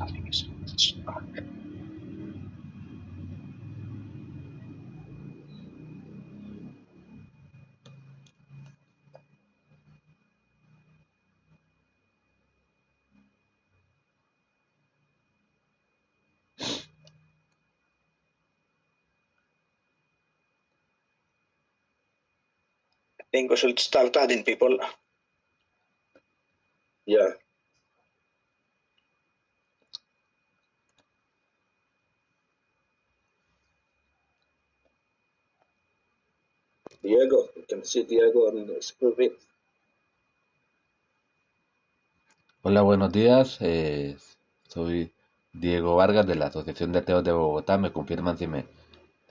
I think we should start adding people. Yeah. Diego, you can see Diego on the screen. Hola, buenos días. Soy Diego Vargas de la Asociación de Ateos de Bogotá. Me confirman si me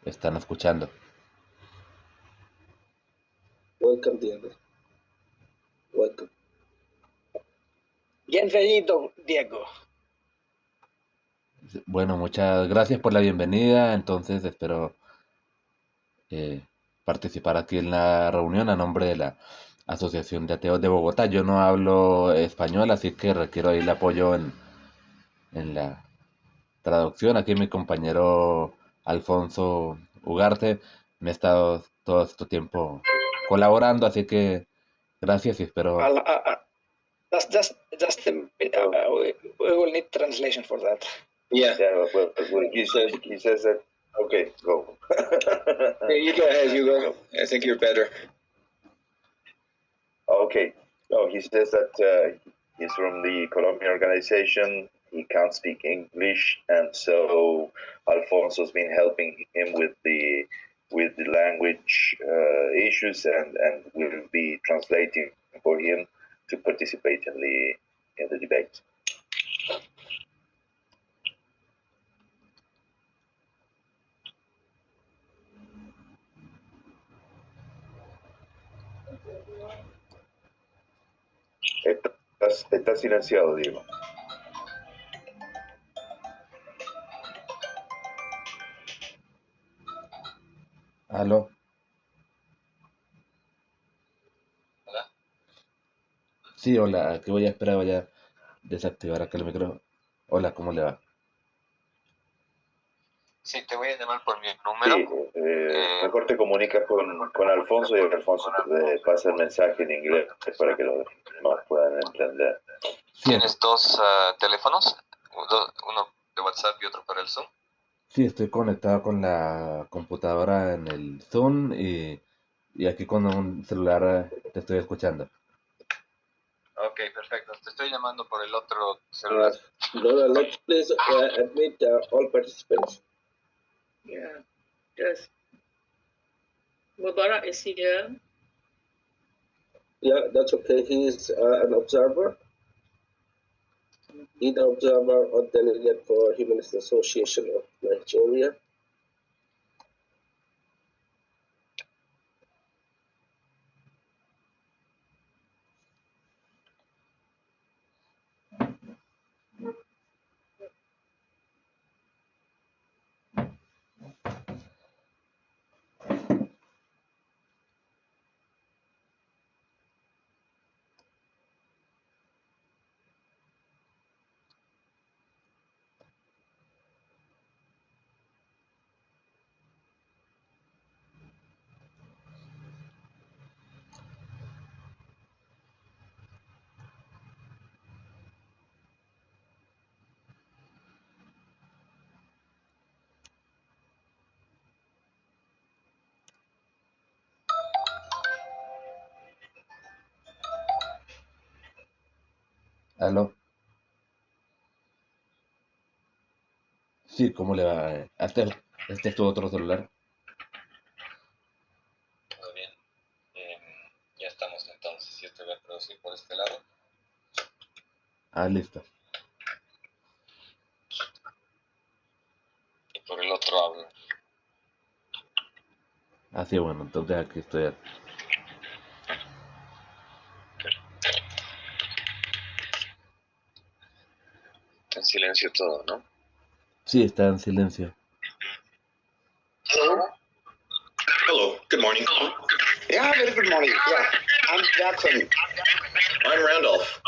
están escuchando. Welcome, Diego. Welcome. Bienvenido, Diego. Bueno, muchas gracias por la bienvenida. Entonces espero participar aquí en la reunión a nombre de la Asociación de Ateos de Bogotá. Yo no hablo español, así que requiero ahí el apoyo en la traducción. Aquí mi compañero Alfonso Ugarte me ha estado todo este tiempo colaborando, así que gracias y espero. Just a bit, we will need translation for that. Yeah. Well, he says that. Okay, go. Yeah, you go ahead, you go. I think you're better. Okay. No, he says that he's from the Colombian organization. He can't speak English, and so Alfonso's been helping him with the language issues, and will be translating for him to participate in the debate. Está silenciado, Diego. ¿Aló? Hola. Sí, hola, que voy a esperar, voy a desactivar acá el micrófono. Hola, ¿cómo le va? Sí, te voy a llamar por mi número. Sí, mejor te comunicas con Alfonso y Alfonso te pasa el mensaje en inglés para que los demás puedan entender. ¿Tienes dos teléfonos? Uno de WhatsApp y otro para el Zoom. Sí, estoy conectado con la computadora en el Zoom y aquí con un celular te estoy escuchando. Ok, perfecto. Te estoy llamando por el otro celular. Laura, let's please admit all participants. Yeah, yes. Mubarak is here. Yeah, that's okay. He is an observer. He's an observer or delegate for Humanist Association of Nigeria. ¿Aló? Sí, ¿cómo le va? Este es tu otro celular. Todo bien. Ya estamos entonces. Yo te voy a traducir por este lado. Ah, listo. Y por el otro hablo. Ah, sí, bueno, entonces aquí estoy. En silencio todo, ¿no? Sí, está en silencio. Hello. Hello. Good morning. Yeah, very good morning. Yeah, I'm Jackson I'm Randolph.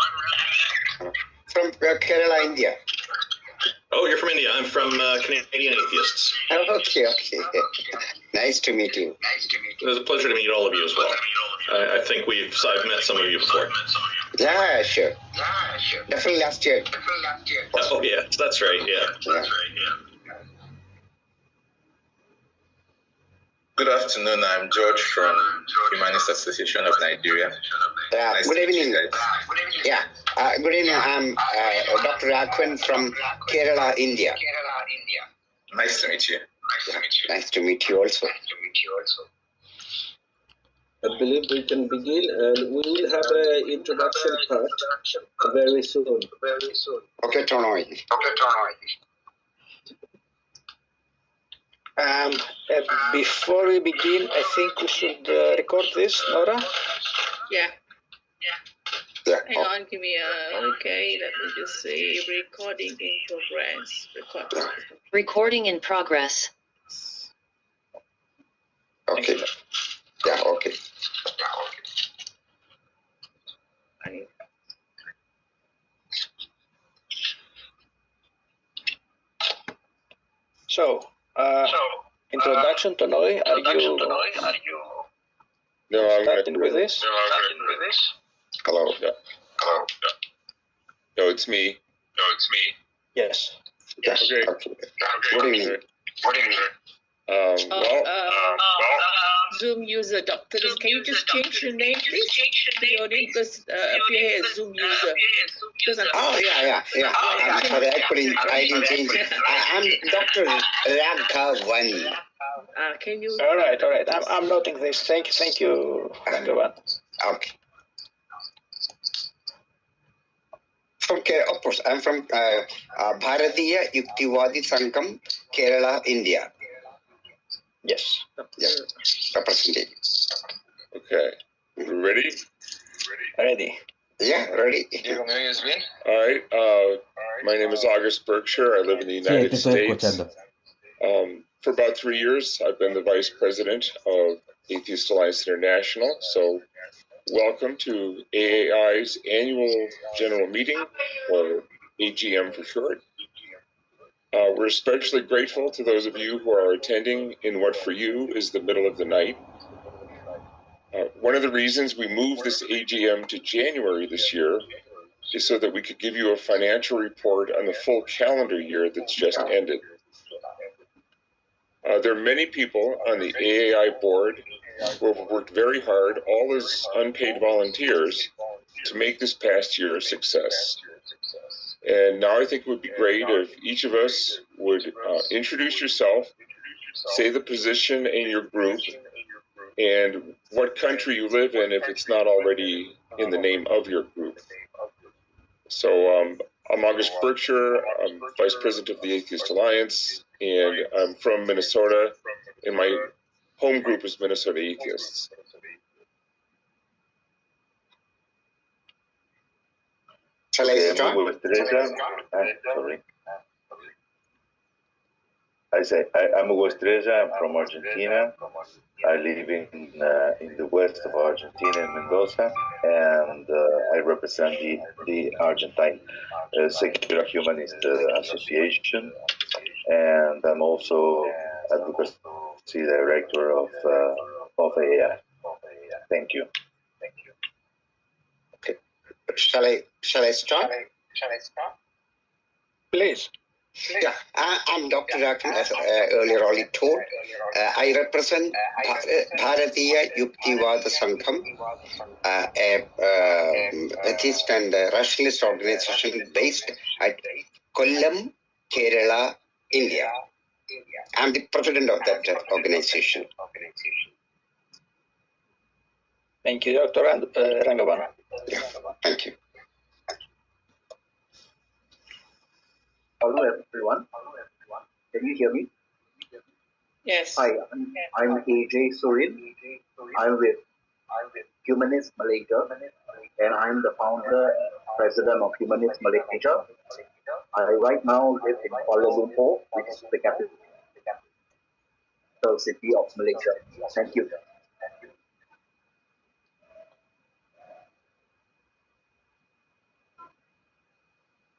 from Kerala, India. Oh, you're from India. I'm from Canadian Atheists. Okay. Nice to meet you. It was a pleasure to meet all of you as well. I think I've met some of you before. Yeah, sure. Definitely last year. Oh, yeah, that's right, yeah. Good afternoon. I'm George from Humanist Association of Nigeria. Nice Good to meet you evening. guys. Yeah. Good evening. I'm Dr. Akwin from Kerala, India. Nice to meet you. Nice to meet you also. I believe we can begin, and we will have an introduction part very soon. Okay, Tonoy. Before we begin, I think we should record this, Nora? Yeah. Yeah. Hang on, give me okay, let me just see. Recording in progress. Recording in progress. Okay. Yeah, okay. So, introduction to Noi, are you No, I'm starting with this? Hello. No, it's me. Yes. Yeah. Okay. Good evening. Zoom user, Dr. Can you just change your name, please? Your name does appear as Zoom user. Oh, yeah. I'm sorry, I didn't change it. I'm Dr. Raghavan. Can you? All right. I'm noting this. Thank you, Rangavan. Okay. Of course, I'm from Bharatiya Yuktivadi Sangam, Kerala, India. Yes. Yeah, representing. Okay. You ready? Ready. Yeah, ready. All right. My name is August Berkshire. I live in the Sí, te United estoy States. escuchando. For about 3 years, I've been the vice president of Atheist Alliance International. So, welcome to AAI's annual general meeting, or AGM for short. We're especially grateful to those of you who are attending in what for you is the middle of the night. One of the reasons we moved this AGM to January this year is so that we could give you a financial report on the full calendar year that's just ended. There are many people on the AAI board who have worked very hard, all as unpaid volunteers, to make this past year a success. And now I think it would be great if each of us would introduce yourself, say the position in your group, and what country you live in if it's not already in the name of your group. So I'm August Berkshire, I'm Vice President of the Atheist Alliance, and I'm from Minnesota, and my home group is Minnesota Atheists. Shall I start? I'm Hugo Estrella. I'm from Argentina. I live in the west of Argentina, in Mendoza, and I represent the Argentine Secular Humanist Association, and I'm also advocacy director of AI. Thank you. Okay. Shall I start? Please. Yeah, I'm Dr. Akwin, as earlier already told. I represent Bharatiya Yuktivada Sangam, a atheist and rationalist organization based at Kollam, Kerala, India. I'm the president of that organization. Thank you, Dr. Rangavan. Yeah, thank you. Hello everyone. Can you hear me? Yes. Hi, I'm AJ Surin. I'm with Humanist Malaysia, and I'm the founder and president of Humanist Malaysia. I right now live in Kuala Lumpur, which is the capital city of Malaysia. Thank you.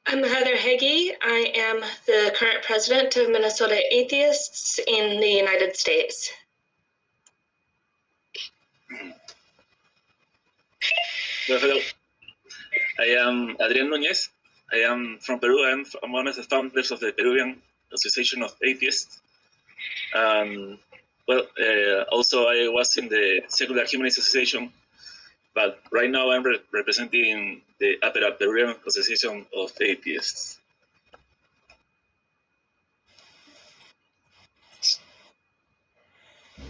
I'm Heather Heggie. I am the current president of Minnesota Atheists in the United States. Well, hello. I am Adrian Núñez. I am from Peru. I'm one of the founders of the Peruvian Association of Atheists. Also I was in the Secular Humanist Association, but right now I'm representing the APERA, Peruvian Association of Atheists.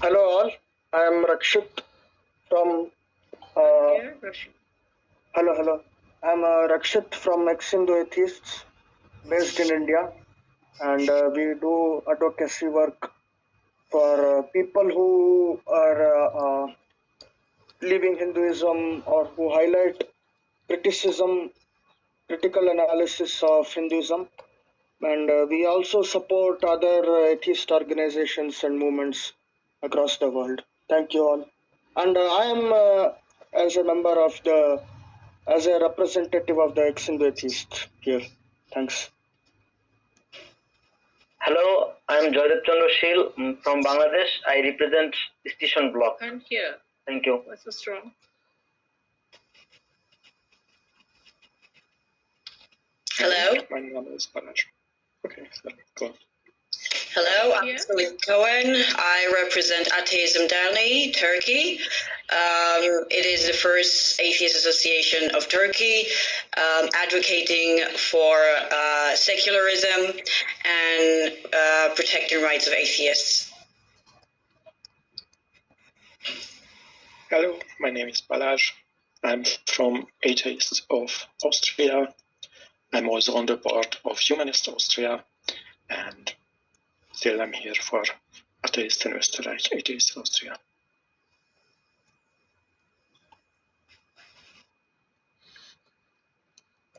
Hello all, I am Rakshit from Hello. I'm Rakshit from Ex-Hindu Atheists based in India, and we do advocacy work for people who are leaving Hinduism or who highlight critical analysis of Hinduism. And we also support other atheist organizations and movements across the world. Thank you all. And I am as a representative of the ex-Hindu atheists here. Thanks. Hello, I am Joydeep Chandrashil from Bangladesh. I represent Station Block. I'm here. Thank you. What's so strong? Hello. My name is Balaj. Okay, go on. Hello, I'm Celine Cohen. I represent Atheism Derneği, Turkey. It is the first atheist association of Turkey, advocating for secularism and protecting rights of atheists. Hello, my name is Balaj. I'm from Atheists of Austria. I'm also on the board of Humanist Austria, and still I'm here for Atheist in Österreich, Atheist Austria.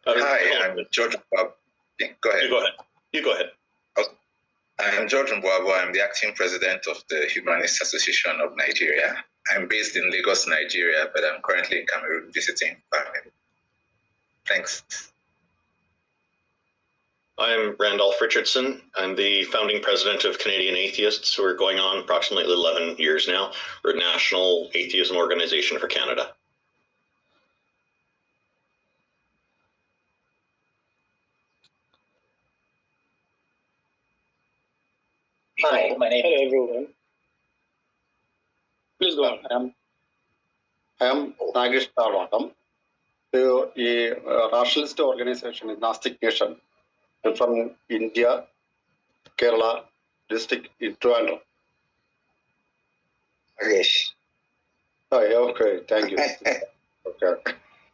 Hi, I'm George Mbwabo. Go ahead. You go ahead. I'm George Mbwabo. I'm the acting president of the Humanist Association of Nigeria. I'm based in Lagos, Nigeria, but I'm currently in Cameroon visiting family. Thanks. I'm Randolph Richardson. I'm the founding president of Canadian Atheists, who are going on approximately 11 years now. We're a national atheism organization for Canada. Hi, my name Hello everyone. Please go on. I am Nagesh Tarwakam. A rationalist organization in Nastic Nation. I'm from India, Kerala district in Trivandrum. Yes. Oh, yeah, okay, thank you. Okay.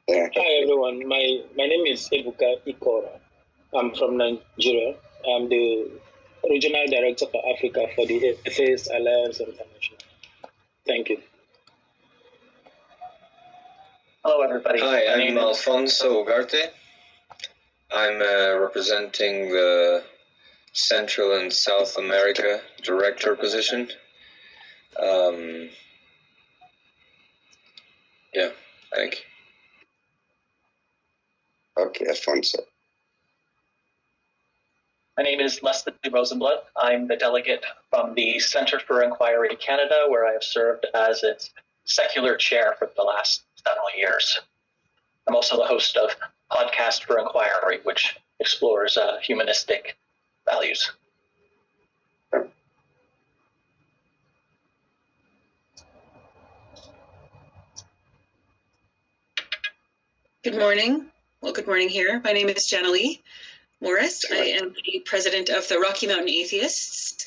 Yeah. Hi everyone, my name is Ebuka Ikora. I'm from Nigeria. I'm the Regional Director for Africa for the Atheist Alliance International. Thank you. Hello everybody. Hi, I'm Alfonso Ugarte. I'm representing the Central and South America director position. Yeah, thank you. Okay, Alfonso. My name is Leslie Rosenblatt. I'm the delegate from the Center for Inquiry Canada, where I have served as its secular chair for the last several years. I'm also the host of Podcast for Inquiry, which explores humanistic values. Good morning. Well, good morning here. My name is Janalee Morris. I am the president of the Rocky Mountain Atheists,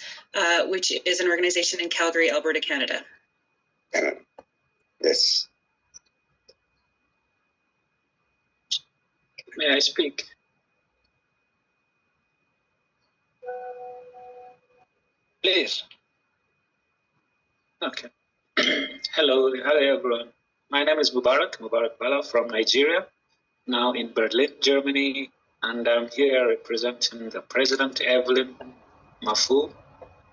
which is an organization in Calgary, Alberta, Canada. Yes. May I speak? Please. Okay. Hello everyone. My name is Mubarak Bala from Nigeria, now in Berlin, Germany, and I'm here representing the President Evelyn Mafu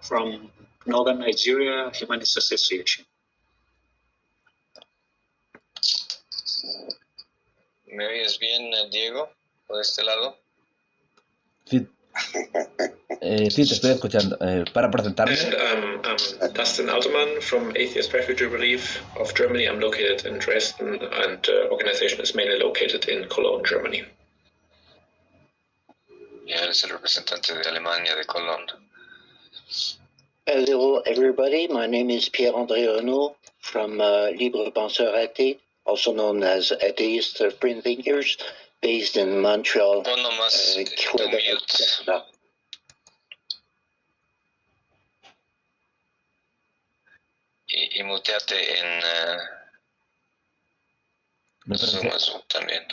from Northern Nigeria Humanist Association. ¿Me oyes bien, Diego, por este lado? Sí, sí, te estoy escuchando. Para presentarme. And I'm Dustin Altermann from Atheist Refugee Relief of Germany. I'm located in Dresden, and organization is mainly located in Cologne, Germany. Y él es el representante de Alemania, de Cologne. Hello, everybody. My name is Pierre-André Renaud from Libre Penseur Athée, also known as Atheist Free Thinkers, based in Montreal, Quebec, Canada. Y muteate en Zoom también.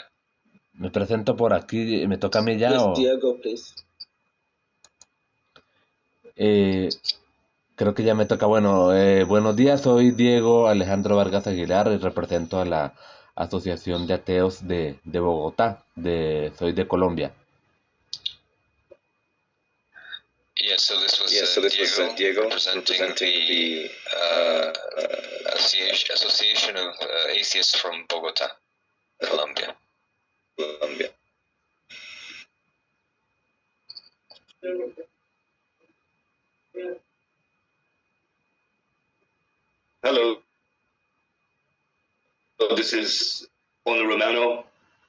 Me presento por aquí, ¿me toca a mí ya Yes, o...? Diego, please. Creo que ya me toca. Bueno, buenos días, soy Diego Alejandro Vargas Aguilar y represento a la Asociación de Ateos de Bogotá, soy de Colombia. Yes, so this was Diego representing the Association of Atheists from Bogotá, Colombia. Hello. So this is Ono Romano,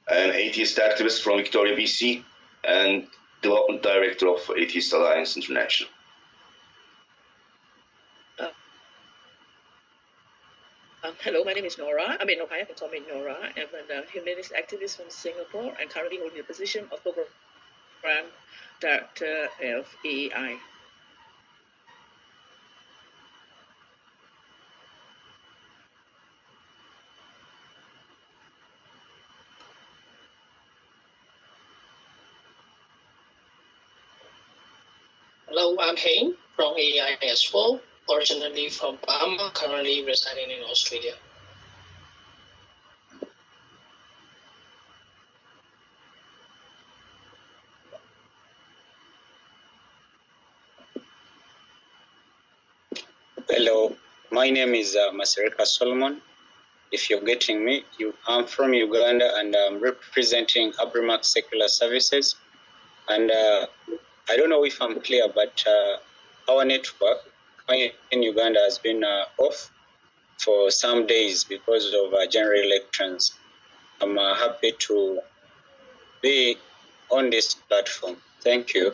an atheist activist from Victoria, BC, and development director of Atheist Alliance International. Hello, my name is Nora. You can call me Nora. I'm a humanist activist from Singapore and currently holding the position of program director of AEI. Hello, I'm Hein from AEI as well, originally from Bahama, currently residing in Australia. Hello, my name is Masereka Solomon. If you're getting me, I'm from Uganda and I'm representing Abrimac Secular Services. And I don't know if I'm clear, but our network in Uganda has been off for some days because of general elections. I'm happy to be on this platform. Thank you.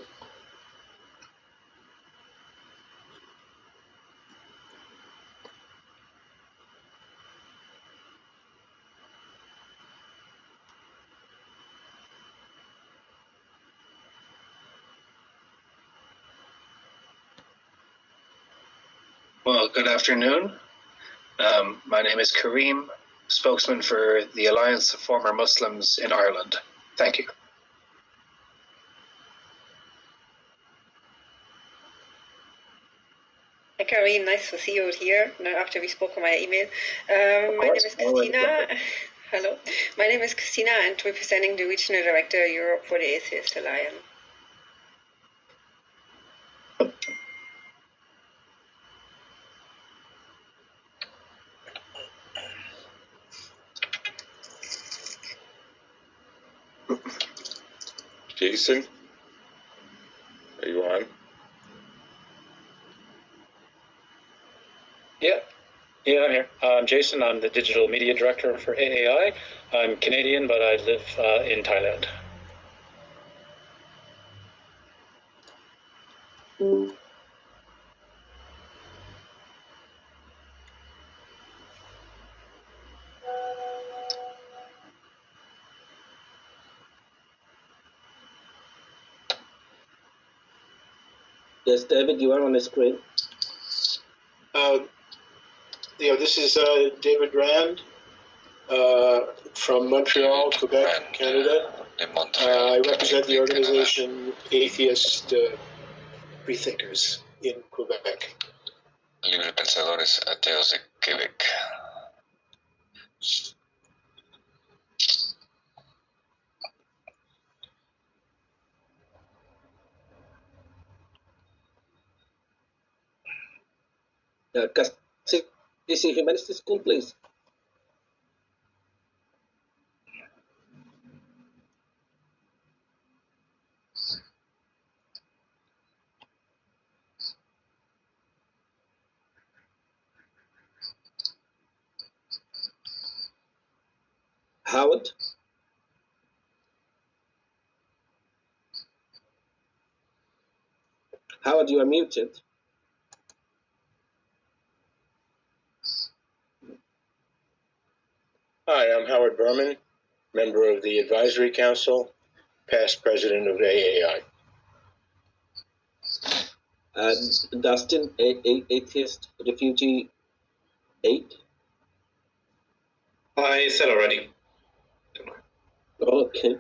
Well, good afternoon. My name is Kareem, spokesman for the Alliance of Former Muslims in Ireland. Thank you. Hi, Kareem. Nice to see you here after we spoke on my email. My name is Christina. Hello. My name is Christina and representing the Regional Director Europe for the Atheist Alliance. Jason, are you on? Yeah, I'm here. I'm Jason. I'm the Digital Media Director for AAI. I'm Canadian, but I live in Thailand. Yes, David, you are on the screen. This is David Rand from Montreal, Quebec, Canada. I represent the organization Atheist Freethinkers in Quebec. Libre Pensadores Ateos de Quebec. This is Humanist School, please. Howard? Howard, you are muted. Hi, I'm Howard Berman, member of the Advisory Council, past president of AAI. Dustin, Atheist Refugee 8. I said already. Okay.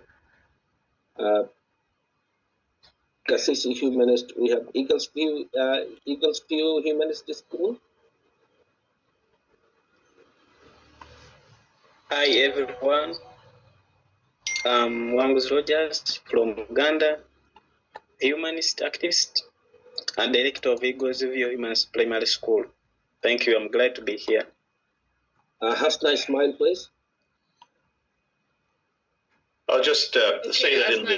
Cassisi Humanist, we have Eagles View Humanist School. Hi everyone, I'm Wangus Rogers from Uganda, humanist activist and director of Eagles View Humanist Primary School. Thank you, I'm glad to be here. Hasna Ismail, please. I'll just say that in the...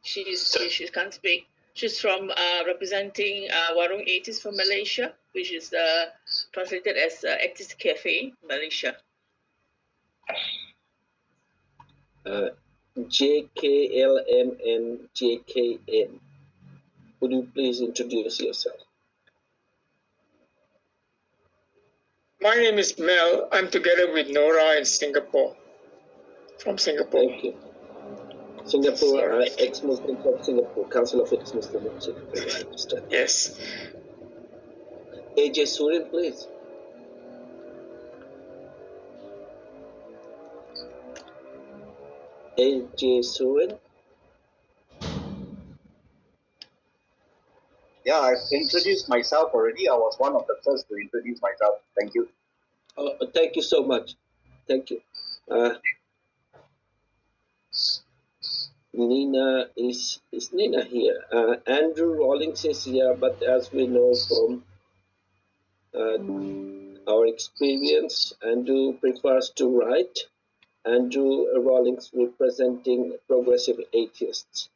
she can't speak. She's from representing Warung 80s from Malaysia, which is translated as Activist Cafe, Malaysia. JKLM and JKN. Would you please introduce yourself? My name is Mel. I'm together with Nora in Singapore. From Singapore. Thank you. Singapore, ex-Muslims of Singapore, Council of Ex-Muslims of Singapore, I understand. Yes. AJ Surin, please. AJ Surin. Yeah, I've introduced myself already. I was one of the first to introduce myself. Thank you. Thank you so much. Thank you. Nina is Nina here? Andrew Rawlings is here, but as we know from our experience, Andrew prefers to write. Andrew Rawlings representing Progressive Atheists.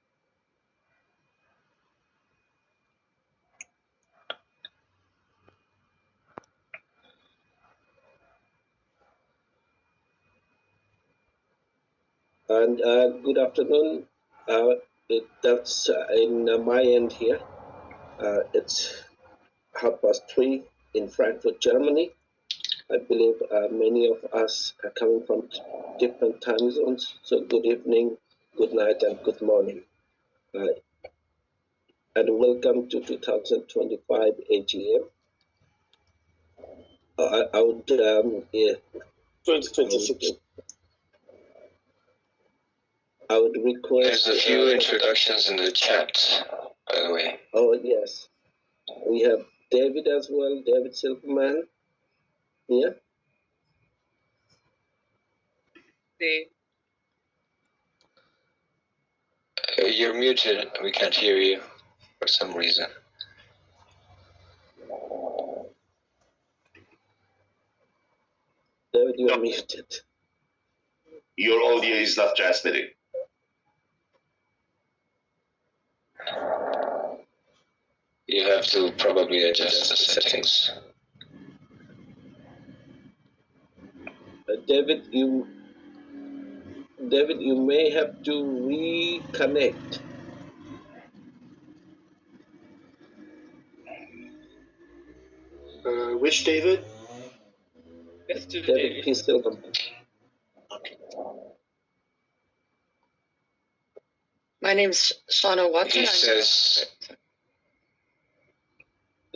And good afternoon. That's in my end here. It's 3:30 in Frankfurt, Germany. I believe many of us are coming from different time zones. So good evening, good night, and good morning. And welcome to 2025 AGM. I would 2026. I would request. There's a few introductions in the chat, by the way. Oh yes, we have David as well. David Silverman. Yeah. You're muted. We can't hear you for some reason. David, you're muted. Your audio is not transmitting. You have to probably adjust the settings. David, you may have to reconnect. Which David? David P. Silverman. Okay. My name's Shauna Watson. He says...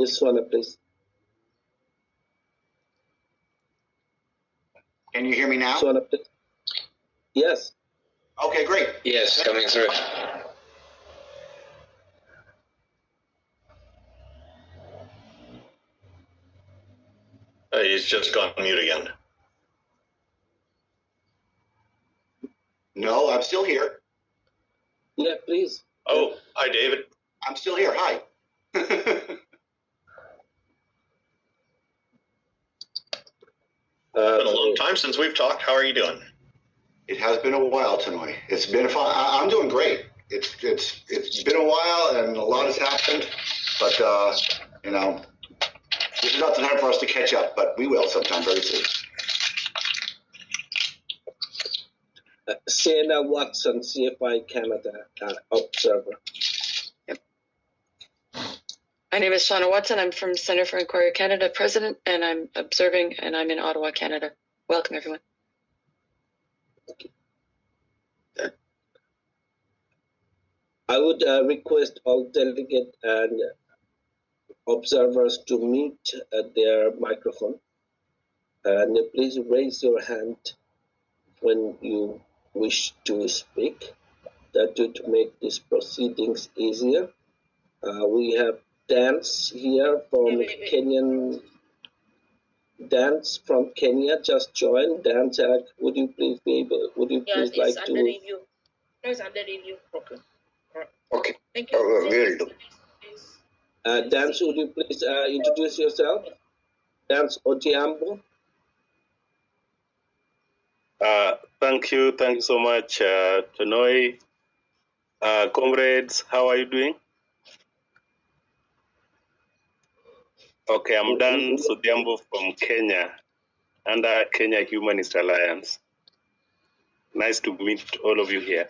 Yes, Shauna, please. Can you hear me now? Shauna, please. Yes. Okay, great. Yes, coming through. He's just gone mute again. No, I'm still here. Yeah, please. Oh, hi, David. I'm still here. Hi. It's been a long time since we've talked. How are you doing? It has been a while, Tanoi. It's been fun. I'm doing great. It's been a while and a lot has happened, but you know, this is not the time for us to catch up, but we will sometime very soon. Sienna Watson, CFI Canada observer. My name is Shauna Watson. I'm from Center for Inquiry Canada president, and I'm observing, and I'm in Ottawa, Canada. Welcome, everyone. I would request all delegates and observers to mute their microphone. And please raise your hand when you wish to speak. That would make these proceedings easier. We have Dance here from Kenyan. Dance from Kenya just joined. Dance, would you please be able? Would you please like to? Under review. No, it's under review. Okay. Okay. Thank you. Will do. Dance, would you please introduce yourself? Dance Otiambo. Thank you so much, Tanoi. Comrades, how are you doing? Okay, I'm Dan Sodiambo from Kenya, under Kenya Humanist Alliance. Nice to meet all of you here.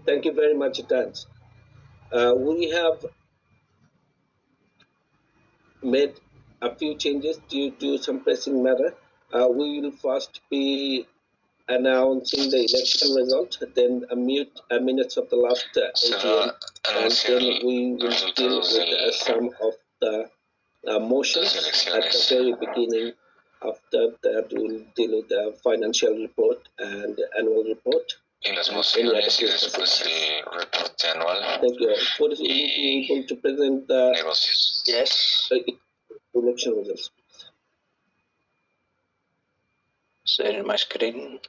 Thank you very much, Dance. We have made a few changes due to some pressing matter. We will first be announcing the election result, then minutes of the last AGM, and then we will deal with some of the motions at the very beginning. After that, we'll deal with the financial report and annual report. Y las mociones y después el reporte anual. Thank you. What is able to present the negocios. Yes. Election results. Sharing my screen.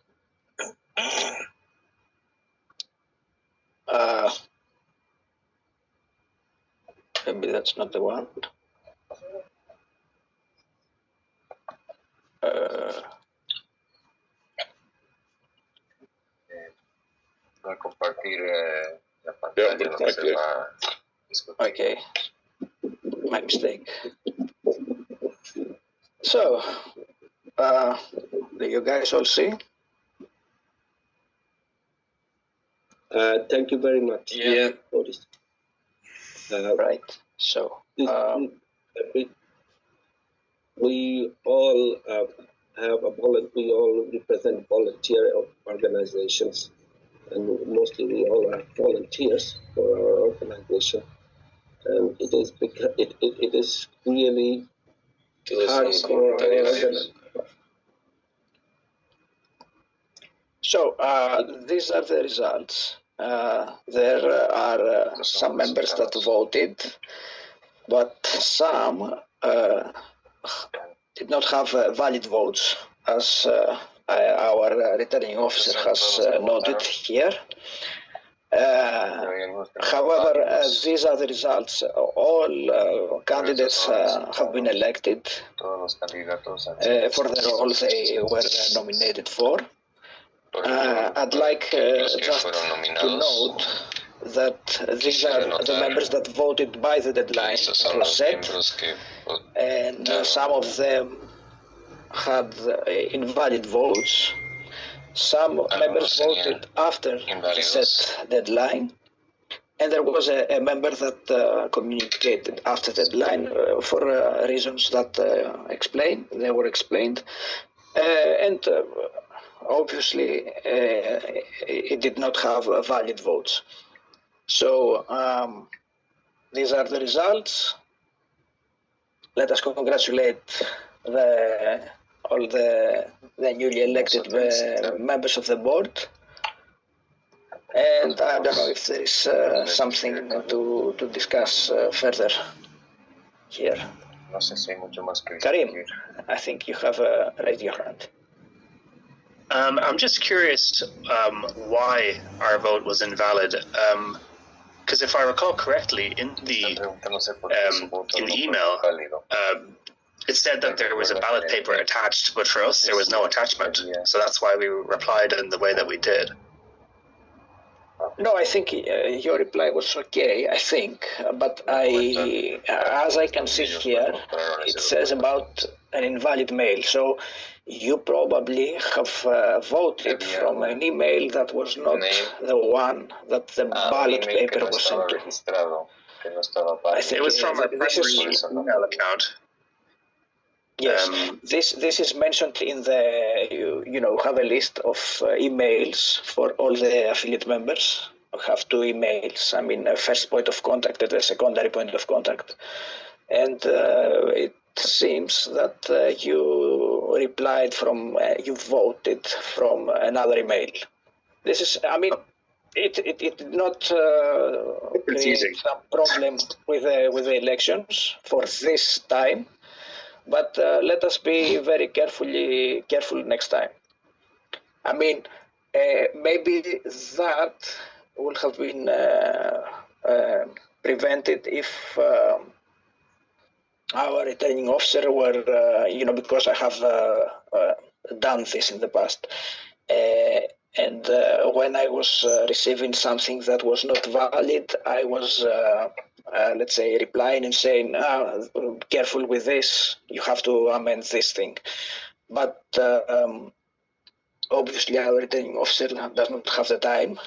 Maybe that's not the one. Voy a compartir la pantalla donde se va a discutir. Okay, my mistake. So, do you guys all see? Thank you very much. Yeah. Boris. Right. So, we all we all represent volunteer organizations, and mostly we all are volunteers for our organization. And it is because it is really hard for our organization. So, these are the results. There are some members that voted, but some did not have valid votes, as our returning officer has noted here. However, these are the results. All candidates have been elected for the role they were nominated for. I'd like just to note that these are the members that voted by the deadline that was set, and some of them had invalid votes. Some members voted after the set deadline, and there was a member that communicated after the deadline for reasons that were explained, and obviously it did not have valid votes. So these are the results. Let us congratulate all the newly elected members of the board. And I don't know if there is something to discuss further here. Karim, I think you have raised your hand. I'm just curious why our vote was invalid. Because if I recall correctly, in the email, it said that there was a ballot paper attached, but for us there was no attachment. So that's why we replied in the way that we did. No, I think your reply was okay, I think, but as I can see here, it says about an invalid mail. So you probably have voted from an email that was not the one that the ballot paper was sent to. I think it was from our primary email account. Yes, this is mentioned in the, you know, have a list of emails for all the affiliate members. We have 2 emails, I mean, a first point of contact and a secondary point of contact. And it seems that you replied from, you voted from another email. This is, I mean, it did not create some problem with the elections for this time. But let us be very careful next time. I mean, maybe that would have been prevented if our returning officer were, you know, because I have done this in the past. And when I was receiving something that was not valid, I was, let's say, replying and saying, careful with this, you have to amend this thing. But obviously our returning officer does not have the time.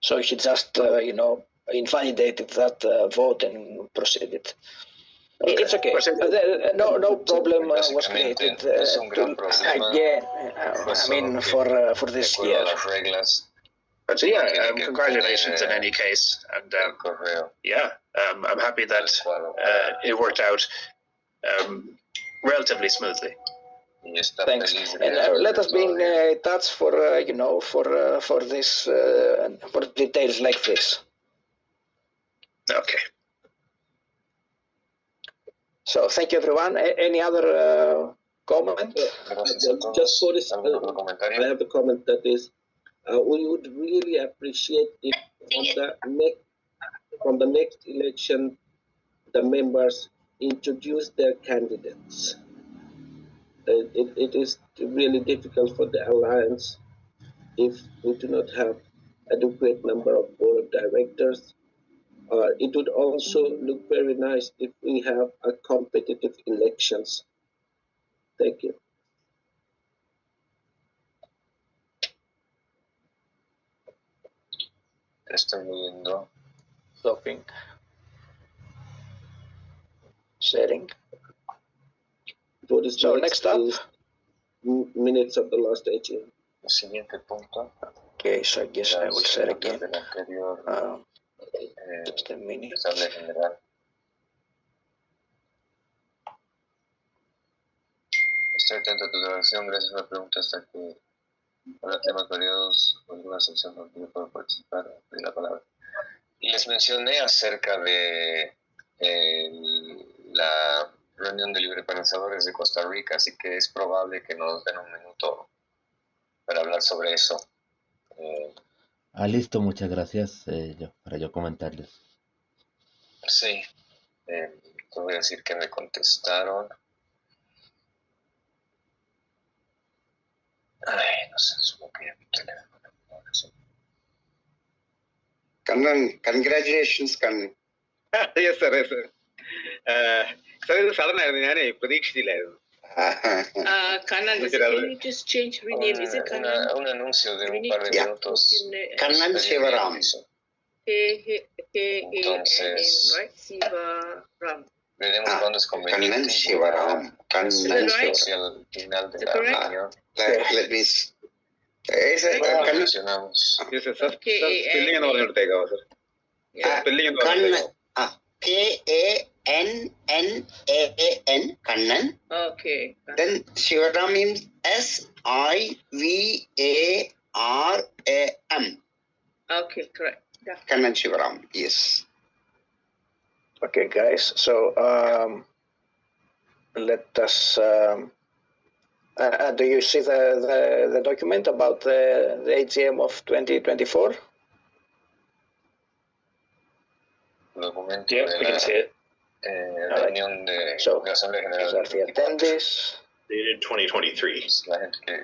So he just, you know, invalidated that vote and proceeded. It's okay. No problem was created again. I mean, for this year. But so yeah, congratulations in any case, and yeah, I'm happy that it worked out relatively smoothly. Thanks, and let us be in touch for you know, for this for details like this. Okay. So thank you, everyone. Any other comment? Just for this, I have a comment that is, we would really appreciate if from the next election, the members introduce their candidates. It is really difficult for the alliance if we do not have adequate number of board of directors. It would also look very nice if we have a competitive elections. Thank you. Estoy viendo. Stopping. Sharing. So next up, minutes of the last AGM. Siguiente punto. Okay, so I guess I will share again. Just a minute. Estoy atento a tu grabación, gracias por la pregunta. Hasta que habrá temas variados o alguna sección donde yo puedo participar de la palabra. Les mencioné acerca de la reunión de librepensadores de Costa Rica, así que es probable que nos den un minuto para hablar sobre eso. Listo, muchas gracias para yo comentarles. Sí, te voy a decir que me contestaron. Ay, no sé, supongo que mi teléfono. Kannan, congratulations, Kannan. Yes, sir. Yes, sir. Sir, ഇത് sudden ആയിരുന്നു, ഞാൻ പ്രതീക്ഷിച്ചില്ലായിരുന്നു. Kannan, can you just change rename? Is it Kannan? Un anuncio de un par de minutos. Kannan Sivaram. Entonces, right? Sivaram. Veremos cuándo es conveniente. Kannan Sivaram. Kannan Sivaram. Al final de la reunión. Let me... mencionamos. Spelling എന്ന് പറഞ്ഞെടുത്തേക്കാവോ, sir? Spelling എന്ന് പറഞ്ഞെടുത്തേക്കാവോ? Kannan, Kannan. Okay. Then Sivaram means Sivaram. Okay, correct. Yeah. Kannan Sivaram, yes. Okay, guys. So let us. Do you see the document about the AGM of 2024? Documento yeah, we can see it. Reunión de la Asamblea General. Attendees. Dated 2023. La gente que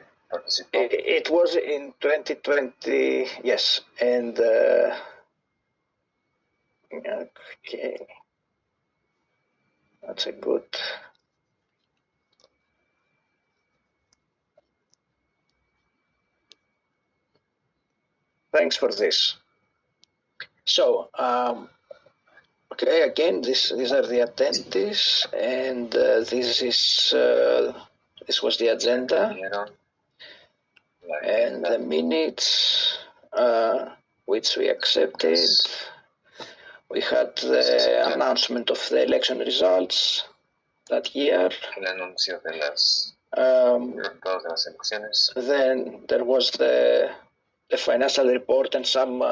It was in 2020, yes, and okay, that's a good. Thanks for this. So, okay, again, these are the attendees, and this was the agenda, and the minutes which we accepted. We had the announcement of the election results that year. Then there was the financial report and some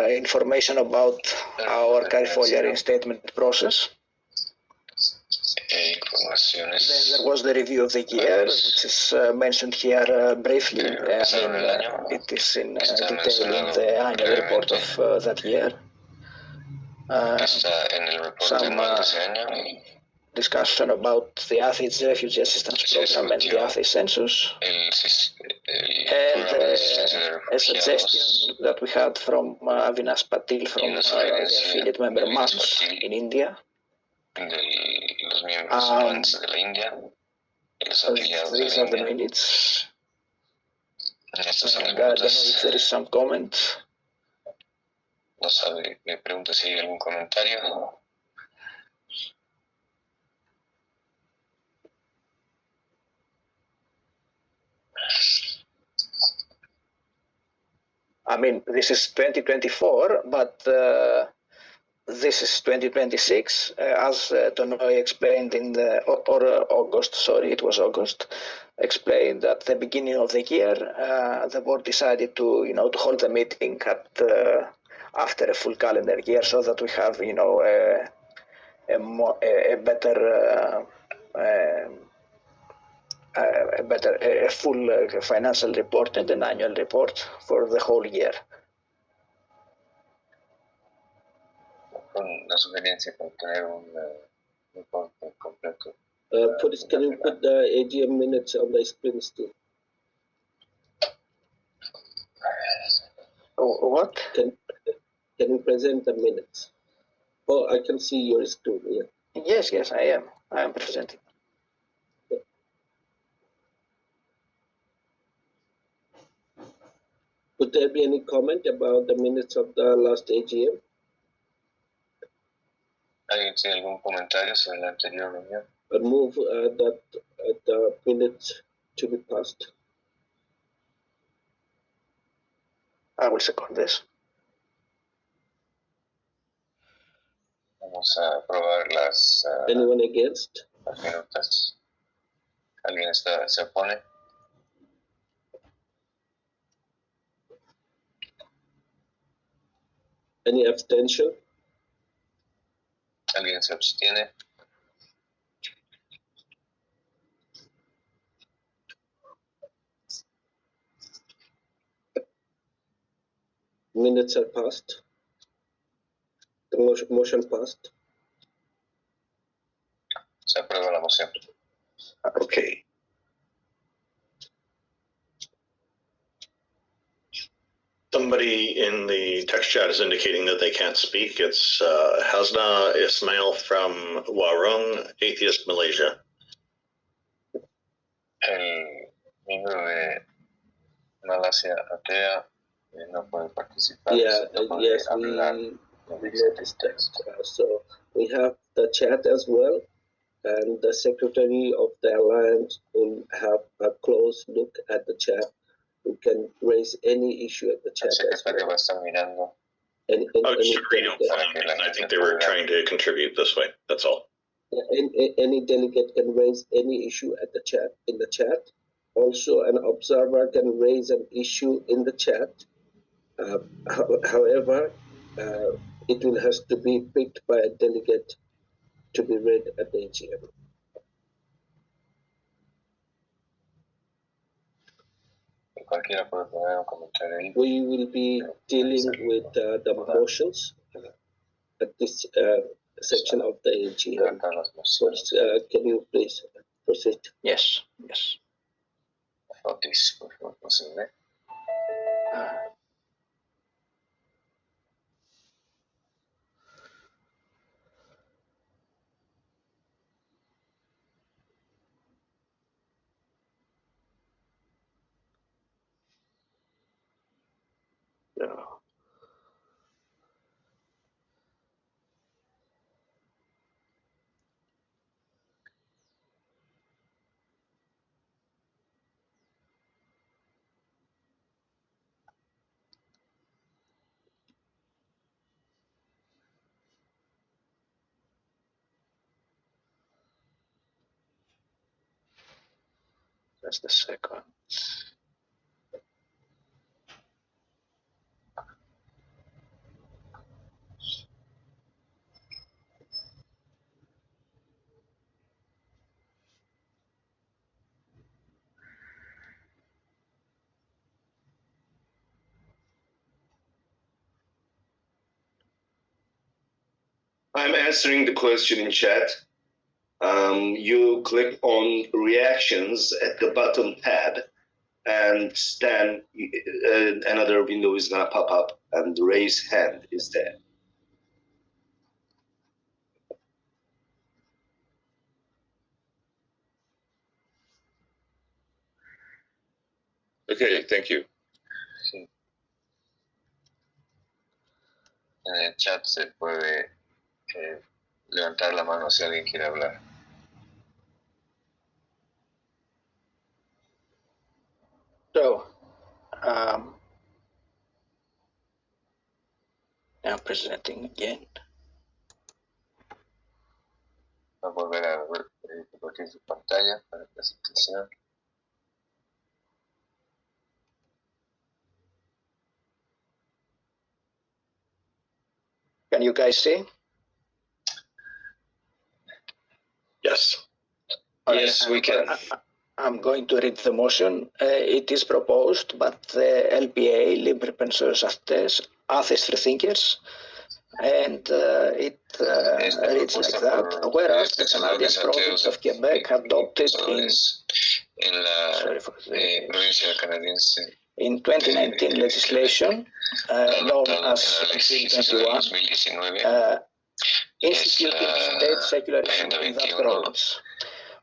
information about our CARIFOLIA reinstatement process. Then there was the review of the year, which is mentioned here briefly. It is in detail in the annual report of that year. Some discussion about the Athens Refugee Assistance Program and the Athens Census, and a suggestion that we had from Avinash Patil from the affiliate member months in India. These are the minutes. I don't know if there is some comment. No sabe, me pregunta si hay algún comentario. I mean, this is 2024, but this is 2026, as Tonoi explained in the, or August, sorry, it was August, explained at the beginning of the year, the board decided to, to hold the meeting at after a full calendar year, so that we have, a full financial report and an annual report for the whole year. La sugerencia para tener un report completo. Please, can you put the AGM minutes on the screen still? What? Can you present the minutes? Oh, I can see your screen. Yeah. Yes, I am presenting. Would there be any comment about the minutes of the last AGM? ¿Alguien tiene algún comentario sobre la anterior reunión? I move that the minutes to be passed. I will second this. Vamos a aprobar las. Anyone against? Las minutas. ¿Alguien se opone? Any abstention? ¿Alguien se abstiene? Minutes are passed. The motion passed. Se aprueba la moción. Okay. Somebody in the text chat is indicating that they can't speak. It's Hasna Ismail from Warung, Atheist Malaysia. El miembro de Malasia Atea no puede participar. Yeah, yes, we noticed that. So we have the chat as well, and the secretary of the alliance will have a close look at the chat. We can raise any issue at the chat as well. Just read it for them. I think they were trying to contribute this way. That's all. Any delegate can raise any issue at the chat, in the chat. Also, an observer can raise an issue in the chat. However, it will has to be picked by a delegate to be read at the AGM. We will be dealing with the motions at this section of the AGM. Can you please proceed? Yes. Otis, por favor, posible. No. Just a second. I'm answering the question in chat. You click on reactions at the bottom tab, and then another window is gonna pop up, and raise hand is there. Okay, thank you. Sí. En el chat se puede levantar la mano si alguien quiere hablar. So, now presenting again. Va a volver a compartir su pantalla para la presentación. Can you guys see? Yes. Yes, we can. I'm going to read the motion. It is proposed by the LPA, Libre Penseurs Atheists Free Thinkers, and it reads like that. Whereas the Canadian province of Quebec adopted in 2019 legislation known as Bill 21, instituting state secularism in that province.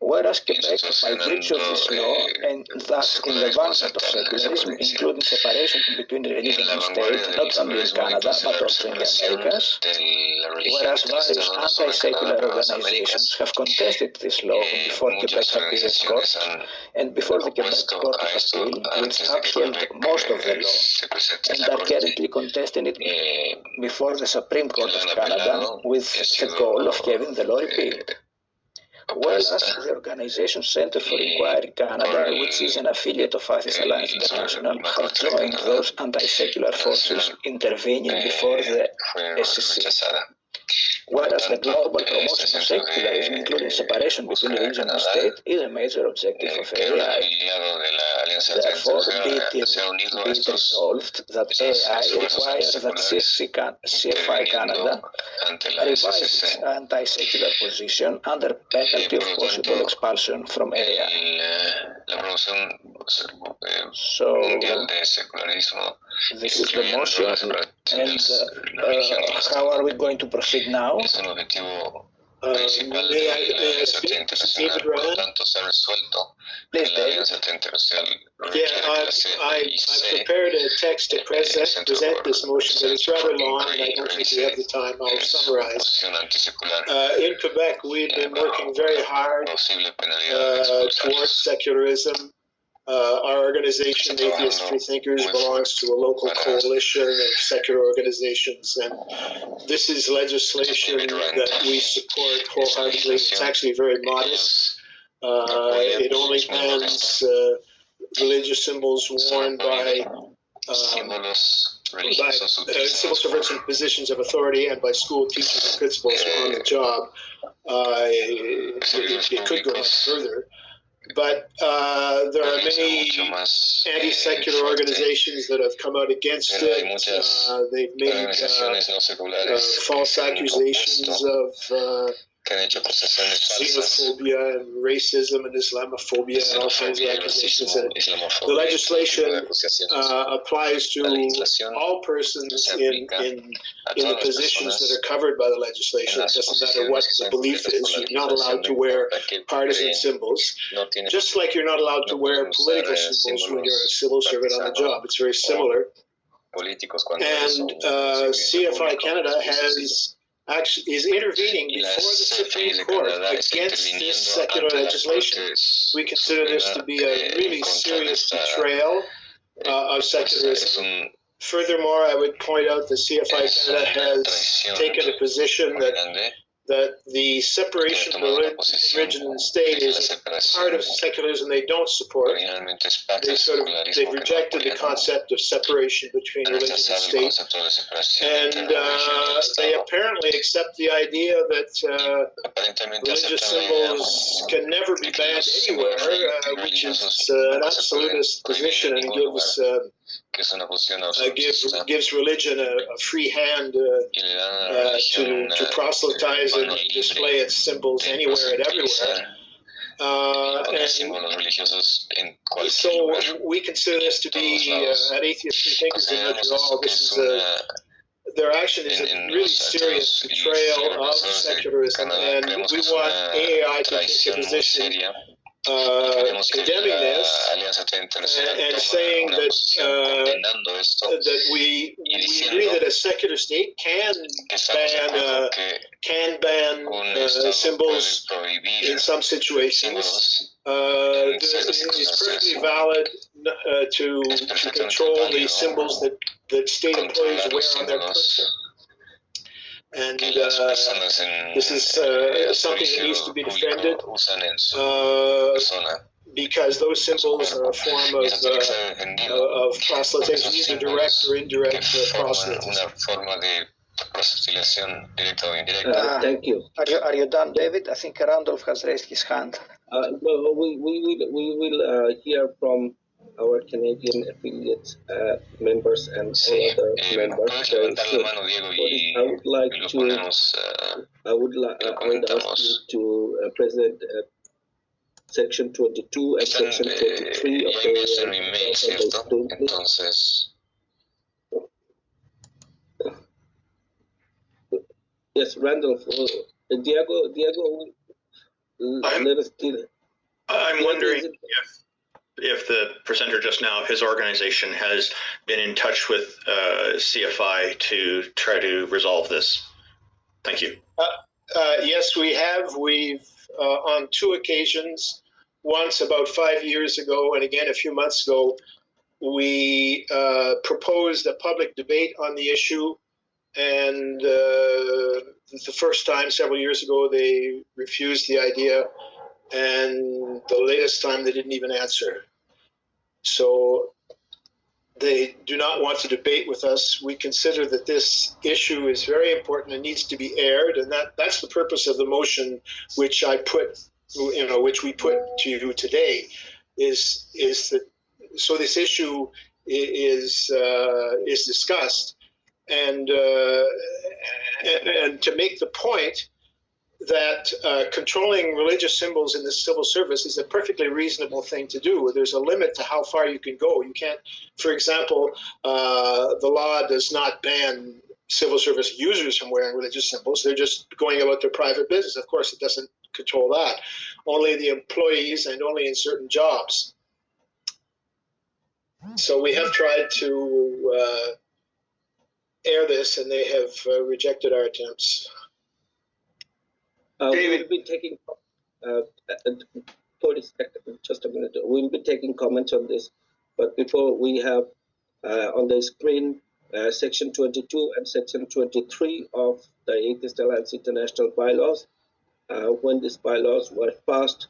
Whereas Quebec, by virtue of this law, and thus in the advancement of secularism, including separation between religion and state, not only in Canada but also in the Americas, whereas various anti-secular organizations have contested this law before Quebec Appeal Court, and before the Quebec Court of Appeal, which upheld most of the law, and are currently contesting it before the Supreme Court of Canada with the goal of having the law repealed. Whereas the organization Center for Inquiry Canada, which is an affiliate of Atheist Alliance International, have joined those anti-secular forces intervening before the SCC. Whereas the global promotion of secularism, including separation between religion and state, is a major objective of AI. Therefore, be it resolved that AI requires that CFI Canada revise its anti-secular position under penalty of possible expulsion from AI. So, this is the motion, and how are we going to proceed now? May I speak, David Ryan? Please, David. Yeah, I prepared a text to present this motion, but it's rather long, and I don't think we have the time. I'll summarize. In Quebec, we've been working very hard towards secularism. Our organization, Atheist Free Thinkers, belongs to a local coalition of secular organizations, and this is legislation that we support wholeheartedly. It's actually very modest. It only bans religious symbols worn by civil servants in positions of authority and by school teachers and principals on the job. It could go on further. But there are many anti-secular organizations that have come out against it. They've made false accusations of xenophobia and racism and Islamophobia and all kinds of accusations. And the legislation applies to all persons in the positions that are covered by the legislation. It doesn't matter what the belief is. You're not allowed to wear partisan symbols, just like you're not allowed to wear political symbols when you're a civil servant on the job. It's very similar. And CFI Canada is intervening before the Supreme Court against this secular legislation. We consider this to be a really serious betrayal of secularism. Furthermore, I would point out that CFI Canada has taken a position that the separation of religion and state is a part of secularism they don't support. They've rejected the concept of separation between religion and state. And they apparently accept the idea that religious symbols can never be banned anywhere, which is an absolutist position and gives religion a free hand to proselytize and display its symbols anywhere and everywhere. So we consider this to be, at Atheist Free Thinkers in Montreal, their action is a really serious betrayal of secularism, and we want AAI to take a position condemning this and saying that we agree that a secular state can ban symbols in some situations. It's perfectly valid to control the symbols that state employees wear on their person. And this is something that needs to be defended because those symbols are a form of proselytization, either direct or indirect proselytism. Thank you. Are you done, David? I think Randolph has raised his hand. No, we will hear from our Canadian affiliate members and all other members. So I would ask you to present Section 22 and Section 23 of the Yes, Randolph. Diego, let us deal. I'm wondering if the presenter just now, his organization has been in touch with CFI to try to resolve this. Thank you. Yes, we have. We've on two occasions, once about 5 years ago and again a few months ago, we proposed a public debate on the issue. And the first time several years ago, they refused the idea. And the latest time, they didn't even answer. So they do not want to debate with us. We consider that this issue is very important and needs to be aired. And that's the purpose of the motion, which which we put to you today, is that so this issue is discussed. And to make the point that controlling religious symbols in the civil service is a perfectly reasonable thing to do. There's a limit to how far you can go. You can't, for example, the law does not ban civil service users from wearing religious symbols. They're just going about their private business. Of course, it doesn't control that. Only the employees and only in certain jobs. So we have tried to air this, and they have rejected our attempts. David, we'll be taking 40 seconds, just a minute. We'll be taking comments on this, but before we have on the screen Section 22 and Section 23 of the Atheist Alliance International bylaws. When these bylaws were passed,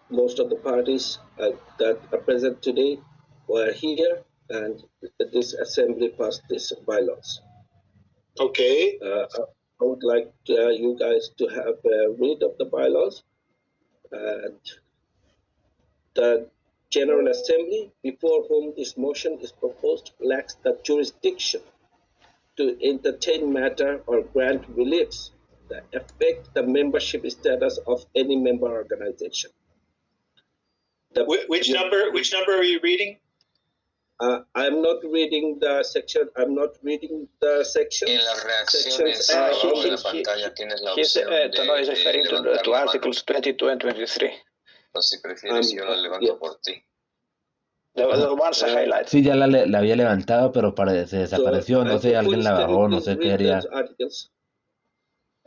most of the parties that are present today were here, and this assembly passed these bylaws. Okay. I would like you guys to have a read of the bylaws. And the General Assembly, before whom this motion is proposed, lacks the jurisdiction to entertain matter or grant reliefs that affect the membership status of any member organization. Which number are you reading? I'm not reading the section. I'm not reading the sections. He's referring to articles 22 and 23. The ones I highlight. Sí, ya la había levantado, pero se desapareció. No sé, alguien la bajó, no sé qué haría.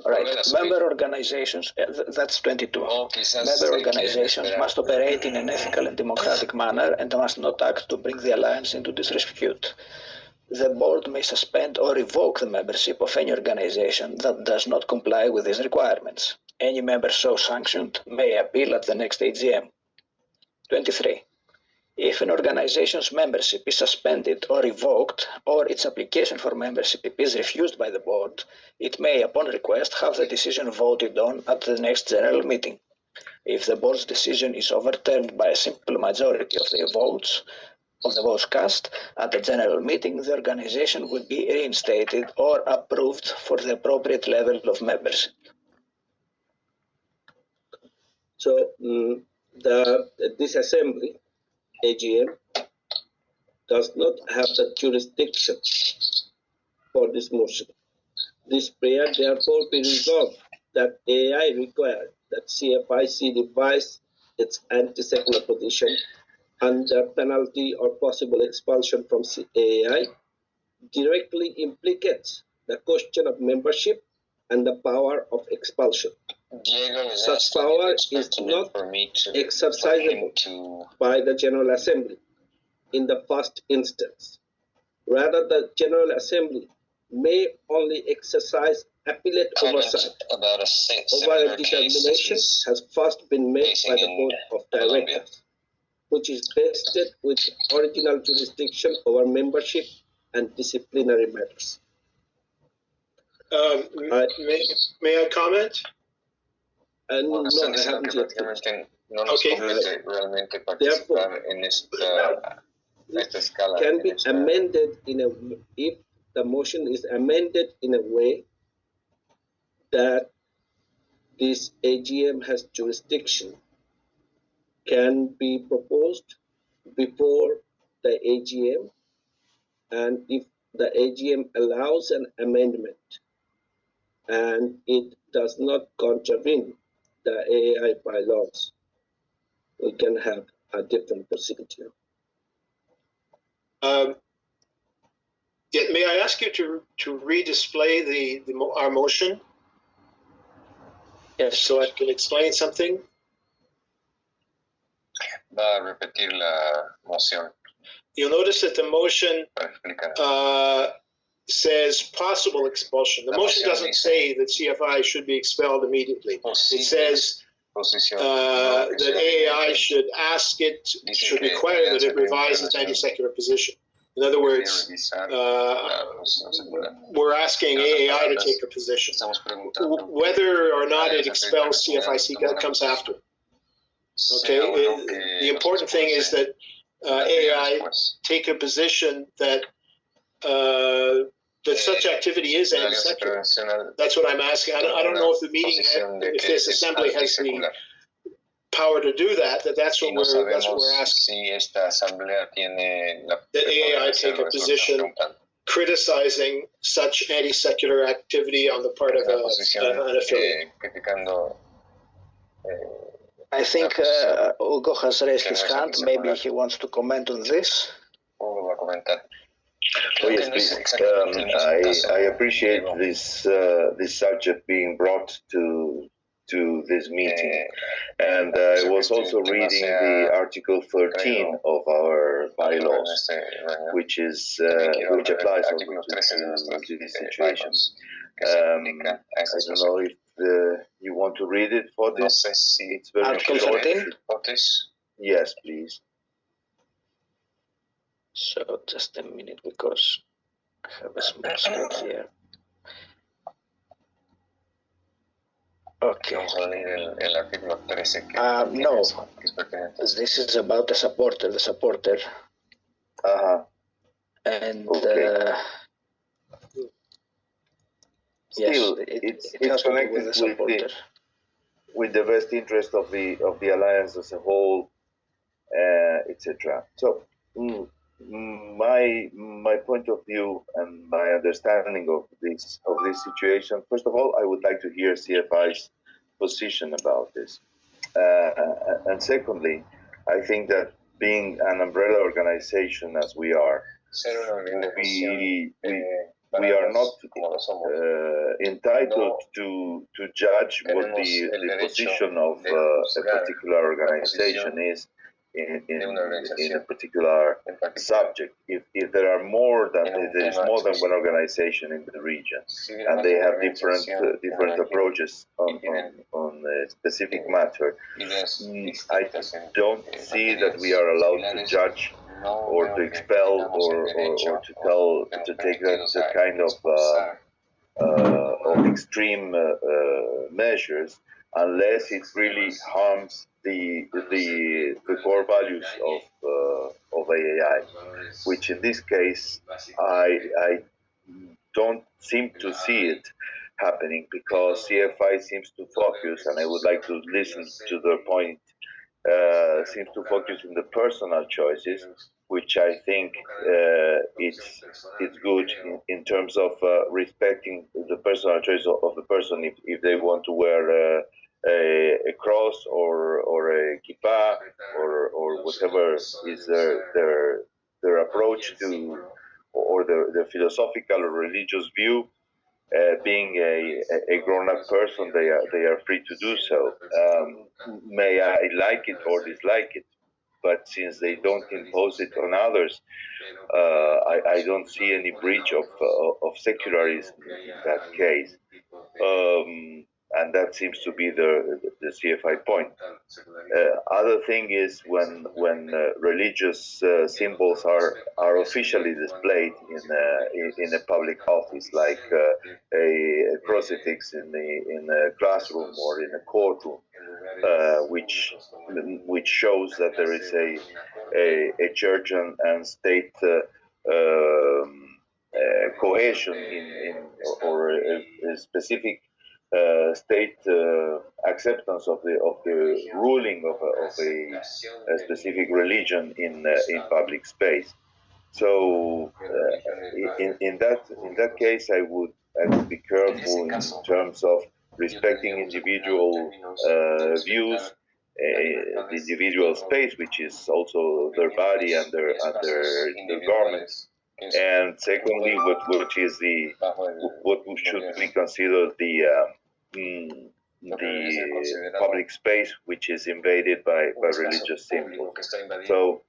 All right, member organizations, that's 22. Member organizations must operate in an ethical and democratic manner and must not act to bring the alliance into disrepute. The board may suspend or revoke the membership of any organization that does not comply with these requirements. Any member so sanctioned may appeal at the next AGM. 23. If an organization's membership is suspended or revoked, or its application for membership is refused by the board, it may, upon request, have the decision voted on at the next general meeting. If the board's decision is overturned by a simple majority of the votes cast at the general meeting, the organization will be reinstated or approved for the appropriate level of membership. So this assembly, AGM, does not have the jurisdiction for this motion. This prayer therefore be resolved that AI requires that CFIC revise its anti-secular position under penalty or possible expulsion from AI directly implicates the question of membership and the power of expulsion. Such power is not exercisable by the General Assembly in the first instance. Rather, the General Assembly may only exercise appellate oversight over a determination has first been made by the Board of Directors, which is vested with original jurisdiction over membership and disciplinary matters. May I comment? No, I haven't yet. Therefore, can be amended if the motion is amended in a way that this AGM has jurisdiction, can be proposed before the AGM, and if the AGM allows an amendment and it does not contravene the AI bylaws, we can have a different procedure. May I ask you to redisplay our motion? Yes. So I can explain something? Va a repetir la moción. You'll notice that the motion says possible expulsion. The motion doesn't say that CFI should be expelled immediately. It says that AI should require that it revise its anti-secular position. In other words, we're asking AI to take a position. Whether or not it expels CFIC, that comes after. Okay, the important thing is that AI take a position that such activity is anti-secular. That's what I'm asking. I don't know if the meeting, if this assembly has the power to do that. That's what we're asking. That AI take a position criticizing such anti-secular activity on the part of an affiliate. I think Hugo has raised his hand. Maybe he wants to comment on this. Oh yes, please. I appreciate this subject being brought to this meeting, and I was also reading the Article 13 of our bylaws, which applies also to this situation. I don't know if you want to read it for this. It's very Article short. 13? Yes, please. So just a minute, because I have a small screen here. Okay. No, this is about the supporter. Uh-huh. And okay. still, it it's has to do connected with the supporter. with the best interest of the alliance as a whole, etc. So my point of view and my understanding of this situation. First of all, I would like to hear CFI's position about this, and secondly, I think that being an umbrella organization as we are, we are not entitled to judge what the position of a particular organization is in a particular subject. If there are there is more than one organization in the region, and they have different approaches on a specific matter, I don't see that we are allowed to judge or to expel or to take that kind of extreme measures unless it really harms the core values of AAI, which in this case I don't seem to see it happening, because CFI seems to focus, and I would like to listen to their point, seems to focus on the personal choices, which I think it's good in terms of respecting the personal choice of the person. If they want to wear a cross or a kippah or whatever is their approach to, or their philosophical or religious view, being a grown-up person, they are free to do so. May I like it or dislike it, but since they don't impose it on others, I don't see any breach of secularism in that case. And that seems to be the CFI point. Other thing is when religious symbols are officially displayed in a public office, like a crucifix in a classroom or in a courtroom, which shows that there is a church and state cohesion or a specific state acceptance of the ruling of a specific religion in public space. So in that case, I would be careful in terms of respecting individual views, the individual space, which is also their body and their garments. And secondly, what should be considered the public space, which is invaded by religious symbols. So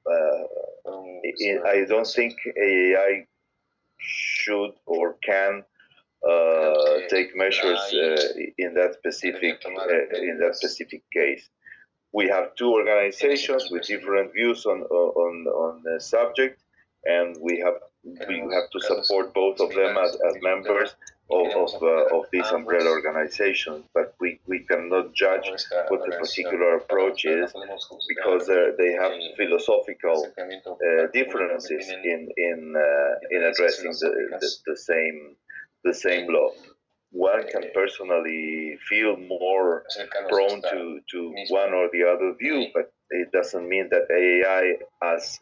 I don't think AAI should or can take measures in that specific case. We have two organizations with different views on the subject, and we have to support both of them as members of this umbrella organization. But we cannot judge what the particular approach is, because they have philosophical differences in addressing the same law. One can personally feel more prone to one or the other view, but it doesn't mean that AAI as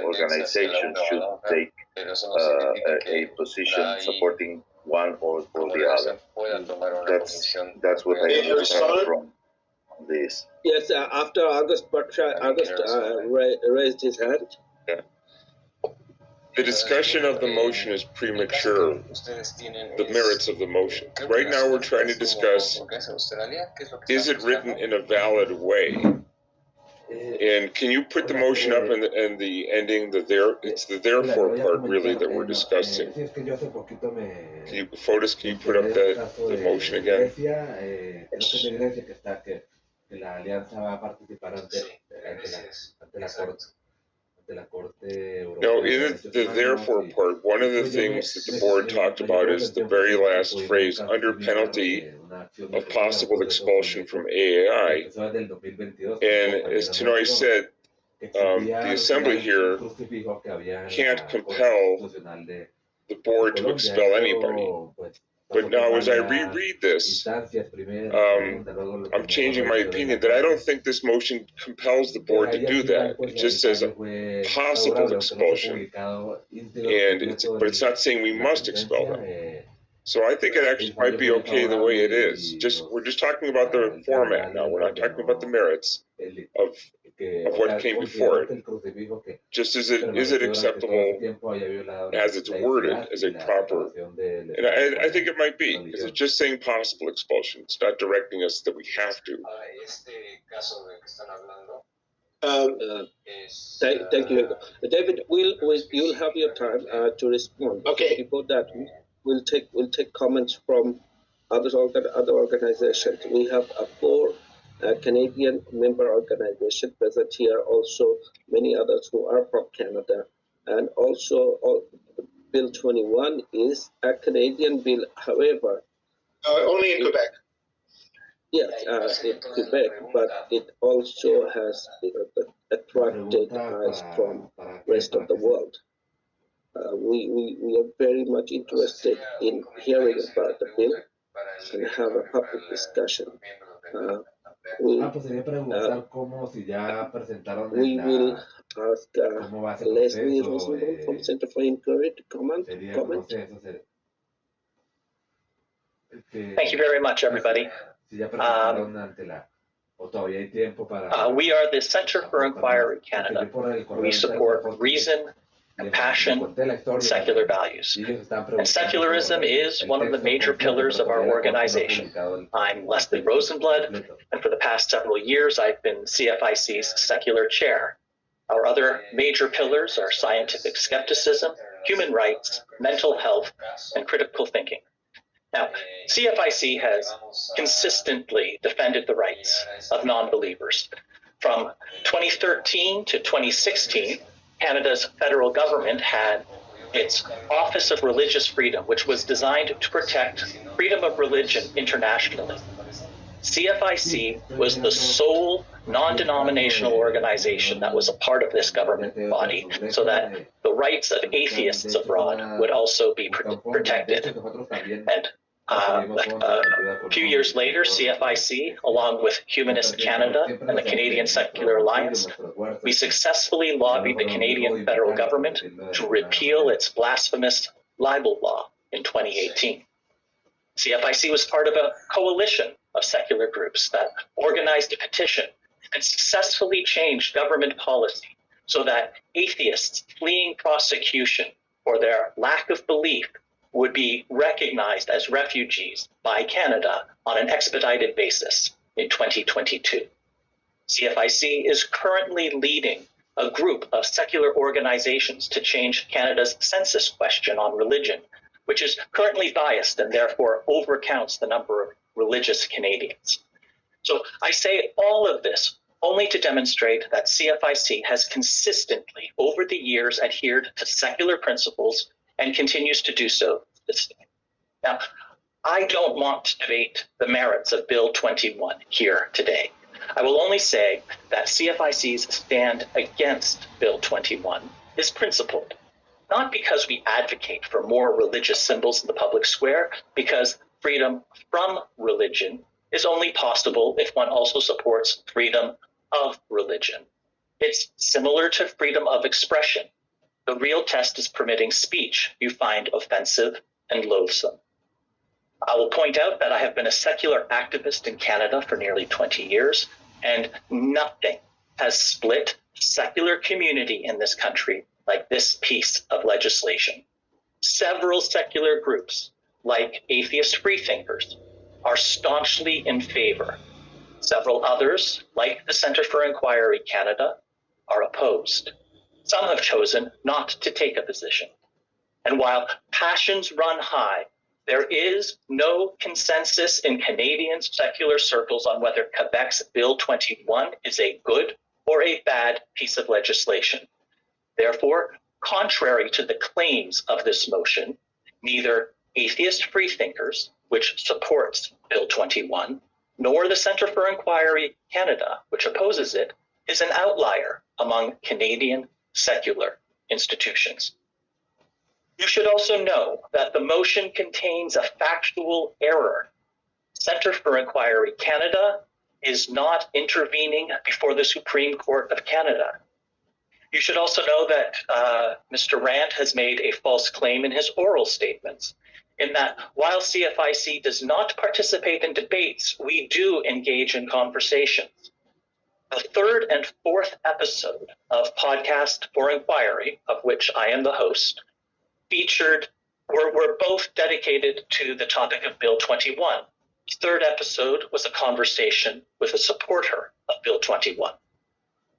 organization should take a position supporting one or the other. That's what I understand from this. Yes, after August raised his hand. Yeah. The discussion of the motion is premature, the merits of the motion. Right now we're trying to discuss, is it written in a valid way? And can you put the motion up and the ending, it's the therefore part really that we're discussing. Fotis, can you put up the motion again? No, in the therefore part, one of the things that the board talked about is the very last phrase, under penalty of possible expulsion from AAI. And as Tenoy said, the assembly here can't compel the board to expel anybody. But now, as I reread this, I'm changing my opinion that I don't think this motion compels the board to do that. It just says a possible expulsion, but it's not saying we must expel them. So I think it actually might be okay the way it is. We're just talking about the format now. We're not talking about the merits of what came before it. Just is it acceptable as it's worded as a proper? And I think it might be, because it's just saying possible expulsion. It's not directing us that we have to. Thank you, David. You'll have your time to respond. Okay. Before that, we'll take comments from other organizations. We have 4 Canadian member organizations present here. Also, many others who are from Canada, and also Bill 21 is a Canadian bill. However, only in Quebec. Yes, in Quebec, but it also has attracted eyes from rest of the world. We are very much interested in hearing about the bill and have a public discussion. We will ask Leslie Rosenbaum from Center for Inquiry to comment. Thank you very much, everybody. We are the Center for Inquiry Canada. We support reason, compassion, secular values. And secularism is one of the major pillars of our organization. I'm Leslie Rosenblood, and for the past several years, I've been CFIC's secular chair. Our other major pillars are scientific skepticism, human rights, mental health, and critical thinking. Now, CFIC has consistently defended the rights of non-believers. From 2013 to 2016, Canada's federal government had its Office of Religious Freedom, which was designed to protect freedom of religion internationally. CFIC was the sole non-denominational organization that was a part of this government body, so that the rights of atheists abroad would also be protected. And a few years later, CFIC, along with Humanist Canada and the Canadian Secular Alliance, we successfully lobbied the Canadian federal government to repeal its blasphemous libel law in 2018. CFIC was part of a coalition of secular groups that organized a petition and successfully changed government policy so that atheists fleeing prosecution for their lack of belief would be recognized as refugees by Canada on an expedited basis in 2022. CFIC is currently leading a group of secular organizations to change Canada's census question on religion, which is currently biased and therefore overcounts the number of religious Canadians. So I say all of this only to demonstrate that CFIC has consistently, over the years, adhered to secular principles and continues to do so this day. Now, I don't want to debate the merits of Bill 21 here today. I will only say that CFIC's stand against Bill 21 is principled, not because we advocate for more religious symbols in the public square, because freedom from religion is only possible if one also supports freedom of religion. It's similar to freedom of expression. The real test is permitting speech you find offensive and loathsome. I will point out that I have been a secular activist in Canada for nearly 20 years, and nothing has split the secular community in this country like this piece of legislation. Several secular groups, like atheist freethinkers, are staunchly in favor. Several others, like the Centre for Inquiry Canada, are opposed. Some have chosen not to take a position. And while passions run high, there is no consensus in Canadian secular circles on whether Quebec's Bill 21 is a good or a bad piece of legislation. Therefore, contrary to the claims of this motion, neither atheist freethinkers, which supports Bill 21, nor the Centre for Inquiry Canada, which opposes it, is an outlier among Canadian secular institutions. You should also know that the motion contains a factual error. Center for Inquiry Canada is not intervening before the Supreme Court of Canada. You should also know that Mr. Rand has made a false claim in his oral statements, in that while CFIC does not participate in debates, we do engage in conversations. The third and fourth episode of Podcast for Inquiry, of which I am the host, were both dedicated to the topic of Bill 21. The third episode was a conversation with a supporter of Bill 21.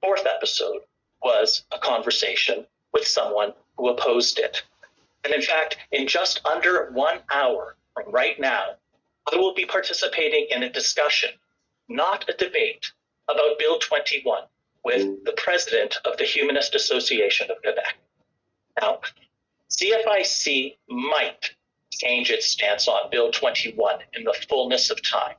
Fourth episode was a conversation with someone who opposed it. And in fact, in just under 1 hour from right now, I will be participating in a discussion, not a debate, about Bill 21 with the president of the Humanist Association of Quebec. Now, CFIC might change its stance on Bill 21 in the fullness of time,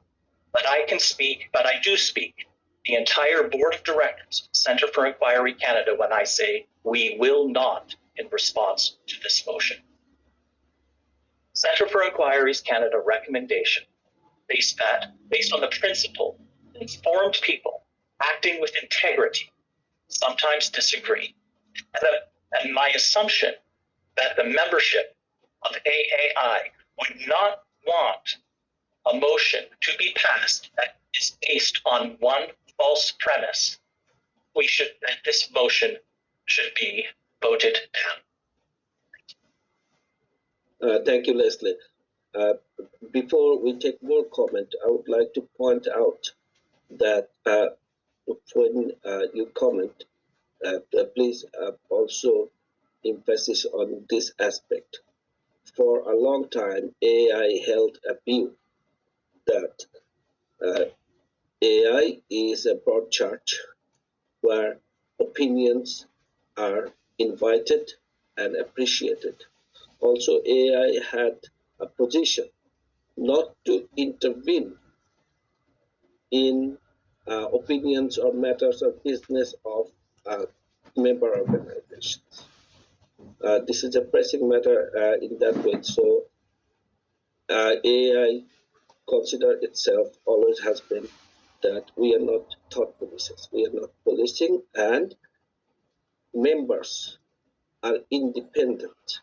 but I do speak the entire board of directors, Center for Inquiry Canada, when I say we will not in response to this motion. Center for Inquiry's Canada recommendation based on the principle that informed people acting with integrity sometimes disagree, and my assumption that the membership of AAI would not want a motion to be passed that is based on one false premise, that this motion should be voted down. Thank you, Leslie. Before we take more comment, I would like to point out that when you comment, please also emphasis on this aspect. For a long time, AI held a view that AI is a broad church where opinions are invited and appreciated. Also, AI had a position not to intervene in opinions or matters of business of member organizations. This is a pressing matter in that way. So AI consider itself always has been that we are not thought policies. We are not policing, and members are independent.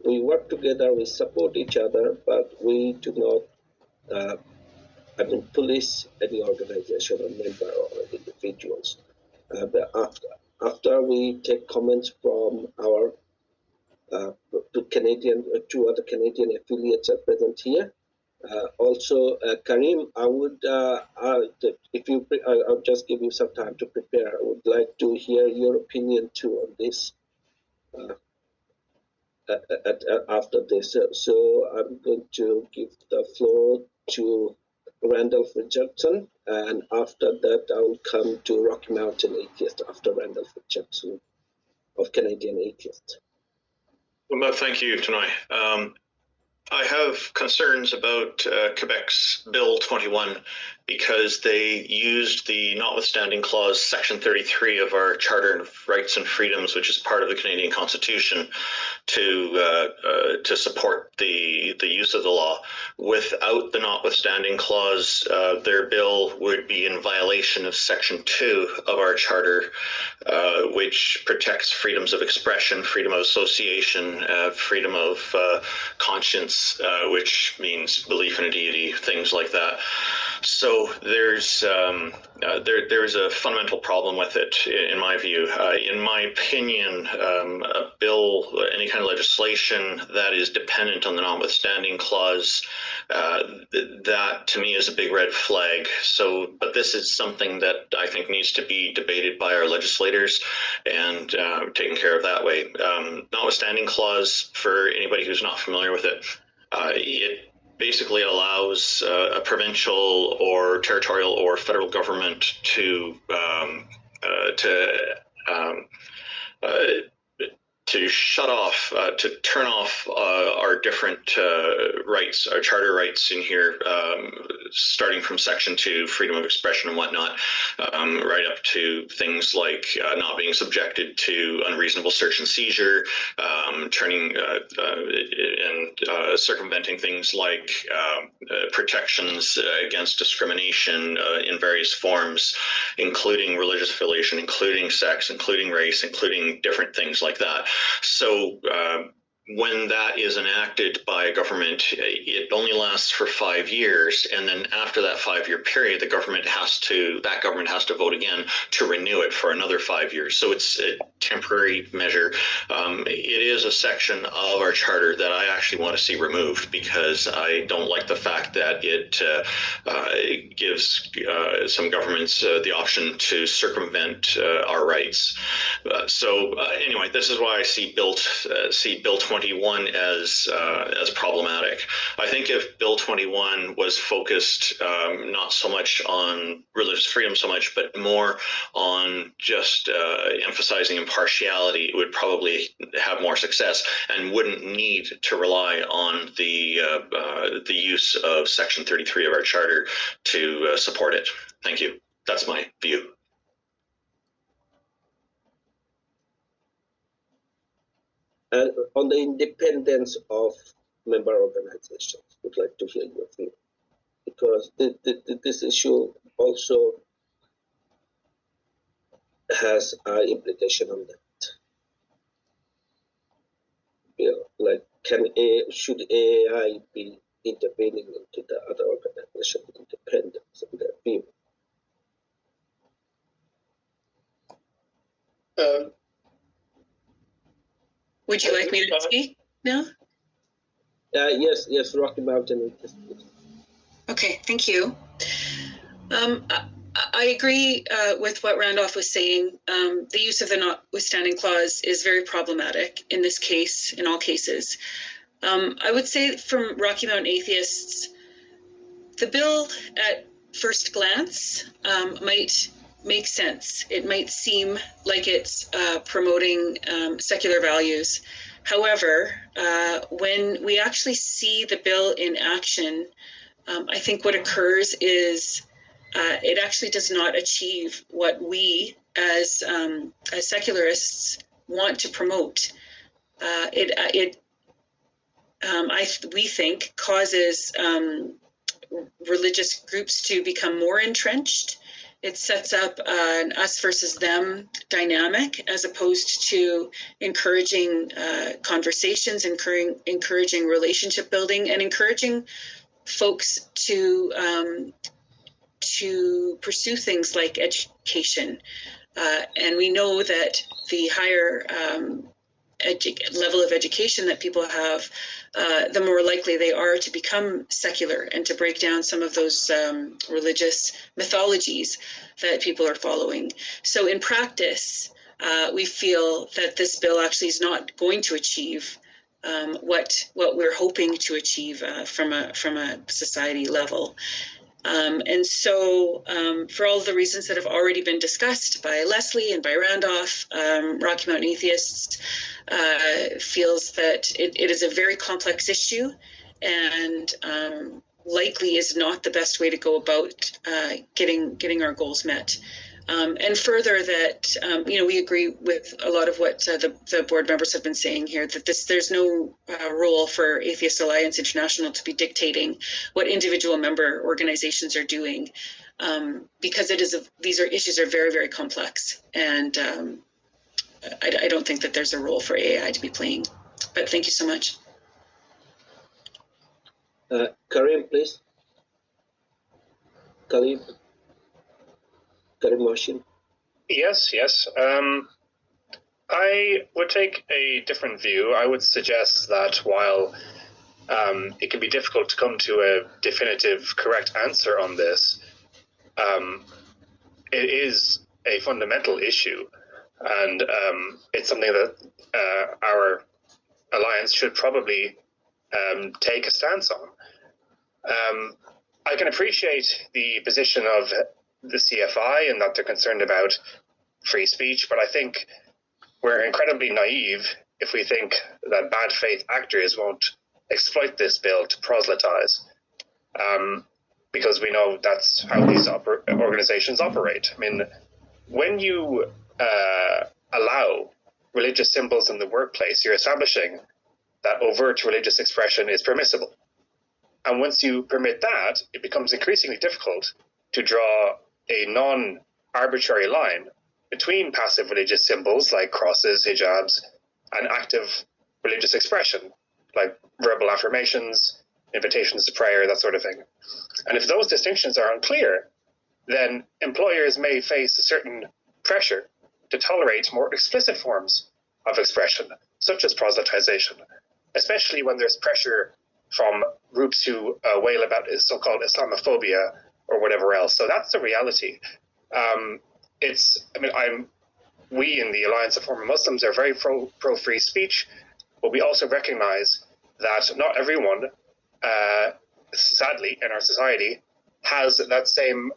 We work together, we support each other, but we do not police any organization or member or individuals. After we take comments from our two other Canadian affiliates are present here. Also, Karim, I would, I'll just give you some time to prepare. I would like to hear your opinion too on this after this. So I'm going to give the floor to Randolph Richardson, and after that I will come to Rocky Mountain Atheist after Randolph Richardson of Canadian Atheists. Well, thank you, Tanoi. I have concerns about Quebec's Bill 21 because they used the notwithstanding clause, section 33 of our Charter of Rights and Freedoms, which is part of the Canadian Constitution, to support the use of the law. Without the notwithstanding clause, their bill would be in violation of section 2 of our Charter, which protects freedoms of expression, freedom of association, freedom of conscience, which means belief in a deity, things like that. So there's a fundamental problem with it, in my view. In my opinion, a bill, any kind of legislation that is dependent on the notwithstanding clause, that to me is a big red flag. So, but this is something that I think needs to be debated by our legislators and taken care of that way. Notwithstanding clause, for anybody who's not familiar with it, it basically allows a provincial or territorial or federal government to shut off, to turn off our different rights, our charter rights in here, starting from Section 2, freedom of expression and whatnot, right up to things like not being subjected to unreasonable search and seizure, turning and circumventing things like protections against discrimination in various forms, including religious affiliation, including sex, including race, including different things like that. So when that is enacted by a government, it only lasts for 5 years, and then after that 5-year period, that government has to vote again to renew it for another 5 years. So it's a temporary measure. It is a section of our charter that I actually want to see removed, because I don't like the fact that it gives some governments the option to circumvent our rights. Anyway, this is why I see Bill 21 as problematic. I think if Bill 21 was focused not so much on religious freedom so much, but more on just emphasizing impartiality, it would probably have more success and wouldn't need to rely on the use of Section 33 of our charter to support it. Thank you. That's my view. And on the independence of member organizations, would like to hear your view, because this issue also has an implication on that. Like, should AI be intervening into the other organization independence in their view? Would you like me to speak now? Yes, Rocky Mountain. Okay, thank you. I agree with what Randolph was saying. The use of the notwithstanding clause is very problematic in this case, in all cases. I would say from Rocky Mountain Atheists, the bill at first glance might make sense. It might seem like it's promoting secular values. However, when we actually see the bill in action, I think what occurs is it actually does not achieve what we as secularists want to promote. We think causes religious groups to become more entrenched. It sets up an us versus them dynamic, as opposed to encouraging conversations, encouraging relationship building, and encouraging folks to pursue things like education. And we know that the higher level of education that people have, the more likely they are to become secular and to break down some of those religious mythologies that people are following. So in practice, we feel that this bill actually is not going to achieve what we're hoping to achieve from a society level. And so for all the reasons that have already been discussed by Leslie and by Randolph, Rocky Mountain Atheists feels that it is a very complex issue, and likely is not the best way to go about getting our goals met. And further, that we agree with a lot of what the board members have been saying here, that there's no role for Atheist Alliance International to be dictating what individual member organizations are doing, because these issues are very, very complex, and I don't think that there's a role for AAI to be playing. But thank you so much. Karim, please. Karim Motion. Yes. I would take a different view. I would suggest that while it can be difficult to come to a definitive, correct answer on this, it is a fundamental issue, and it's something that our alliance should probably take a stance on. I can appreciate the position of the CFI and that they're concerned about free speech, but I think we're incredibly naive if we think that bad faith actors won't exploit this bill to proselytize. because we know that's how these organizations operate. I mean, when you allow religious symbols in the workplace, you're establishing that overt religious expression is permissible. And once you permit that, it becomes increasingly difficult to draw a non-arbitrary line between passive religious symbols like crosses, hijabs, and active religious expression like verbal affirmations, invitations to prayer, that sort of thing. And if those distinctions are unclear, then employers may face a certain pressure to tolerate more explicit forms of expression, such as proselytization, especially when there's pressure from groups who wail about so-called Islamophobia or whatever else. So that's the reality. We in the Alliance of Former Muslims are very pro free speech, but we also recognize that not everyone, sadly, in our society, has that same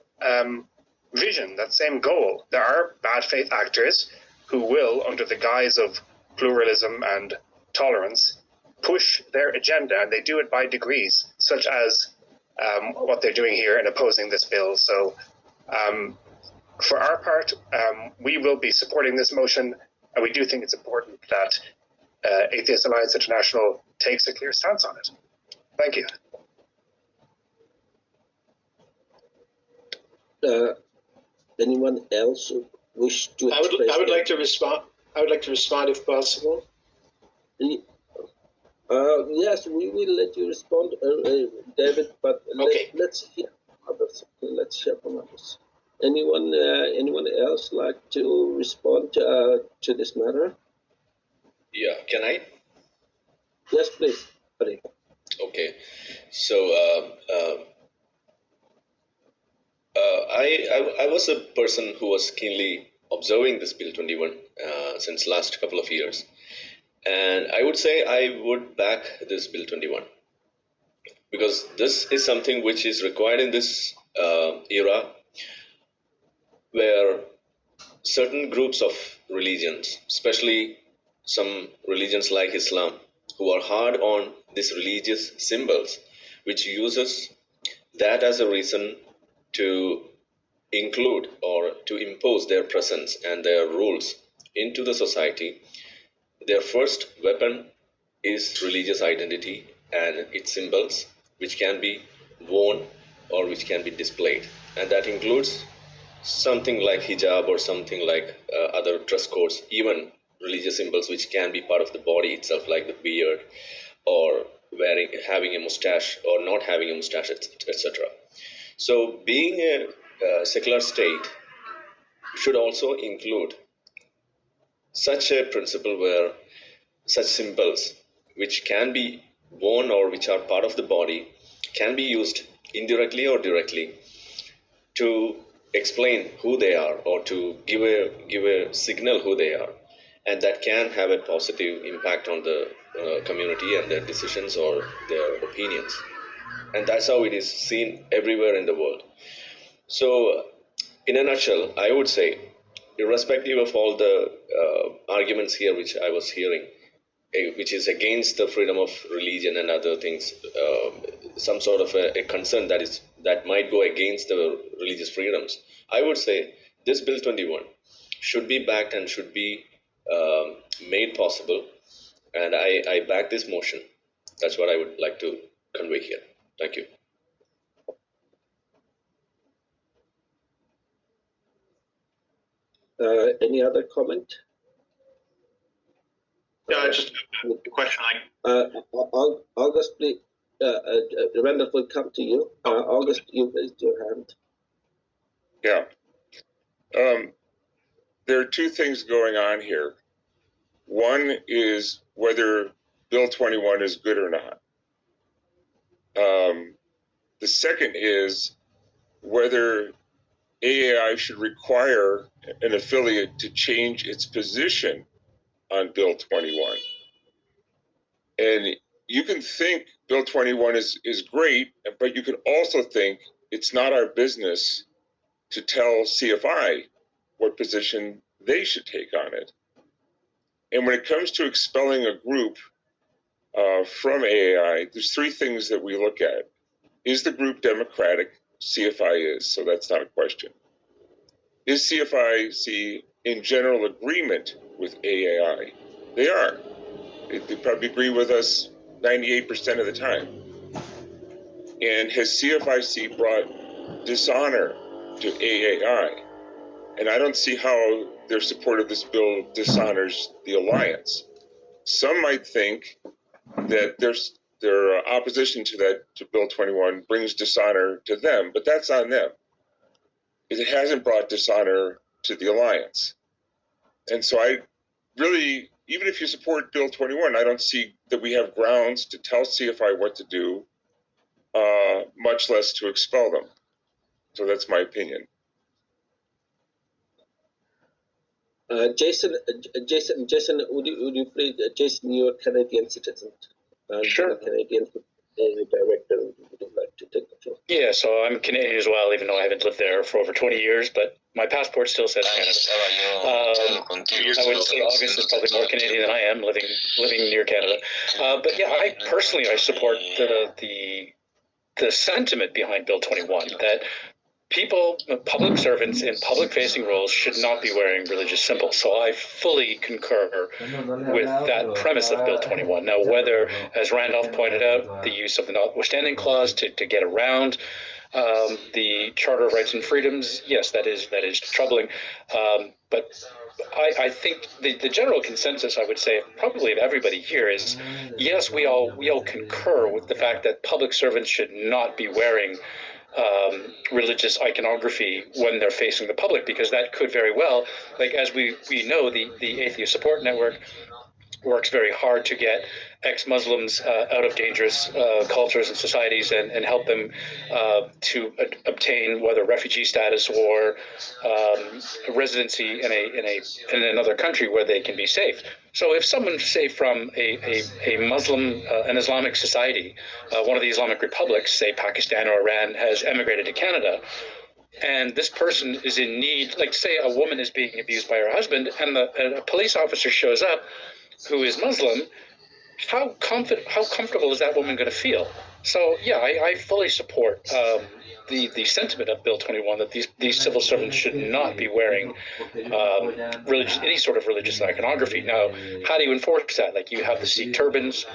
vision, that same goal. There are bad faith actors who will, under the guise of pluralism and tolerance, push their agenda, and they do it by degrees, such as what they're doing here in opposing this bill. So for our part, we will be supporting this motion, and we do think it's important that Atheist Alliance International takes a clear stance on it. Thank you. Anyone else wish to express? I would like to respond. I would like to respond if possible. Yes, we will let you respond, David. But okay. Let's hear others. Let's hear from others. Anyone else like to respond to this matter? Yeah, can I? Yes, please. Okay, so I was a person who was keenly observing this Bill 21 since last couple of years, and I would say I would back this Bill 21 because this is something which is required in this era where certain groups of religions, especially some religions like Islam, who are hard on these religious symbols, which uses that as a reason to include or to impose their presence and their rules into the society. Their first weapon is religious identity and its symbols, which can be worn or which can be displayed. And that includes something like hijab or something like other dress codes, even religious symbols which can be part of the body itself, like the beard or having a mustache or not having a mustache, etc. So being a secular state should also include such a principle where such symbols which can be worn or which are part of the body can be used indirectly or directly to explain who they are or to give a signal who they are, and that can have a positive impact on the community and their decisions or their opinions. And that's how it is seen everywhere in the world. So in a nutshell, I would say, irrespective of all the arguments here which I was hearing, which is against the freedom of religion and other things, some sort of a concern that might go against the religious freedoms, I would say this Bill 21 should be backed and should be made possible, and I back this motion. That's what I would like to convey here. Thank you. Any other comment? Yeah, just a question. August, please. Randall will come to you. August, you raised your hand. Yeah. There are two things going on here. One is whether Bill 21 is good or not. The second is whether AAI should require an affiliate to change its position on Bill 21. And you can think Bill 21 is great, but you can also think it's not our business to tell CFI what position they should take on it. And when it comes to expelling a group from AAI, there's three things that we look at. Is the group democratic? CFI is, so that's not a question. Is CFIC in general agreement with AAI? They are. They probably agree with us 98% of the time. And has CFIC brought dishonor to AAI? And I don't see how their support of this bill dishonors the alliance. Some might think that their opposition to Bill 21 brings dishonor to them, but that's on them. It hasn't brought dishonor to the alliance. And so I really, even if you support Bill 21, I don't see that we have grounds to tell CFI what to do, much less to expel them. So that's my opinion. Jason, would you please, Jason, you're a Canadian citizen. Sure. Canadian director, would you like to take the floor? Yeah, so I'm Canadian as well, even though I haven't lived there for over 20 years, but my passport still says Canada. I would say August is probably more Canadian than I am, living near Canada. But yeah, I support the sentiment behind Bill 21, that people, public servants in public-facing roles should not be wearing religious symbols. So I fully concur with that premise of Bill 21. Now, whether, as Randolph pointed out, the use of the notwithstanding clause to get around the Charter of Rights and Freedoms, yes, that is troubling. But I think the general consensus, I would say, probably of everybody here is, yes, we all concur with the fact that public servants should not be wearing religious iconography when they're facing the public, because that could very well, like as we know, the Atheist Support Network works very hard to get ex-Muslims out of dangerous cultures and societies and help them to obtain whether refugee status or residency in another country where they can be safe. So if someone, say, from a Muslim, an Islamic society, one of the Islamic republics, say Pakistan or Iran, has emigrated to Canada, and this person is in need, like say a woman is being abused by her husband, and a police officer shows up who is Muslim, how comfortable is that woman going to feel? So yeah, I fully support the sentiment of Bill 21 that these civil servants should not be wearing any sort of religious iconography. Now, how do you enforce that? Like, you have the Sikh turbans.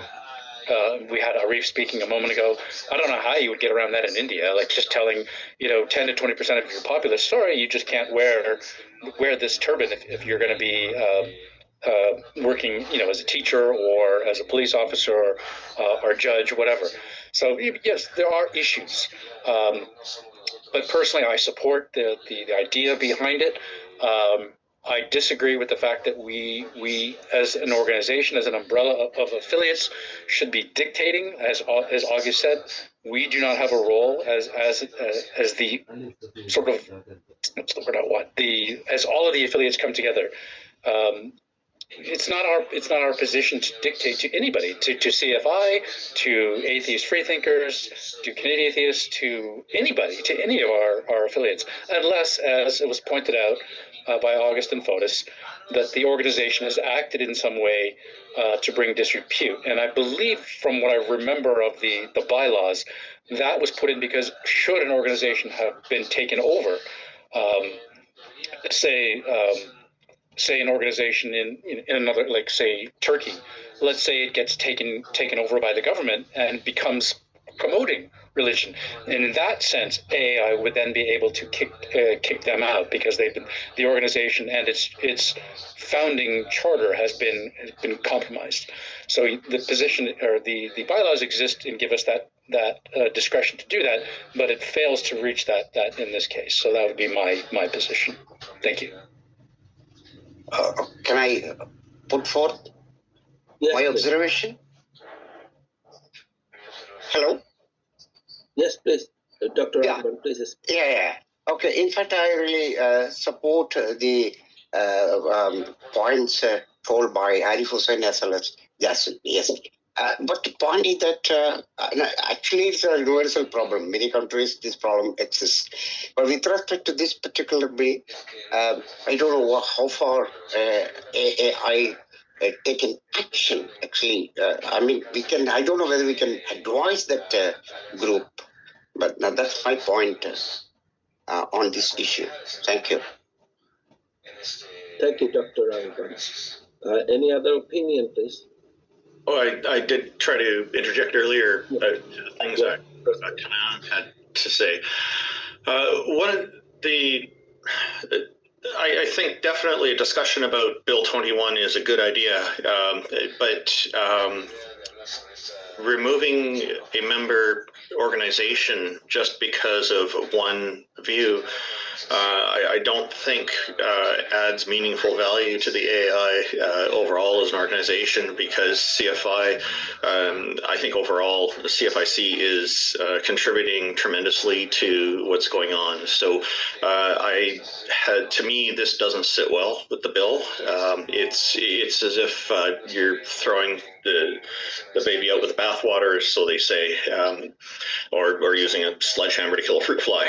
We had Arif speaking a moment ago. I don't know how you would get around that in India, like just telling 10 to 20% of your populace, sorry, you just can't wear this turban if you're going to be working, as a teacher or as a police officer or judge, whatever. So yes, there are issues, but personally, I support the idea behind it. I disagree with the fact that we as an organization, as an umbrella of affiliates, should be dictating. As August said, we do not have a role as the sort of, what's the word I want? As all of the affiliates come together. It's not our position to dictate to anybody, to CFI, to atheist freethinkers, to Canadian atheists, to anybody, to any of our affiliates, unless, as it was pointed out by August and Fotis, that the organization has acted in some way to bring disrepute. And I believe, from what I remember of the bylaws, that was put in because should an organization have been taken over, say an organization in another, like say Turkey, let's say it gets taken over by the government and becomes promoting religion, and in that sense, I would then be able to kick them out because the organization and its founding charter has been compromised. So the position or the bylaws exist and give us that discretion to do that, but it fails to reach that in this case. So that would be my position. Thank you. Can I put forth my observation? Hello? Yes, please. Dr. Rahman, please. Yeah. Okay, in fact, I really support the points told by Arif Hussain as well as Jason. Yes. But the point is that actually it's a universal problem. Many countries, this problem exists. But with respect to this particular bill, I don't know how far AI taken action, actually. I mean, I don't know whether we can advise that group But that's my point on this issue. Thank you. Thank you, Dr. Alban. Any other opinion, please? Oh, I did try to interject earlier to the things that Kanan had to say. One of the, I think definitely a discussion about Bill 21 is a good idea, but removing a member organization just because of one view, I don't think adds meaningful value to the AAI overall as an organization, because CFI, I think overall the CFIC is contributing tremendously to what's going on. So to me, this doesn't sit well with the bill. It's as if you're throwing the baby out with the bathwater, so they say, or using a sledgehammer to kill a fruit fly.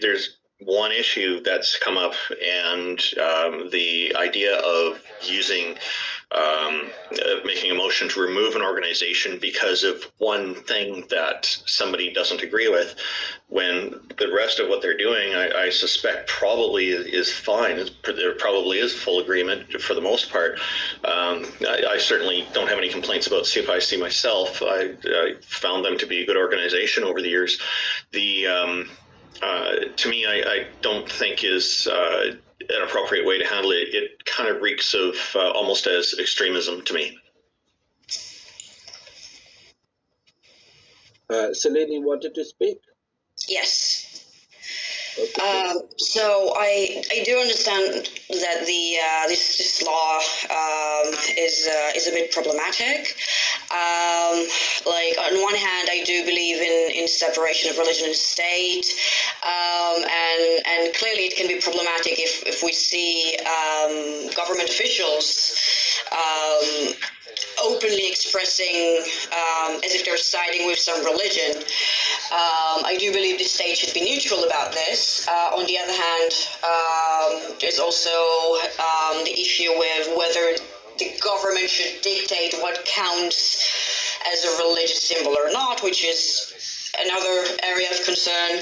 There's one issue that's come up, and the idea of using making a motion to remove an organization because of one thing that somebody doesn't agree with, when the rest of what they're doing, I suspect probably is fine. There probably is full agreement for the most part. I certainly don't have any complaints about CFIC myself. I found them to be a good organization over the years. To me, I don't think is an appropriate way to handle it. It kind of reeks of almost as extremism to me. Celine, you wanted to speak? Yes. So I do understand that this law is a bit problematic. Like, on one hand, I do believe in separation of religion and state, and clearly it can be problematic if we see government officials openly expressing as if they're siding with some religion. I do believe the state should be neutral about this. On the other hand, there's also the issue with whether the government should dictate what counts as a religious symbol or not, which is another area of concern.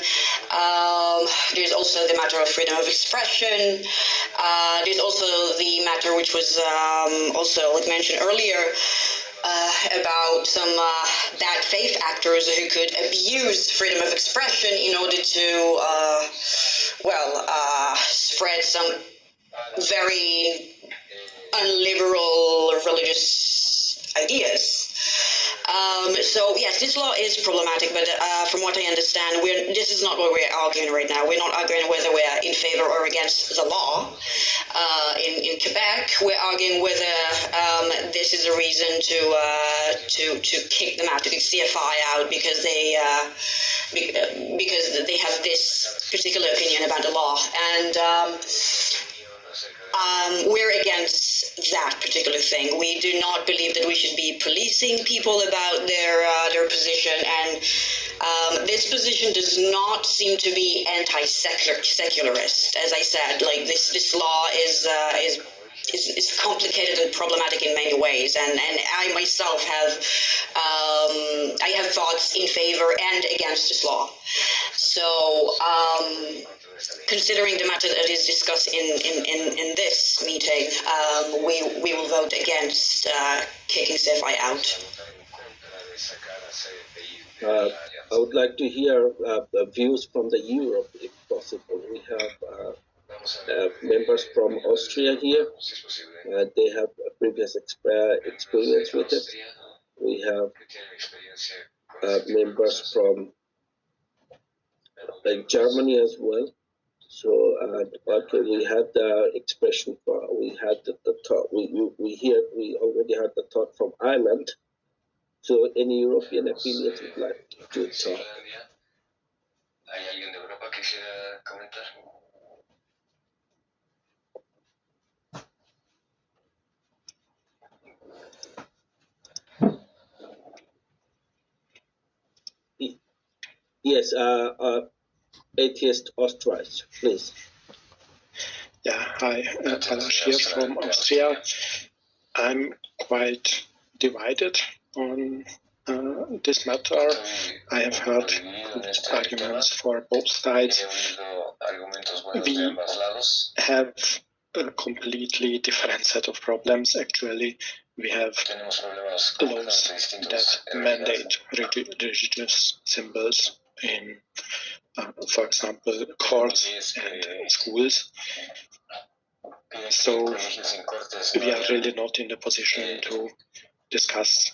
There's also the matter of freedom of expression. There's also the matter which was also mentioned earlier, about some bad faith actors who could abuse freedom of expression in order to, spread some very unliberal religious ideas. So yes, this law is problematic, but from what I understand, this is not what we're arguing right now. We're not arguing whether we're in favor or against the law. In Quebec, we're arguing whether this is a reason to kick them out, to kick CFI out, because they have this particular opinion about the law, and we're against that particular thing. We do not believe that we should be policing people about their position, and this position does not seem to be anti-secularist. As I said, like this law is complicated and problematic in many ways, and I myself have I have thoughts in favor and against this law. So considering the matter that is discussed in this meeting, we will vote against kicking CFI out. I would like to hear views from the Europe, if possible. We have members from Austria here. They have a previous experience with it. We have members from Germany as well. So, we had the expression we had the thought. We already had the thought from Ireland. So, any European opinions would like to talk? Yes, atheist Austrians, please. Yeah, hi, Talas here from Austria. I'm quite divided on this matter. I have heard arguments for both sides. We have a completely different set of problems. Actually, we have laws that mandate religious symbols in, for example, courts and schools. So we are really not in the position to discuss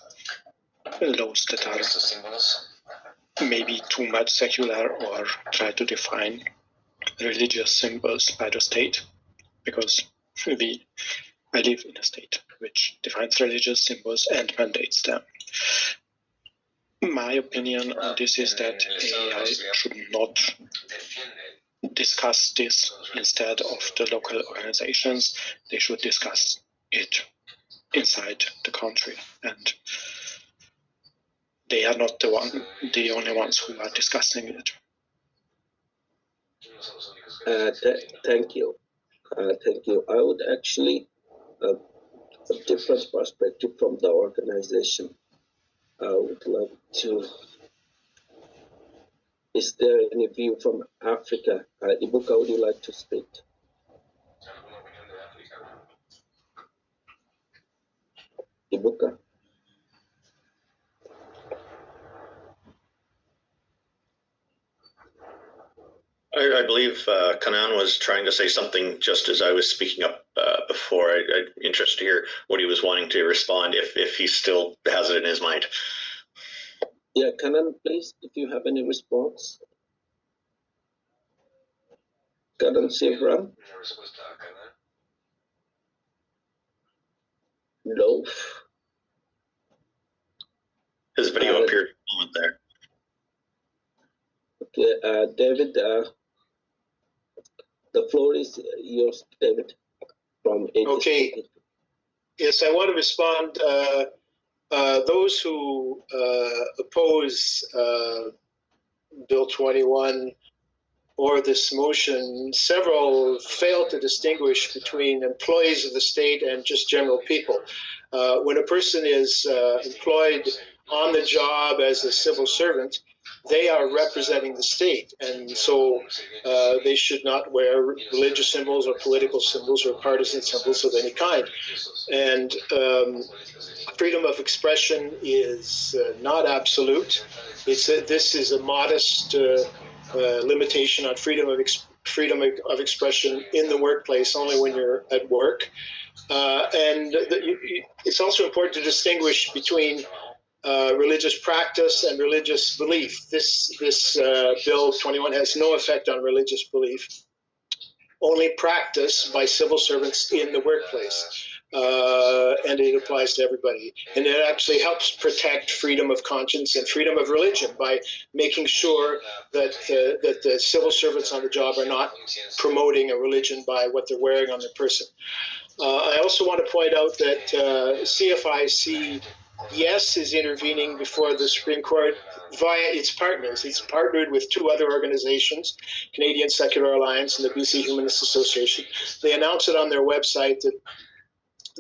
laws that are maybe too much secular or try to define religious symbols by the state, because I live in a state which defines religious symbols and mandates them. My opinion on this is that AI should not discuss this instead of the local organizations. They should discuss it inside the country, and they are not the only ones who are discussing it. Thank you. Thank you. I would actually, a different perspective from the organization. I would like to. Is there any view from Africa? Ibuka, would you like to speak? Ibuka? I believe Kanan was trying to say something just as I was speaking up before. I'm interested to hear what he was wanting to respond, if he still has it in his mind. Yeah, Kanan, please, if you have any response. Kanan Sivram? No. His video appeared a moment there. Okay, David, the floor is yours, David. Okay. Yes, I want to respond. Those who oppose Bill 21 or this motion, several fail to distinguish between employees of the state and just general people. When a person is employed on the job as a civil servant, they are representing the state, and so they should not wear religious symbols or political symbols or partisan symbols of any kind. And freedom of expression is not absolute. This is a modest limitation on freedom of expression in the workplace, only when you're at work. And it's also important to distinguish between religious practice and religious belief. This Bill 21 has no effect on religious belief, only practice by civil servants in the workplace. And it applies to everybody. And it actually helps protect freedom of conscience and freedom of religion by making sure that the civil servants on the job are not promoting a religion by what they're wearing on their person. I also want to point out that CFIC, yes, is intervening before the Supreme Court via its partners. It's partnered with two other organizations, Canadian Secular Alliance and the BC Humanist Association. They announce it on their website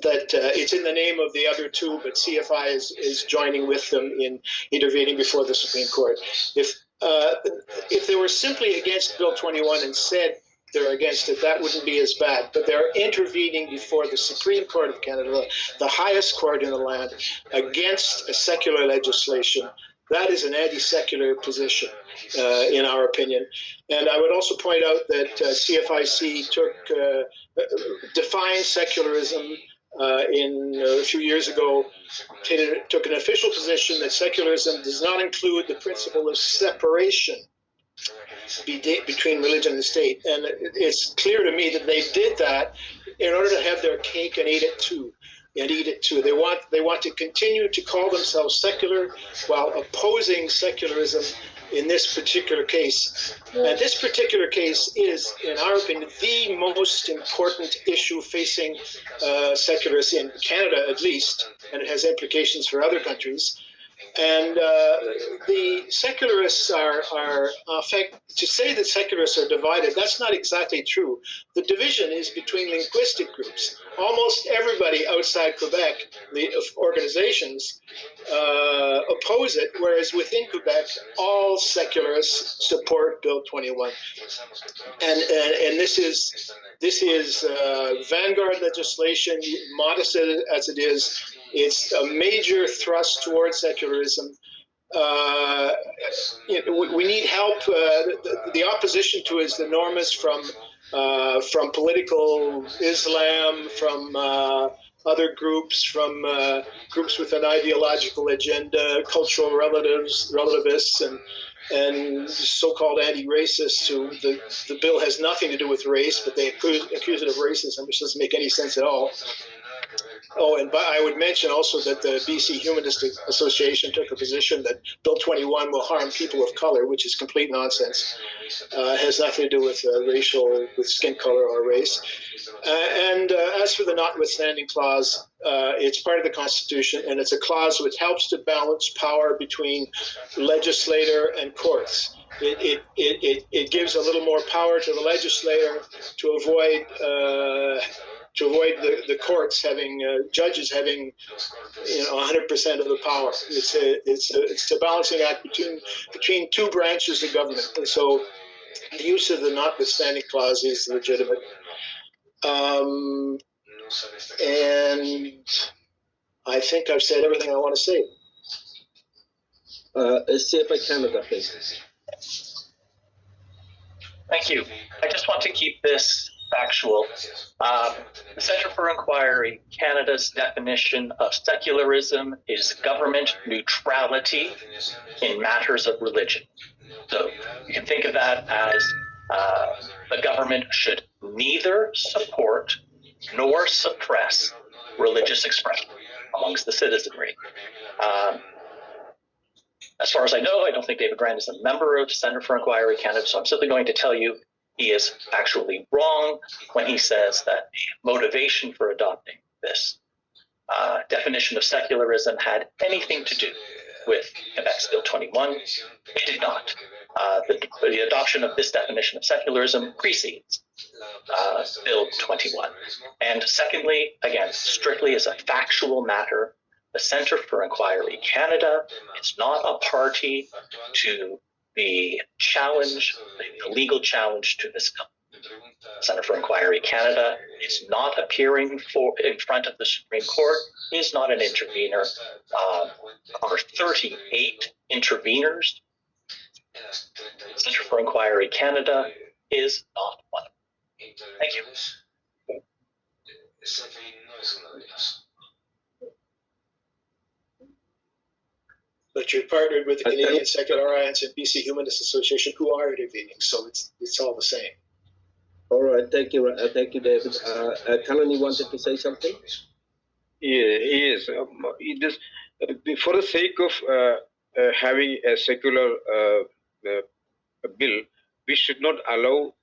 that it's in the name of the other two, but CFI is joining with them in intervening before the Supreme Court. If they were simply against Bill 21 and said they're against it, that wouldn't be as bad. But they're intervening before the Supreme Court of Canada, the highest court in the land, against a secular legislation. That is an anti-secular position, in our opinion. And I would also point out that CFIC defined secularism a few years ago, took an official position that secularism does not include the principle of separation between religion and the state. And it's clear to me that they did that in order to have their cake and eat it too. They want to continue to call themselves secular while opposing secularism in this particular case. And this particular case is, in our opinion, the most important issue facing secularists in Canada, at least, and it has implications for other countries. And the secularists are in fact, to say that secularists are divided, that's not exactly true. The division is between linguistic groups. almost everybody outside Quebec, the organizations, oppose it, whereas within Quebec, all secularists support Bill 21. And this is vanguard legislation, modest as it is. It's a major thrust towards secularism. We need help. The opposition to it is enormous from political Islam, from other groups, from groups with an ideological agenda, cultural relativists, and so-called anti-racists. Who the bill has nothing to do with race, but they accuse it of racism, which doesn't make any sense at all. Oh, and I would mention also that the BC Humanist Association took a position that Bill 21 will harm people of color, which is complete nonsense. Has nothing to do with with skin color or race. And as for the notwithstanding clause, it's part of the Constitution, and it's a clause which helps to balance power between legislator and courts. It gives a little more power to the legislator to avoid the courts having judges having 100% of the power. It's a balancing act between two branches of government, and so the use of the notwithstanding clause is legitimate. And I think I've said everything I want to say. CFI Canada, please. Thank you. I just want to keep this factual. The Centre for Inquiry Canada's definition of secularism is government neutrality in matters of religion. So you can think of that as the government should neither support nor suppress religious expression amongst the citizenry. As far as I know, I don't think David Rand is a member of Centre for Inquiry Canada, so I'm simply going to tell you he is actually wrong when he says that the motivation for adopting this definition of secularism had anything to do with Quebec's Bill 21. It did not. The adoption of this definition of secularism precedes Bill 21. And secondly, again, strictly as a factual matter, the Centre for Inquiry Canada is not a party to the challenge, the legal challenge to this bill. The Centre for Inquiry Canada is not appearing in front of the Supreme Court, is not an intervener. Are 38 interveners. The Centre for Inquiry Canada is not one of them. Thank you. But you're partnered with the Canadian Secular Alliance and BC Humanist Association, who are intervening, so it's all the same. All right, thank you, David. Callan, you wanted to say something? Yes, for the sake of having a secular bill, we should not allow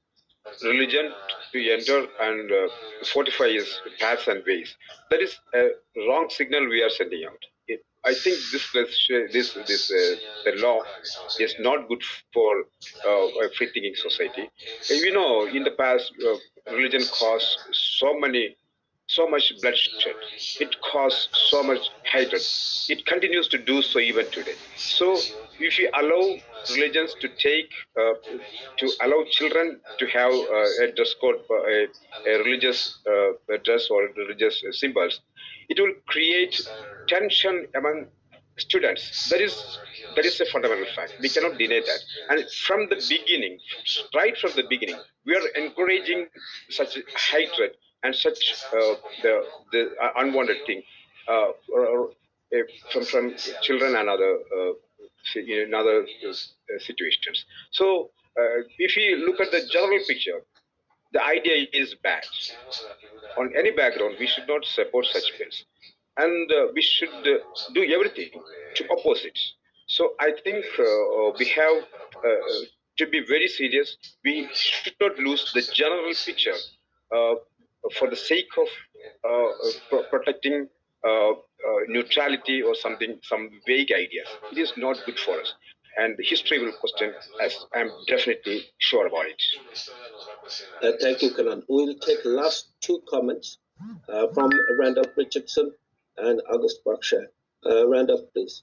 religion to enter and fortify its paths and ways. That is a wrong signal we are sending out. I think the law is not good for a free-thinking society. You know, in the past, religion caused so much bloodshed. It caused so much hatred. It continues to do so even today. So, if you allow religions to to allow children to have a dress code, a religious dress or religious symbols, it will create tension among students. That is a fundamental fact. We cannot deny that. And from the beginning, right from the beginning, we are encouraging such hatred and such the unwanted thing from children and other in other situations. So if you look at the general picture, the idea is bad. On any background, we should not support such bills, and we should do everything to oppose it. So I think we have to be very serious. We should not lose the general picture for the sake of protecting neutrality or some vague ideas. It is not good for us, and history will question us. I'm definitely sure about it. Thank you, Kanan. We'll take last two comments from Randolph Richardson and August Berkshire. Randolph, please.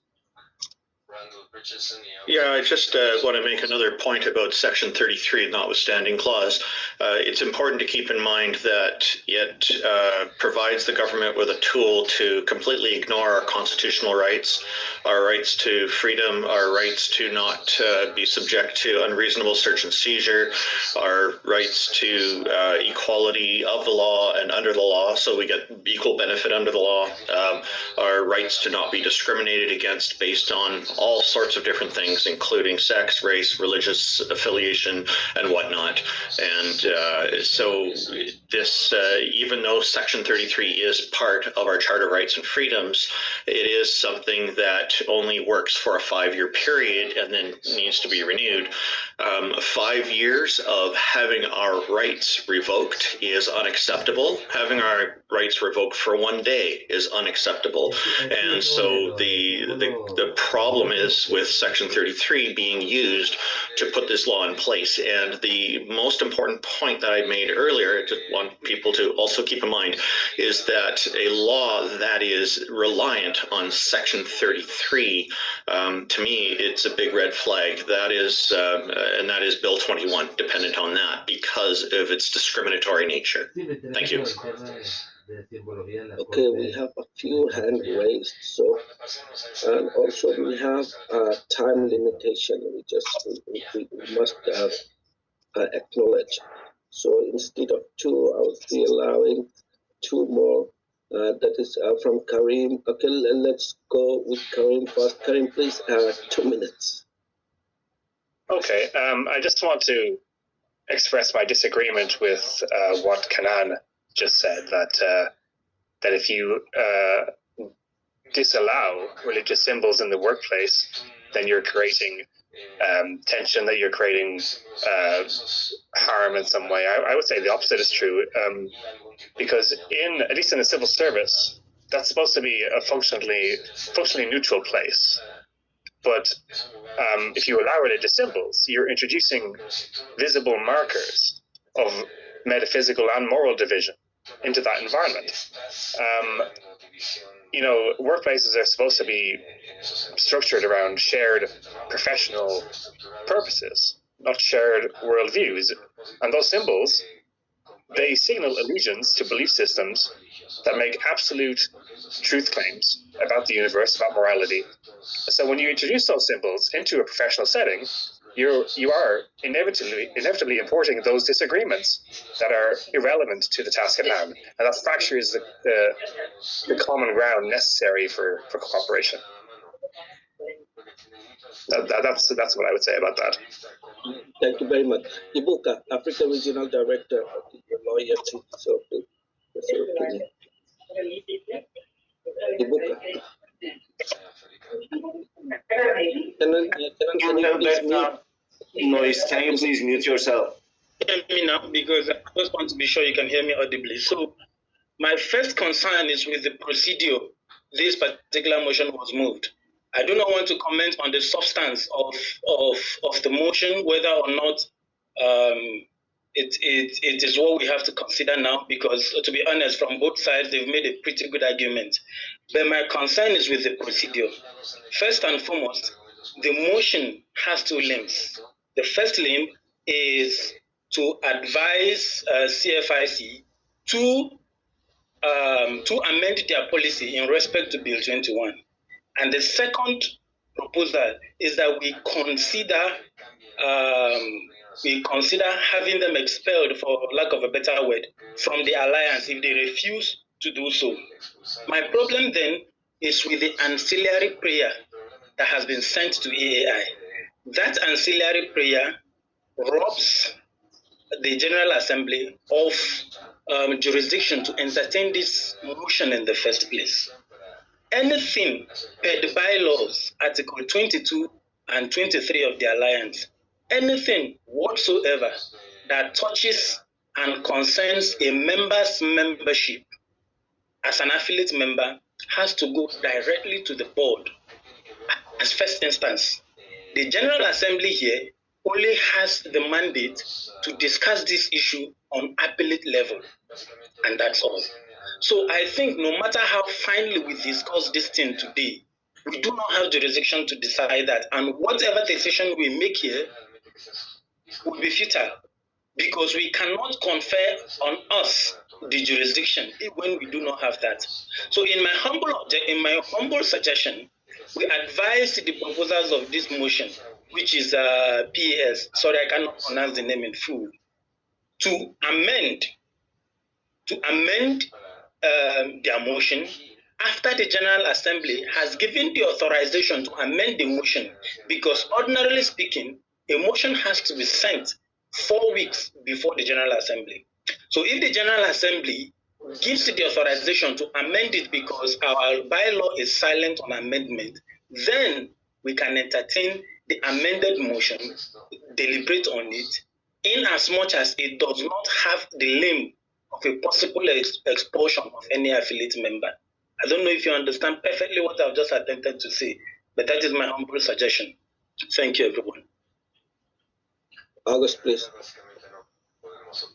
Yeah, I just want to make another point about Section 33, notwithstanding clause. It's important to keep in mind that it provides the government with a tool to completely ignore our constitutional rights, our rights to freedom, our rights to not be subject to unreasonable search and seizure, our rights to equality of the law and under the law, so we get equal benefit under the law, our rights to not be discriminated against based on all sorts of different things, including sex, race, religious affiliation, and whatnot. And so this, even though Section 33 is part of our Charter of Rights and Freedoms, it is something that only works for a 5-year period and then needs to be renewed. 5 years of having our rights revoked is unacceptable. Having our rights revoked for 1 day is unacceptable. And so the problem is with Section 33 being used to put this law in place. And the most important point that I made earlier, I just want people to also keep in mind, is that a law that is reliant on Section 33, to me, it's a big red flag. That is, and that is Bill 21, dependent on that because of its discriminatory nature. Thank you. Okay, we have a few hands raised, so, and also we have a time limitation. We must acknowledge. So instead of 2, I would be allowing 2 more. That is from Karim. Okay, let's go with Karim first. Karim, please, 2 minutes. Okay, I just want to express my disagreement with what Kanan just said, that if you disallow religious symbols in the workplace, then you're creating tension, that you're creating harm in some way. I would say the opposite is true, because at least in the civil service, that's supposed to be a functionally neutral place. But if you allow religious symbols, you're introducing visible markers of metaphysical and moral division into that environment. Workplaces are supposed to be structured around shared professional purposes, not shared worldviews. And those symbols, they signal allegiance to belief systems that make absolute truth claims about the universe, about morality. So when you introduce those symbols into a professional setting, you are inevitably importing those disagreements that are irrelevant to the task at hand, and that fractures the common ground necessary for cooperation. That's what I would say about that. Thank you very much. Ibuka, Africa Regional Director of the Lawyer Chief. So, what's your opinion? Ibuka. Can you please mute yourself? Hear me now, because I just want to be sure you can hear me audibly. So, my first concern is with the procedure this particular motion was moved. I do not want to comment on the substance of the motion, whether or not it is what we have to consider now, because to be honest, from both sides, they've made a pretty good argument. But my concern is with the procedure. First and foremost, the motion has 2 limbs. The first limb is to advise CFIC to amend their policy in respect to Bill 21. And the second proposal is that we consider having them expelled, for lack of a better word, from the alliance if they refuse to do so. My problem then is with the ancillary prayer that has been sent to AAI. That ancillary prayer robs the General Assembly of jurisdiction to entertain this motion in the first place. Anything per the bylaws, Article 22 and 23 of the Alliance, anything whatsoever that touches and concerns a member's membership as an affiliate member has to go directly to the board as first instance. The General Assembly here only has the mandate to discuss this issue on appellate level, and that's all. So I think no matter how finely we discuss this thing today, we do not have jurisdiction to decide that, and whatever decision we make here will be futile because we cannot confer on us the jurisdiction when we do not have that. So in my humble suggestion, we advise the proposals of this motion, which is PAS, sorry I cannot pronounce the name in full, to amend their motion after the General Assembly has given the authorization to amend the motion, because ordinarily speaking, a motion has to be sent 4 weeks before the General Assembly. So if the General Assembly gives the authorization to amend it because our bylaw is silent on amendment, then we can entertain the amended motion, deliberate on it, in as much as it does not have the limb of a possible expulsion of any affiliate member. I don't know if you understand perfectly what I've just attempted to say, but that is my humble suggestion. Thank you, everyone. August, please.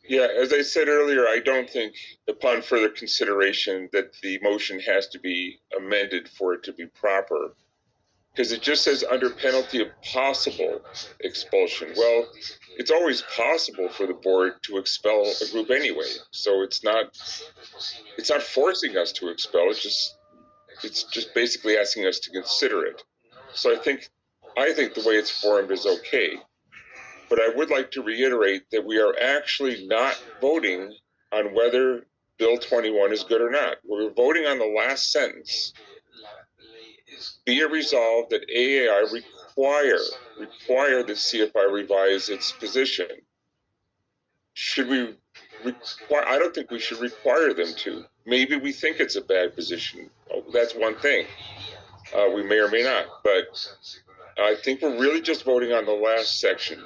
Yeah, as I said earlier, I don't think, upon further consideration, that the motion has to be amended for it to be proper, because it just says under penalty of possible expulsion. Well, it's always possible for the board to expel a group anyway, so it's not forcing us to expel. It's just basically asking us to consider it. So I think the way it's formed is okay. But I would like to reiterate that we are actually not voting on whether Bill 21 is good or not. We're voting on the last sentence. Be it resolved that AAI require that CFI revise its position. Should we require? I don't think we should require them to. Maybe we think it's a bad position. Oh, that's one thing. We may or may not, but I think we're really just voting on the last section.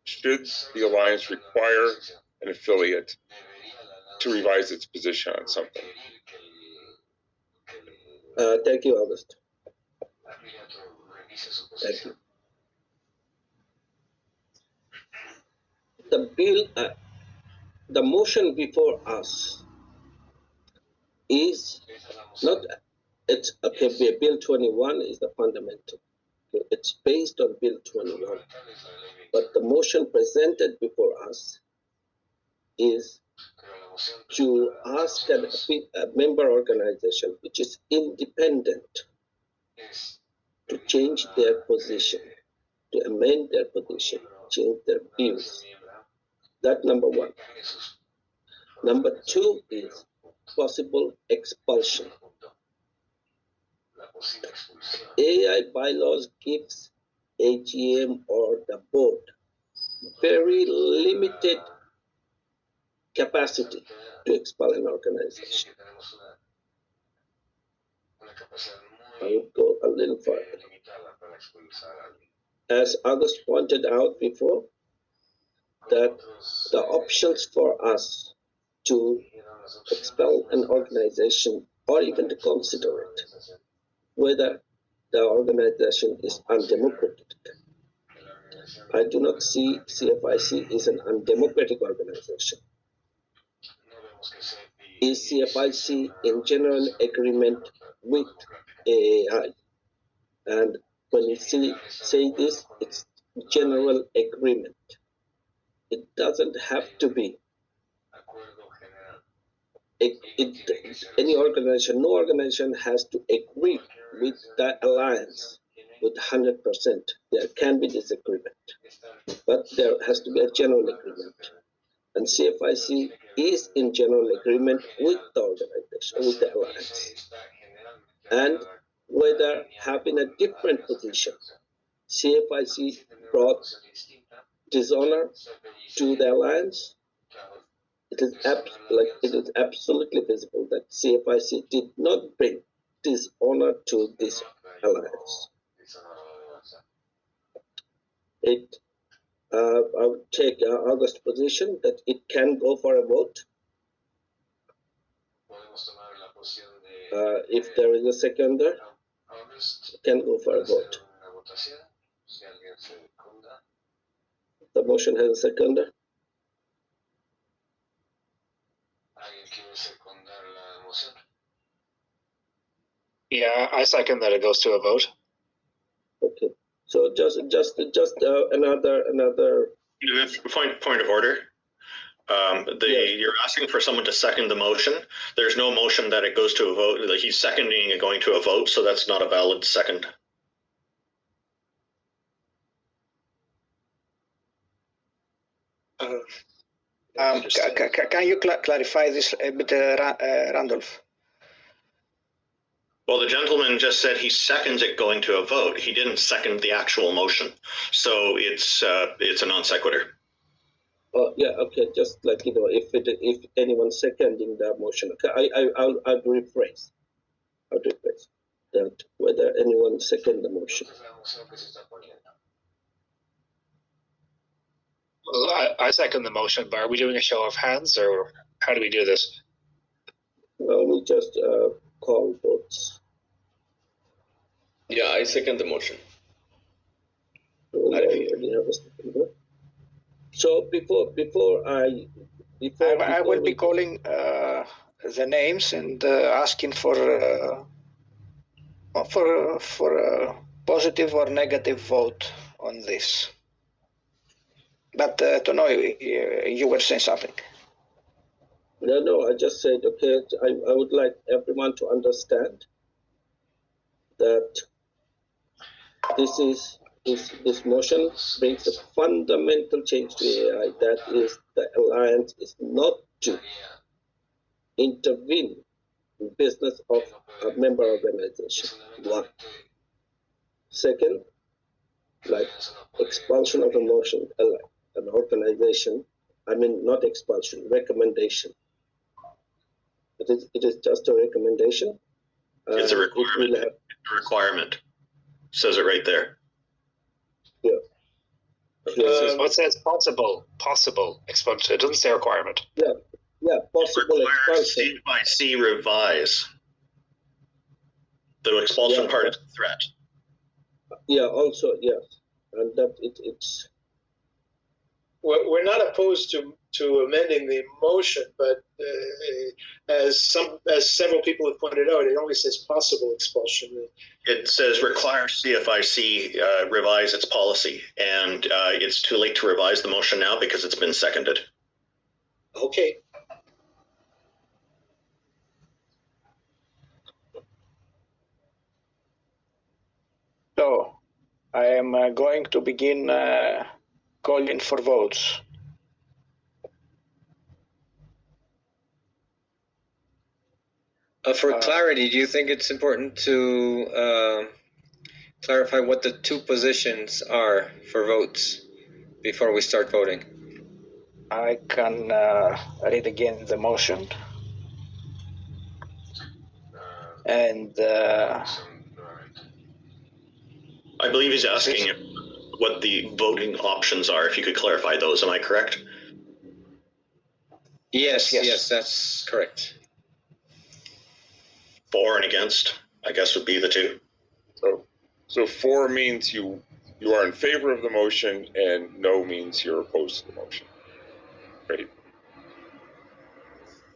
Should the alliance require an affiliate to revise its position on something? Thank you, August. Thank you. The bill, the motion before us is not. It's okay. Bill 21 is the fundamental. It's based on Bill 21, but the motion presented before us is to ask a member organization which is independent to change their position, to amend their position, change their views. That number one. Number two is possible expulsion. AI bylaws gives AGM or the board very limited capacity to expel an organization. I would go a little further. As August pointed out before, that the options for us to expel an organization or even to consider it, whether the organization is undemocratic. I do not see CFIC is an undemocratic organization. Is CFIC in general agreement with AAI? And when you say this, it's general agreement. It doesn't have to be. Any organization, no organization has to agree with that alliance with 100%. There can be disagreement, but there has to be a general agreement. And CFIC is in general agreement with the organization, with the alliance. And whether having a different position, CFIC brought dishonor to the alliance, it is absolutely visible that CFIC did not bring dishonor to this alliance. I would take August's position that it can go for a vote. If there is a seconder, it can go for a vote. The motion has a seconder. Yeah, I second that it goes to a vote. Okay. So just another. Point of order. You're asking for someone to second the motion. There's no motion that it goes to a vote. Like, he's seconding it going to a vote, so that's not a valid second. Can you clarify this a bit, Randolph? Well, the gentleman just said he seconds it going to a vote. He didn't second the actual motion, so it's a non sequitur. Oh yeah, okay. Just like if anyone seconding the motion, okay, I'll rephrase. That whether anyone second the motion. Well, I second the motion, but are we doing a show of hands, or how do we do this? Well, we just call votes. Yeah, I second the motion. So before I will be calling the names and asking for a positive or negative vote on this. But Tonoi, you were saying something. No, I just said, okay, I would like everyone to understand that this motion brings a fundamental change to AI. That is, the alliance is not to intervene in business of a member organization. One. Second, like expulsion of a motion, an organization. I mean, not expulsion, recommendation. It is just a recommendation. It's a requirement. It's a requirement. Says it right there. Yeah. It says possible expulsion. It doesn't say requirement. Yeah, possible expulsion. C revise. The expulsion part is a threat. Yeah, also, yes. And that it's... We're not opposed to amending the motion, but as several people have pointed out, it only says possible expulsion. It says require CFIC revise its policy, and it's too late to revise the motion now because it's been seconded. Okay. So I am going to begin calling for votes. For clarity, do you think it's important to clarify what the two positions are for votes before we start voting? I can read again the motion. And I believe he's asking what the voting options are. If you could clarify those, am I correct? Yes, that's correct. For and against, I guess, would be the two. So for means you are in favor of the motion, and no means you're opposed to the motion. Right.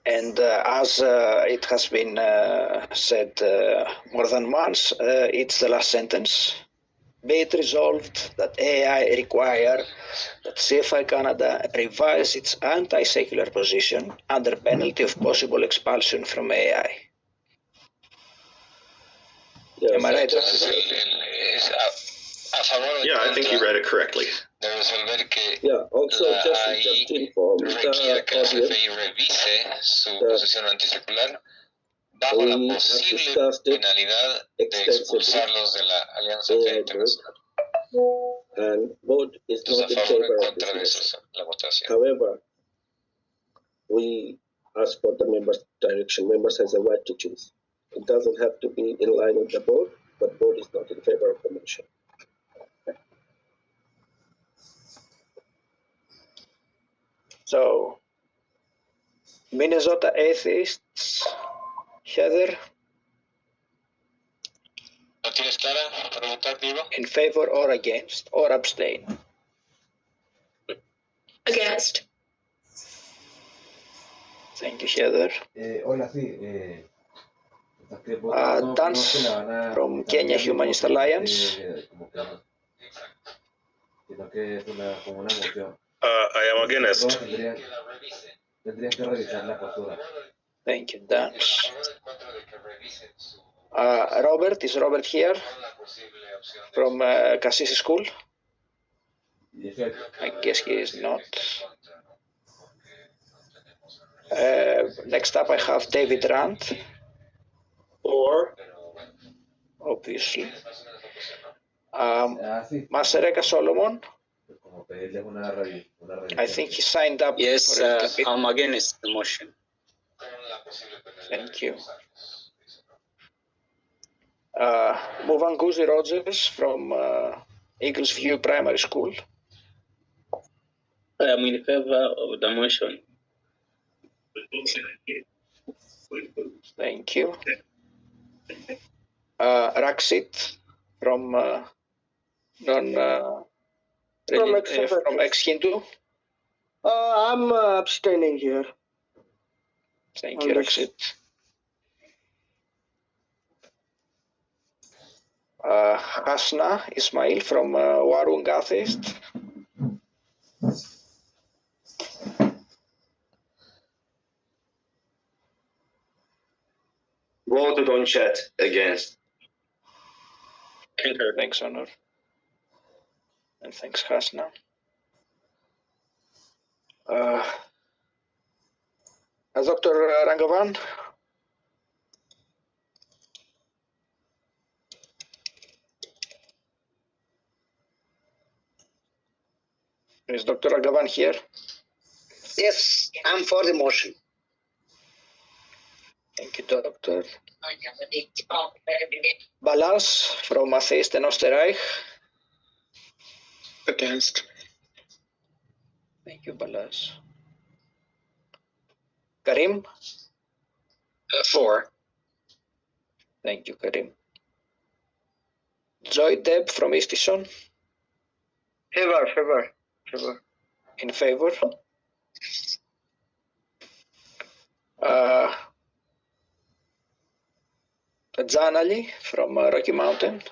And as it has been said more than once, it's the last sentence. Be it resolved that AI require that CFI Canada revise its anti-secular position under penalty of possible expulsion from AI. Am I right? Yeah, I think you read it correctly. Yeah, also just to inform the audience, we have discussed it extensively, and vote is not in favor of this motion. However, we ask for the members' direction. Members has a right to choose. It doesn't have to be in line with the vote, but vote is not in favor of the motion. So, Minnesota atheists, Heather? In favor or against, or abstain? Against. Thank you, Heather. Dance from Kenya Humanist Alliance. I am against. Thank you, Dance. Robert, is Robert here from Cassis School? I guess he is not. Next up I have David Rand. Or obviously. Masereka Solomon. I think he signed up. Yes, I'm against the motion. Thank you. Muvanguzi Rogers from Eagles View Primary School. I am in favor of the motion. Thank you. Raksit from from ex-Hindu. I'm abstaining here. Thank you, Raksit. Hasna Ismail from Warung Atheist. Voted on chat against. Thanks, Honor. And thanks, Hasna. Dr. Rangavan. Is Dr. Rangavan here? Yes, I'm for the motion. Thank you, Doctor. Balas from Atheist and Österreich. Against. Thank you, Balas. Karim? For. Thank you, Karim. Joy Deb from Istison. Favor. In favor. Jan Ali from Rocky Mountain.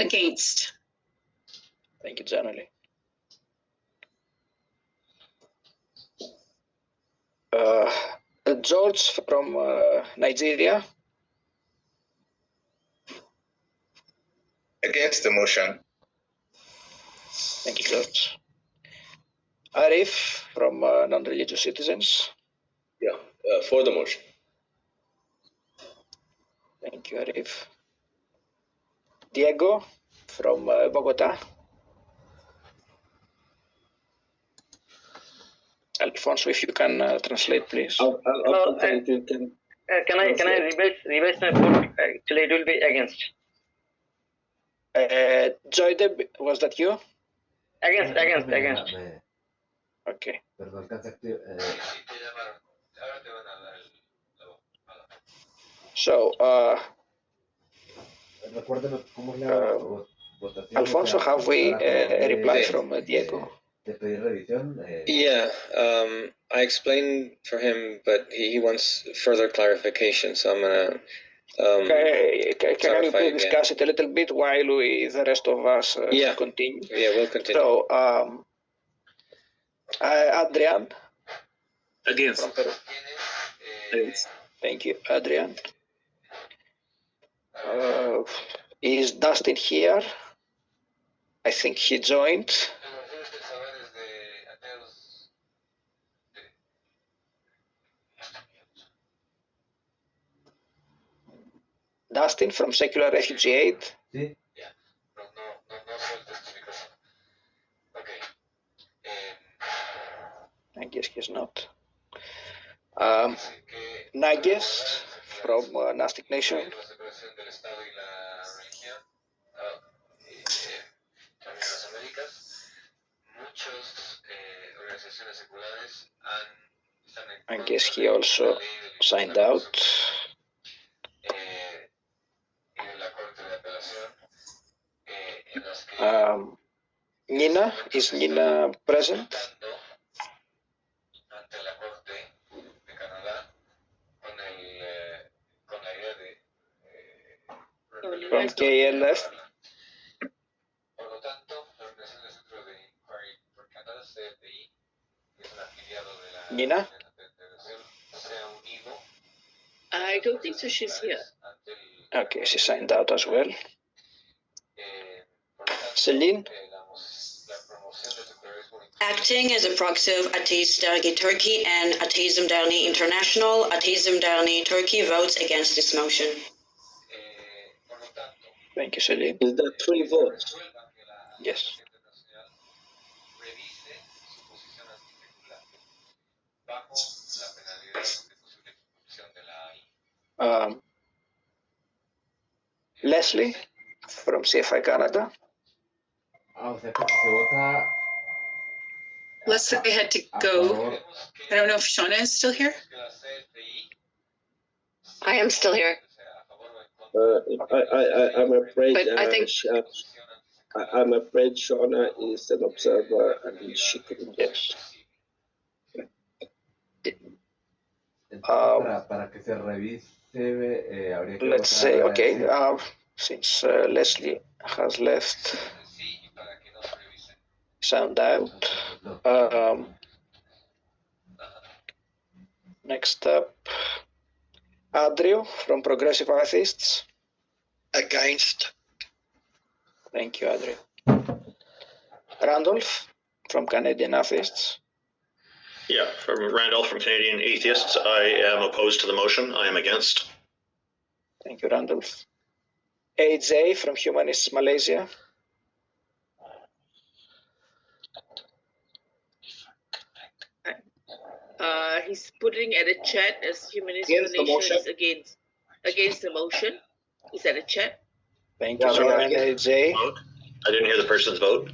Against. Thank you, Jan Ali. George from Nigeria. Against the motion. Thank you, George. Arif from Non-Religious Citizens. Yeah, for the motion. Thank you, Arif. Diego from Bogota. Alfonso, if you can translate, please. Can I revise my vote? Actually, it will be against. Joydeb, was that you? Against. Okay. So, Alfonso, have we a reply from Diego? Yeah, I explained for him, but he wants further clarification, so I'm gonna. Can you please discuss it a little bit while the rest of us continue? Yeah, we'll continue. So, Adrian. Against. Thank you, Adrian. Is Dustin here? I think he joined. Dustin from Secular Refugee Aid. I guess he's not. Nages from Gnostic Nation. I guess he also signed out. Nina, is Nina present? From KLF. Nina? I don't think so. She's here. Okay, she signed out as well. Celine? Acting as a proxy of Ateist Dergi Turkey and Ateism Derneği International, Ateism Derneği Turkey votes against this motion. Thank you, Celine. Is there 3 votes? Yes. Leslie from CFI Canada. Leslie had to go. I don't know if Shauna is still here. I am still here. I'm afraid. But I think I'm afraid Shauna is an observer and she couldn't. Yes. Let's say, okay, since Leslie has left, sound out. Next up, Adrio from Progressive Atheists. Against. Thank you, Adrio. Randolph from Canadian Atheists. Yeah, from Randolph from Canadian Atheists, I am opposed to the motion. I am against. Thank you, Randolph. AJ from Humanists Malaysia. he's putting at a chat as Humanist Against the Malaysia motion. is against the motion. Is that a chat? Thank you, AJ. I didn't hear the person's vote.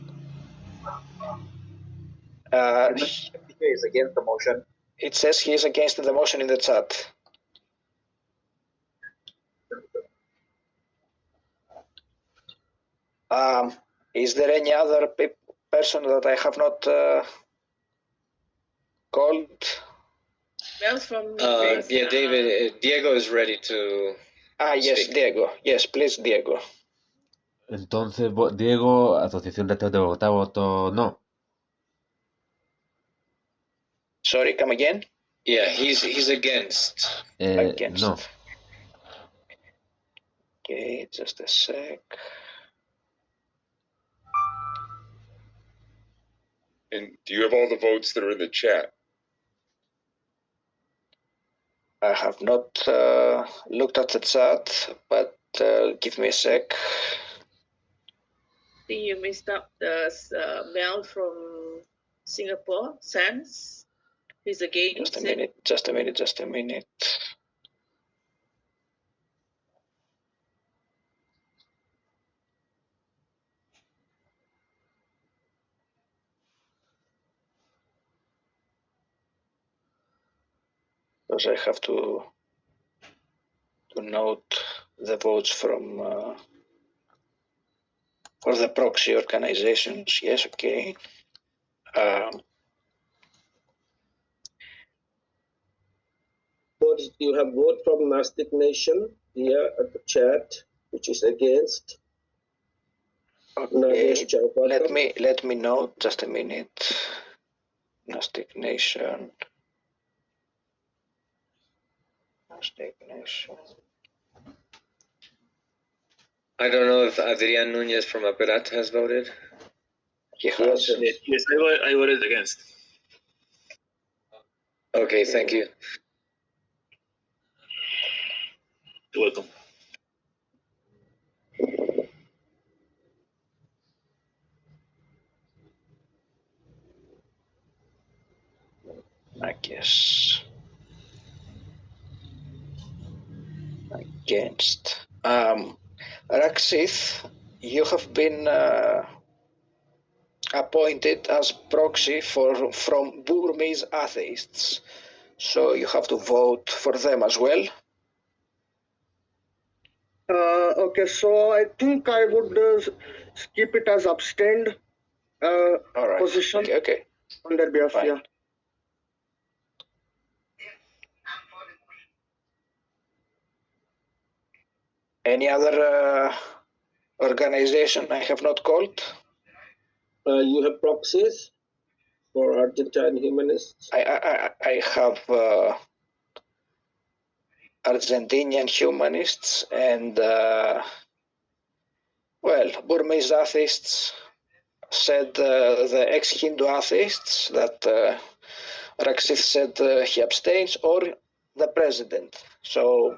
He is against the motion. It says he is against the motion in the chat. Is there any other person that I have not called? Well, from yeah, David. Diego is ready to. Yes, speak. Diego. Yes, please, Diego. Entonces, Diego, Asociación de Ateos de Bogotá, votó no. Sorry, come again? Yeah, he's against. Against. No. Okay, just a sec. And do you have all the votes that are in the chat? I have not looked at the chat, but give me a sec. I think you missed up the Mel from Singapore, Sans. He's against Just a minute, just a minute. Because I have to note the votes from for the proxy organizations. Yes, okay. You have vote from Gnostic Nation here at the chat, which is against. Okay. Let me note just a minute. Gnostic Nation. Gnostic Nation. I don't know if Adrian Nunez from Aperat has voted. He has. Yes, I voted against. Okay, thank you. You're welcome. I guess. Against. Raksith, you have been appointed as proxy from Burmese atheists, so you have to vote for them as well. Okay, so I think I would keep it as abstained position Okay. on their behalf. Fine. Yeah. Any other organization I have not called? You have proxies for Argentine humanists? I have Argentinian humanists and, Burmese atheists said the ex-Hindu atheists that Rakshith said he abstains, or the president. So,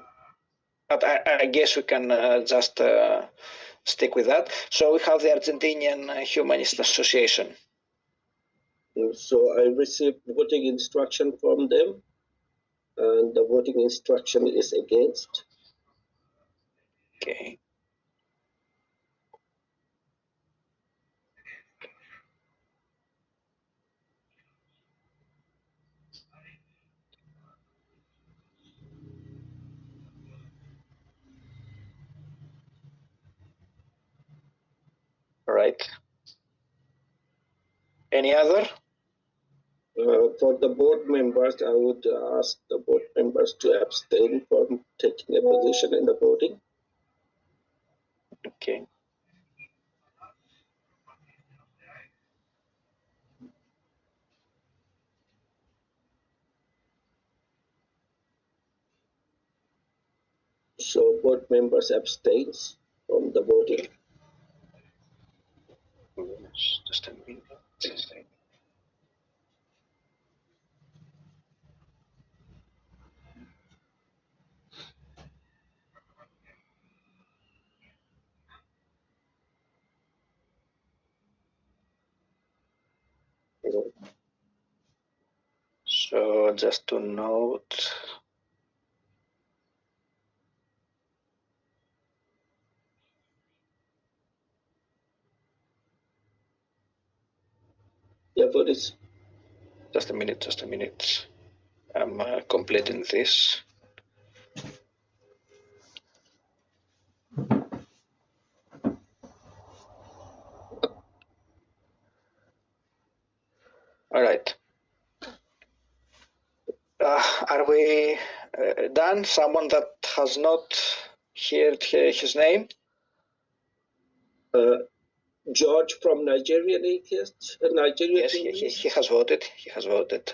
but I guess we can just stick with that. So we have the Argentinian Humanist Association. So I received voting instruction from them, and the voting instruction is against. Okay. Right. Any other? For the board members, I would ask the board members to abstain from taking a position in the voting. Okay. So board members abstains from the voting. Just a minute. So just to note. Yeah, vote is. Just a minute. I'm completing this. All right. Are we done? Someone that has not heard his name? George from Nigerian atheist. Nigerian. Yes, he has voted. He has voted.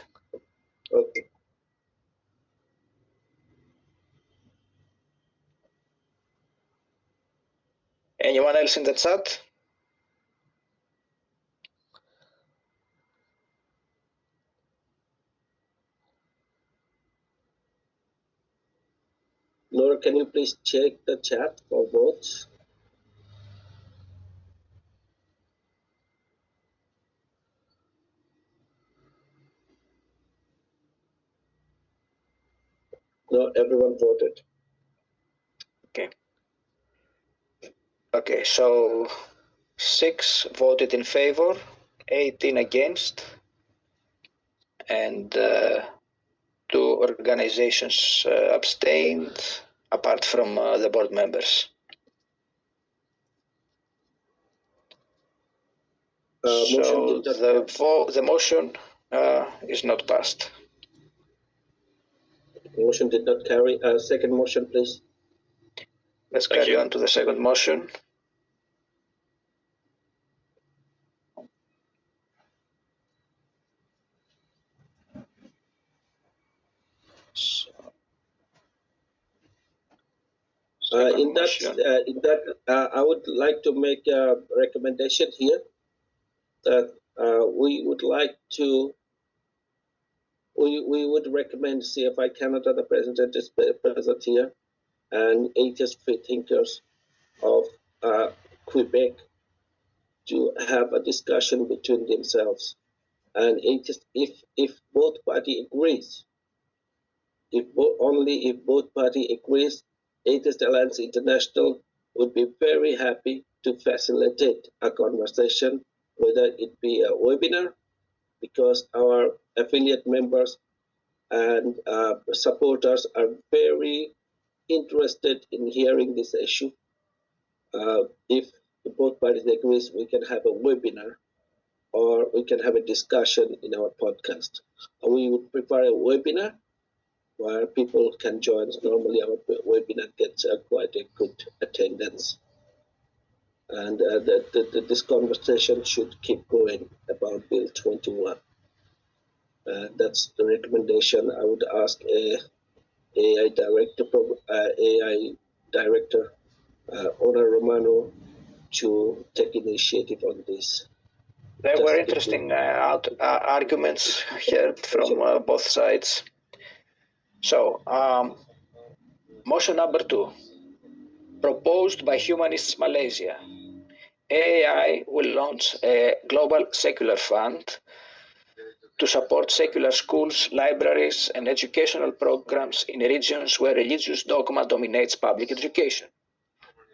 Okay. Anyone else in the chat? Laura, can you please check the chat for votes? No, everyone voted. Okay, so 6 voted in favor, 18 against, and 2 organizations abstained, apart from the board members. So the motion is not passed. The motion did not carry. Second motion, please. Let's carry on to the second motion. In that, I would like to make a recommendation here that we would like to. We would recommend CFI Canada, the president is present here, and atheist free thinkers of Quebec to have a discussion between themselves. And if both party agrees, only if both party agrees, Atheist Alliance International would be very happy to facilitate a conversation, whether it be a webinar, because our affiliate members and supporters are very interested in hearing this issue. If both parties agree, we can have a webinar or we can have a discussion in our podcast. We would prefer a webinar where people can join. Normally our webinar gets quite a good attendance. And this conversation should keep going about Bill 21. That's the recommendation. I would ask AI Director Ona Romano to take initiative on this. There were interesting arguments heard from both sides. So, motion number 2, proposed by Humanists Malaysia. AAI will launch a global secular fund to support secular schools, libraries, and educational programs in regions where religious dogma dominates public education.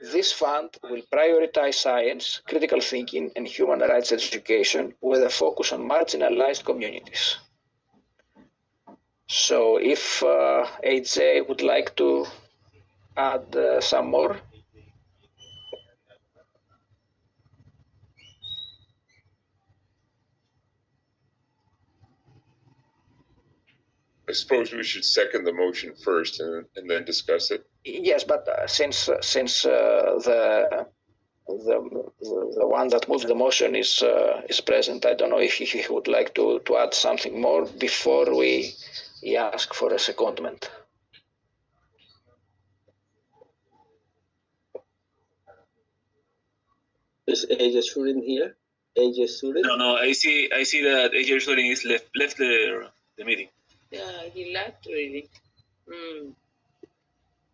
This fund will prioritize science, critical thinking, and human rights education with a focus on marginalized communities. So if AJ would like to add some more. I suppose we should second the motion first and then discuss it. Yes, but since the one that moved the motion is present, I don't know if he would like to add something more before we ask for a secondment. Is AJ Surin here? AJ Surin? No, I see that AJ Surin is left the meeting. Yeah, he left already.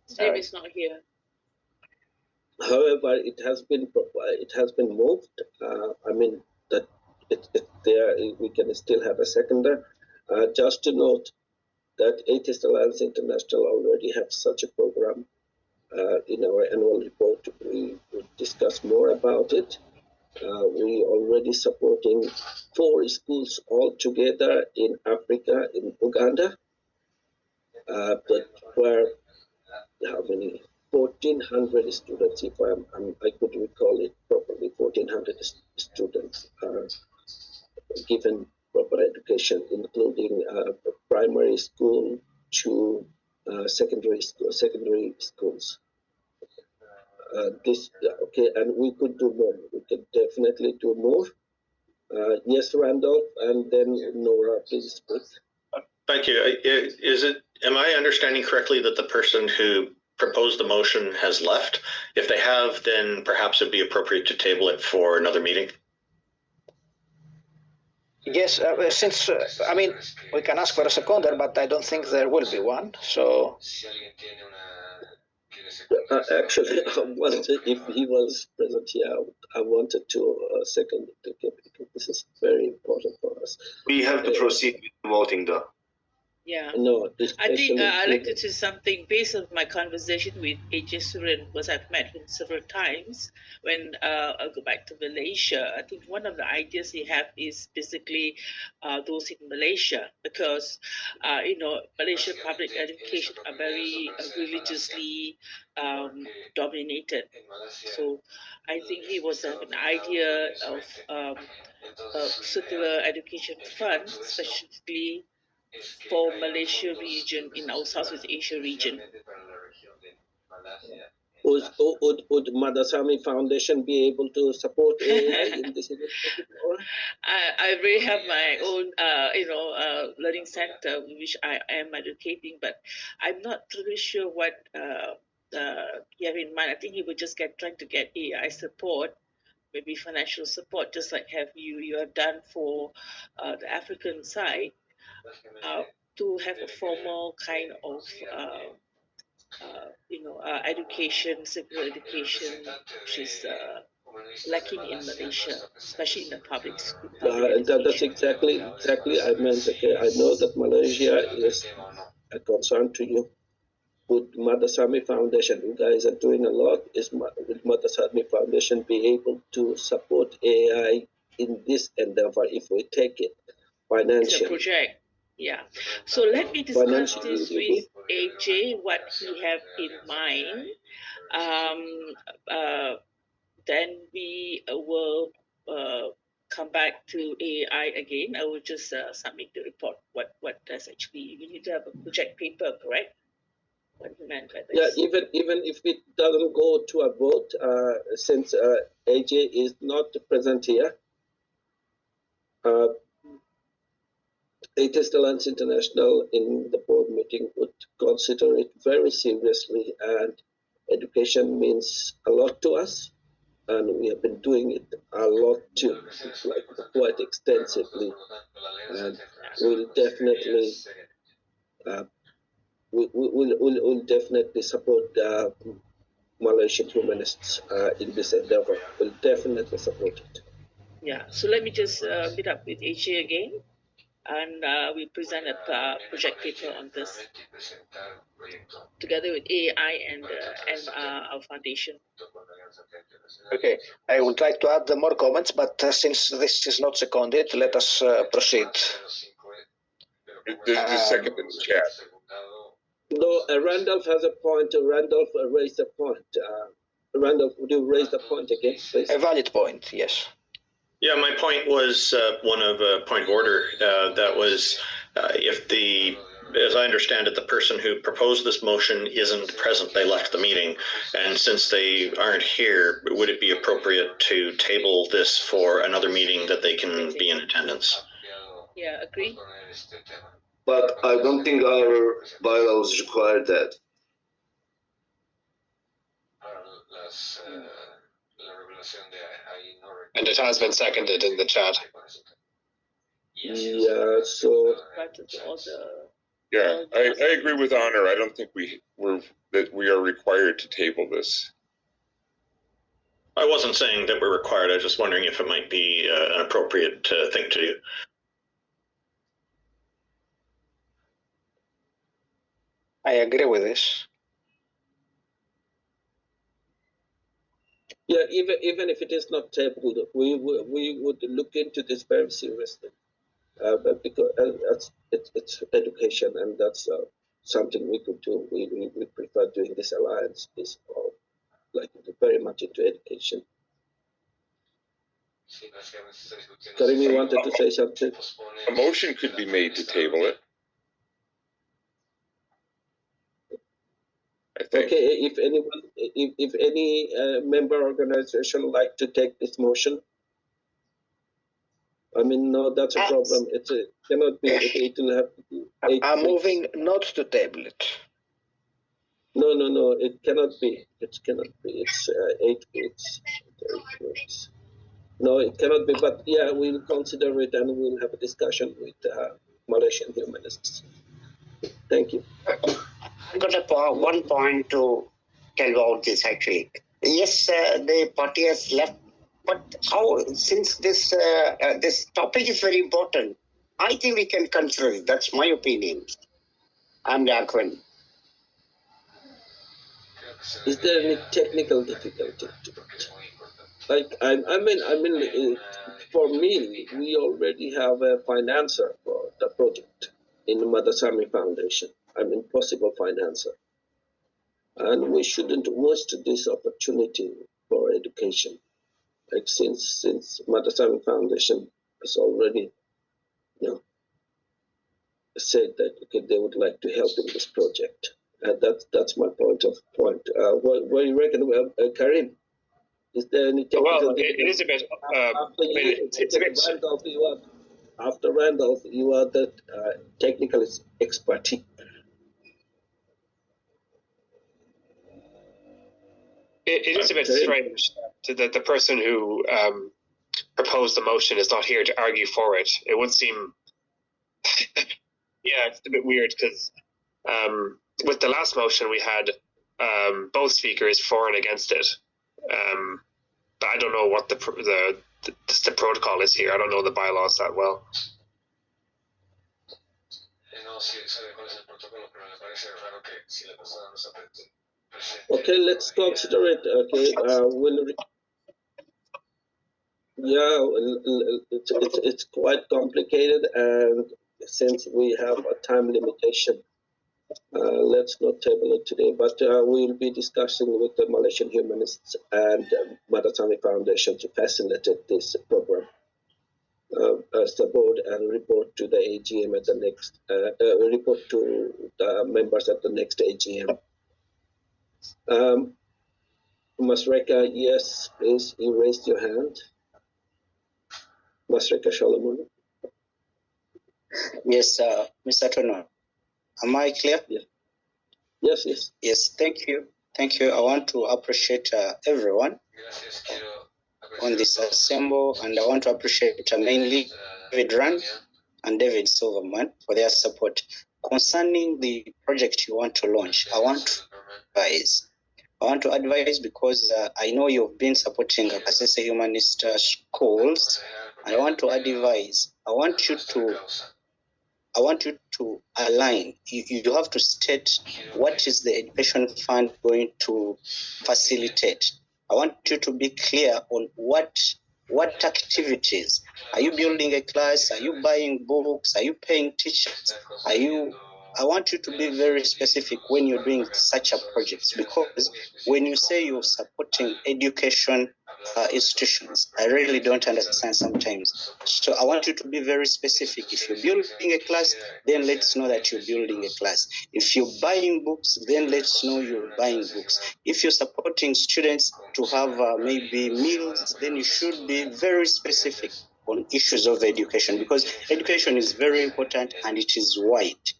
Steve is not here. However, it has been moved. I mean that it's there. We can still have a seconder. Just to note that Atheist Alliance International already have such a program. In our annual report, we will discuss more about it. We already supporting 4 schools altogether in Africa, in Uganda, but where how many? 1,400 students, if I could recall it properly. 1,400 students are given proper education, including primary school to secondary schools. Okay, and we could do more. We could definitely do more. Yes, Randolph, and then Nora, please speak. Thank you. Am I understanding correctly that the person who proposed the motion has left? If they have, then perhaps it'd be appropriate to table it for another meeting. Yes, since I mean we can ask for a seconder, but I don't think there will be one. So actually, if he was present here, I wanted to second it because this is very important for us. We have to proceed with voting, though. Yeah. No, I think I'd like to say something based on my conversation with AJ Surin, because I've met him several times. When I'll go back to Malaysia, I think one of the ideas he have is basically those in Malaysia, because Malaysian public education are very religiously dominated. So I think he was an idea of a circular education fund, specifically for Malaysia region in our Southeast Asia region. Would Madasami Foundation be able to support AI in this initiative? I really have my own, learning center which I am educating, but I'm not really sure what you have in mind. I think he would just trying to get AI support, maybe financial support, just like you have done for the African side. To have a formal kind of education, civil education, which is lacking in Malaysia, especially in the public school. That's exactly I meant. Okay, I know that Malaysia is a concern to you. Would Madasami Foundation, you guys are doing a lot, would Madasami Foundation be able to support AI in this endeavor if we take it financially? It's a project. Yeah. So let me discuss this with AJ, what he have in mind. Then we will come back to AI again, I will just submit the report. What does actually, we need to have a project paper, correct? What you meant by this? Yeah, even if it doesn't go to a vote, since AJ is not present here, Atheist Alliance International in the board meeting would consider it very seriously, and education means a lot to us, and we have been doing it a lot too, like quite extensively, and we'll definitely we'll definitely support Malaysian humanists in this endeavor. We'll definitely support it. Yeah, so let me just meet up with AJ again, and we present a project paper on this together with AI and our foundation. Okay, I would like to add more comments, but since this is not seconded, let us proceed. There's a second in the chat. No, Randolph has a point. Randolph raised a point. Randolph, would you raise the point again, please? A valid point, yes. Yeah, my point was one of a point of order. That was if the, as I understand it, the person who proposed this motion isn't present, they left the meeting. And since they aren't here, would it be appropriate to table this for another meeting that they can be in attendance? Yeah, agree. But I don't think our bylaws require that. And it has been seconded in the chat. Yeah, so yeah, I agree with Honor. I don't think we are required to table this. I wasn't saying that we're required. I was just wondering if it might be an appropriate thing to do. I agree with this. yeah, even if it is not tabled, we would look into this very seriously, but because it's education, and that's something we could do. We prefer doing this alliance. Is like very much into education. Karim, you wanted to say something? A motion could be made to table it. Okay, if anyone, if any member organization like to take this motion, I mean, no, that's a problem. It cannot be. It will have to be. I'm moving not to table it. No, it cannot be. It cannot be. It's 8 weeks. 8 weeks. No, it cannot be. But yeah, we'll consider it and we'll have a discussion with Malaysian humanists. Thank you. I've got one point to tell about this actually. Yes, the party has left, but how, since this this topic is very important, I think we can consider it. That's my opinion. I'm Yakwen. Is there any technical difficulty to it? Like, I mean, for me, we already have a financer for the project in the Madasami Foundation. I mean, possible financer. And we shouldn't waste this opportunity for education. Like, since Madasami Foundation has already, said that okay, they would like to help in this project. That's my point. What do you reckon, Karim? Is there any technical? Well, it is a bit. It's a bit. After Randolph, you are the technical expertise. It is a bit strange that the person who proposed the motion is not here to argue for it. It would seem, yeah, it's a bit weird because with the last motion we had both speakers for and against it. But I don't know what the protocol is here. I don't know the bylaws that well. Okay, let's consider it. Okay, it's quite complicated, and since we have a time limitation, let's not table it today. But we'll be discussing with the Malaysian humanists and Madasami Foundation to facilitate this program. as the board and report to the AGM at the next, report to the members at the next AGM. Masreka, yes, please, you raised your hand. Masreka Solomon. Yes, Mr. Tono. Am I clear? Yeah. Yes, yes. Yes, thank you. Thank you. I want to appreciate everyone on this assembly, and I want to appreciate mainly David Rand and David Silverman for their support. Concerning the project you want to launch, I want to advise because I know you've been supporting Kasese Humanist schools. I want to advise. I want you to align. You have to state what is the education fund going to facilitate. I want you to be clear on what activities. Are you building a class? Are you buying books? Are you paying teachers? I want you to be very specific when you're doing such a project, because when you say you're supporting education institutions, I really don't understand sometimes. So I want you to be very specific. If you're building a class, then let's know that you're building a class. If you're buying books, then let's know you're buying books. If you're supporting students to have maybe meals, then you should be very specific on issues of education, because education is very important and it is wide.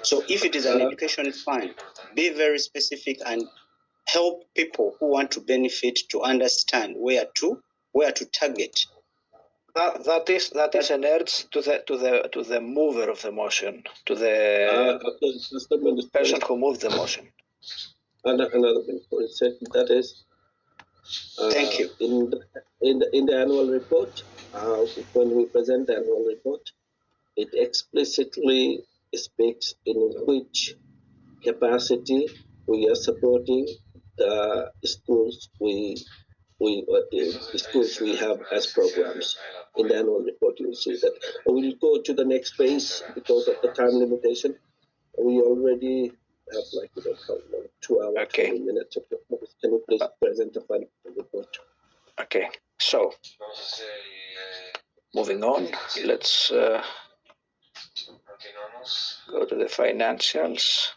So if it is an education fund, be very specific and help people who want to benefit to understand where to target. That is an urge to the mover of the motion, to the person who moved the motion. Another thing for a second, that is, thank you. In the annual report, when we present the annual report, it explicitly speaks in which capacity we are supporting the schools the schools we have as programs. In the annual report, you will see that. We'll go to the next phase because of the time limitation. We already have 2 hours, okay. 20 minutes. Can you please present the final report? Okay, so moving on, let's go to the financials.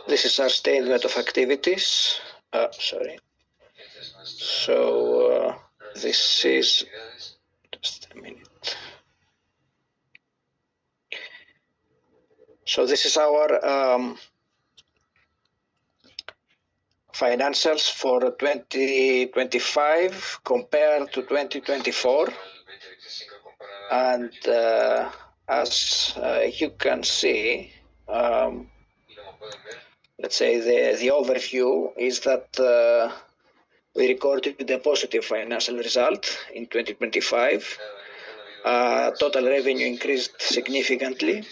This is our statement of activities. Sorry. So this is, just a minute. So this is our financials for 2025 compared to 2024. And as you can see, let's say the overview is that we recorded a positive financial result in 2025. Total revenue increased significantly,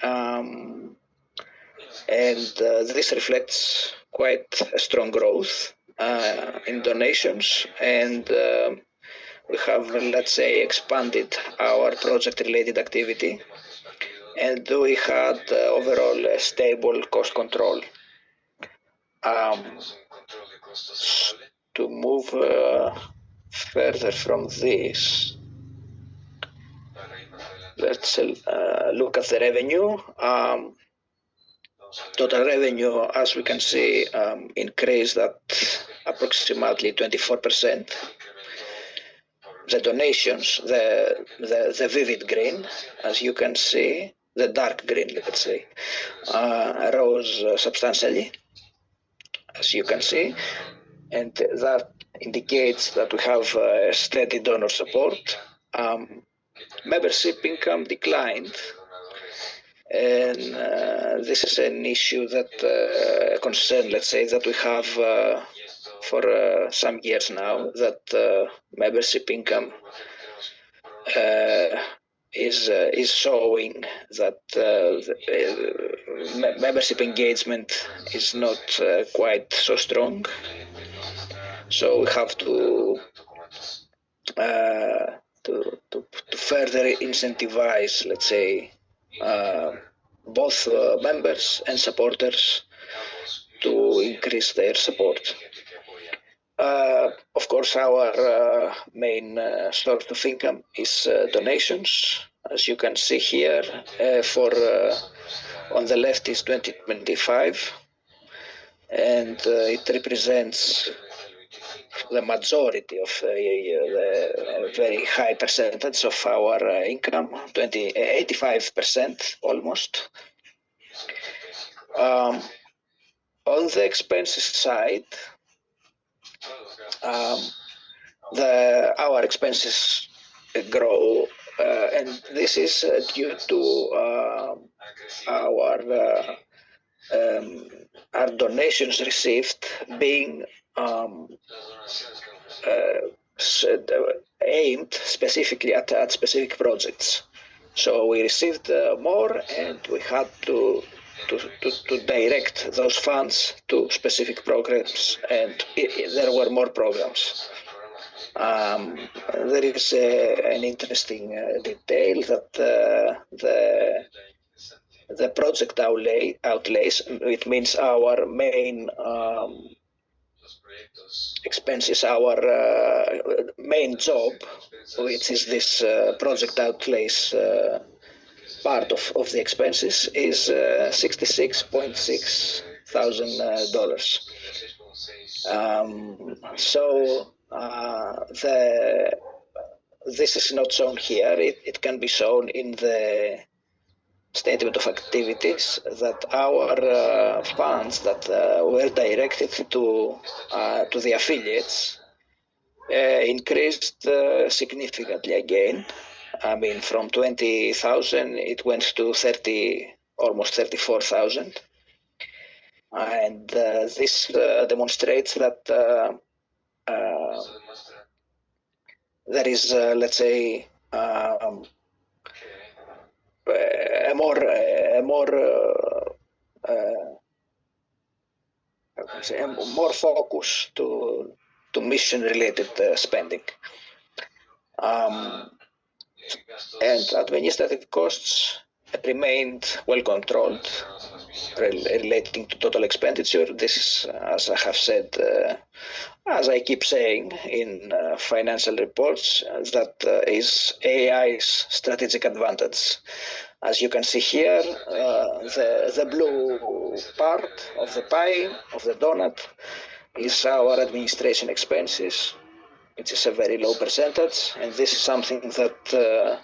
and this reflects quite a strong growth in donations, and we have, let's say, expanded our project-related activity, and we had overall a stable cost control. To move further from this, let's look at the revenue. Total revenue, as we can see, increased at approximately 24%. The donations, the vivid green, as you can see, the dark green, let's say, rose substantially, as you can see, and that indicates that we have steady donor support. Membership income declined, and this is an issue that a concern, let's say, that we have for some years now, that membership income is showing that membership engagement is not quite so strong. So we have to further incentivize, let's say, both members and supporters to increase their support. Of course, our main source of income is donations. As you can see here, on the left is 2025, and it represents the majority of the very high percentage of our income, 85% almost. On the expenses side, our expenses grow, and this is due to our donations received being aimed specifically at specific projects. So we received more, and we had to direct those funds to specific programs, and there were more programs. There is an interesting detail that the project outlays, it means our main expenses, our main job, which is this project outlays part of the expenses, is $66.6 thousand. So this is not shown here. It can be shown in the statement of activities that our funds that were directed to the affiliates increased significantly again. I mean, from 20,000 it went to almost 34,000, and this demonstrates that there is, let's say, a more focus to mission-related spending. And administrative costs remained well controlled relating to total expenditure. This is, as I have said, as I keep saying in financial reports, that is AI's strategic advantage. As you can see here, the blue part of the pie, of the donut, is our administration expenses. It is a very low percentage, and this is something that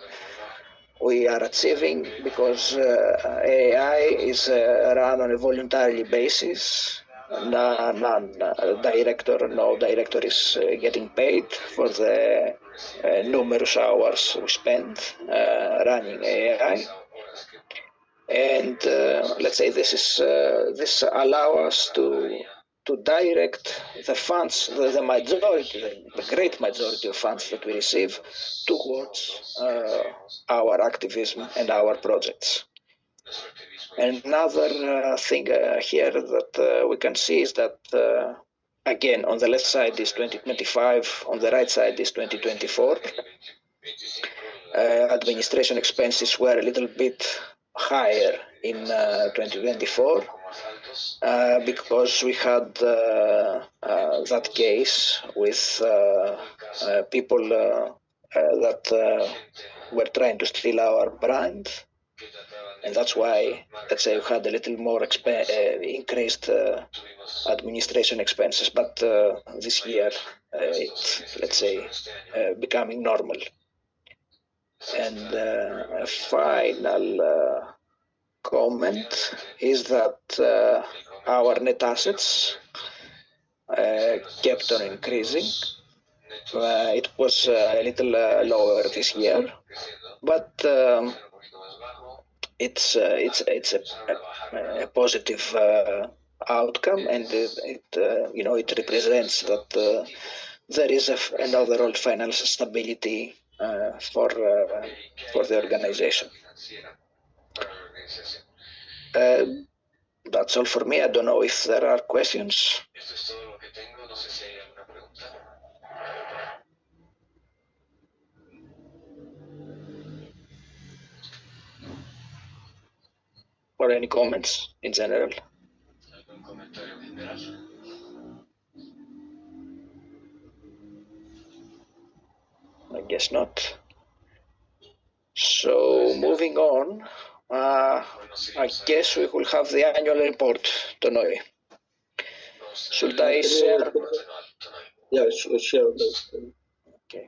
we are achieving because AI is run on a voluntary basis. No director is getting paid for the numerous hours we spend running AI. And let's say this allows us to direct the funds, the great majority of funds that we receive towards our activism and our projects. Another thing here that we can see is that, again, on the left side is 2025, on the right side is 2024. Administration expenses were a little bit higher in 2024 because we had that case with people that were trying to steal our brand, and that's why, let's say, we had a little more increased administration expenses. But this year, it's, let's say, becoming normal. And a final comment is that our net assets kept on increasing. It was a little lower this year, but it's a positive outcome, and it represents that there is an overall financial stability for the organization. That's all for me. I don't know if there are questions. Or any comments in general. guess not. So moving on, I guess we will have the annual report, Tonoi. Should I share? Yeah, share that. Okay.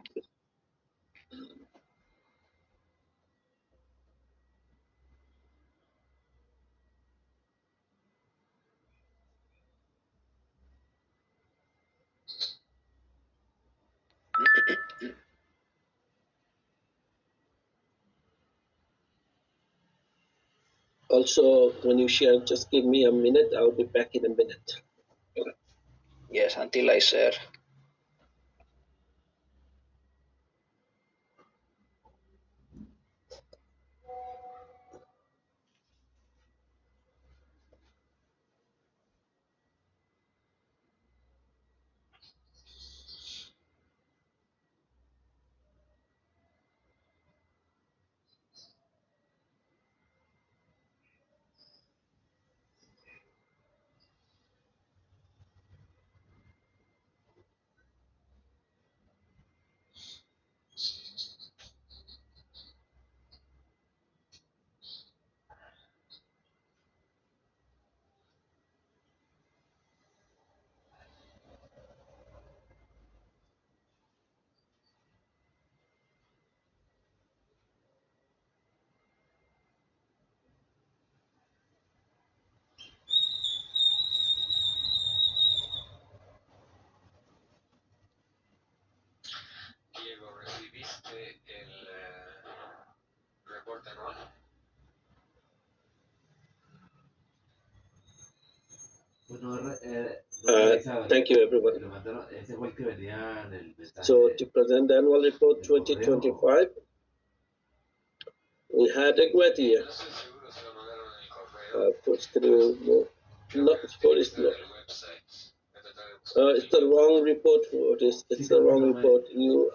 Also, when you share, just give me a minute. I'll be back in a minute. Yes, until I share. Thank you, everyone. So, to present the annual report 2025, we had a great year. It's the wrong report for this. It's the wrong report. You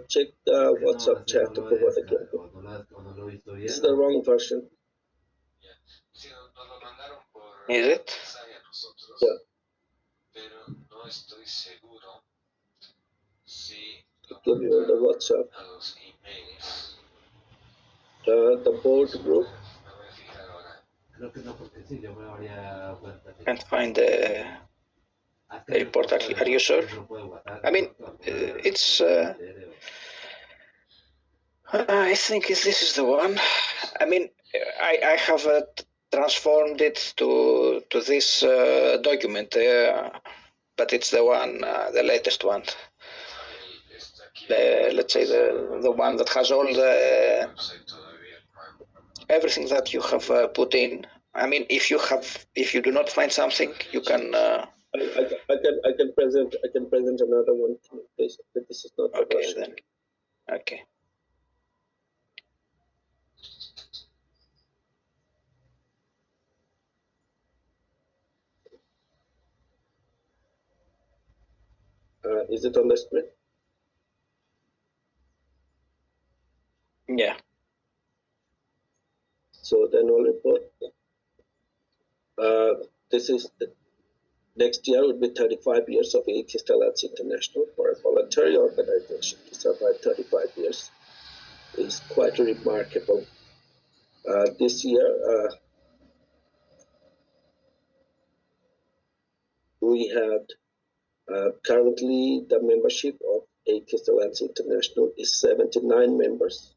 check the WhatsApp chat. It's the wrong version. Is it? Yeah. Give you on the WhatsApp. The board group. Can't find the report. Are you sure? I mean, it's. I think this is the one. I mean, I have transformed it to this document, but it's the one, the latest one. Let's say the one that has all the everything that you have put in. I mean, if you do not find something, you can. I can present another one, please. But this is not the Okay version. then. Okay. Is it on the screen? Yeah. So the annual report. This is next year would be 35 years of Atheist Alliance International for a voluntary organization to survive 35 years. Is quite remarkable. This year, we had currently the membership of Atheist Alliance International is 79 members.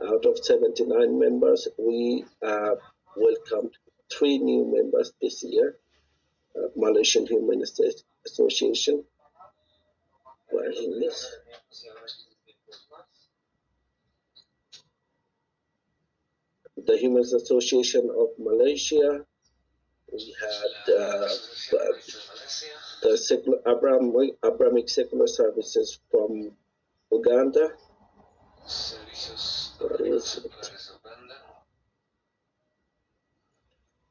Out of 79 members, we welcomed 3 new members this year. Malaysian Humanist Association, where he is. The Humanist Association of Malaysia. We had the Abrahamic Secular Services from Uganda. What is it?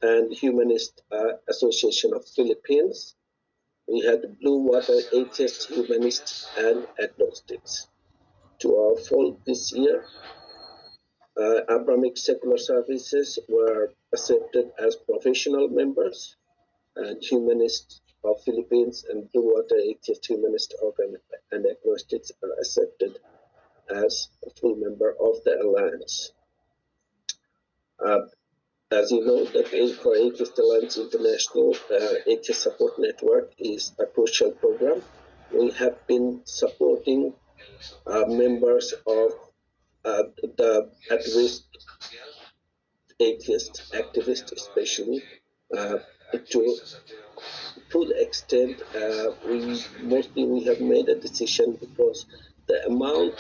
And Humanist Association of Philippines. We had Blue Water Atheists, Humanists, and Agnostics. To our fold this year, Abrahamic Secular Services were accepted as professional members, and Humanists of Philippines and Blue Water Atheist, Humanist, and Agnostics are accepted as a full member of the alliance. As you know, the Aid for Atheist Alliance International Atheist Support Network is a crucial program. We have been supporting members of the at-risk atheist activists, especially to full extent. We have made a decision because the amount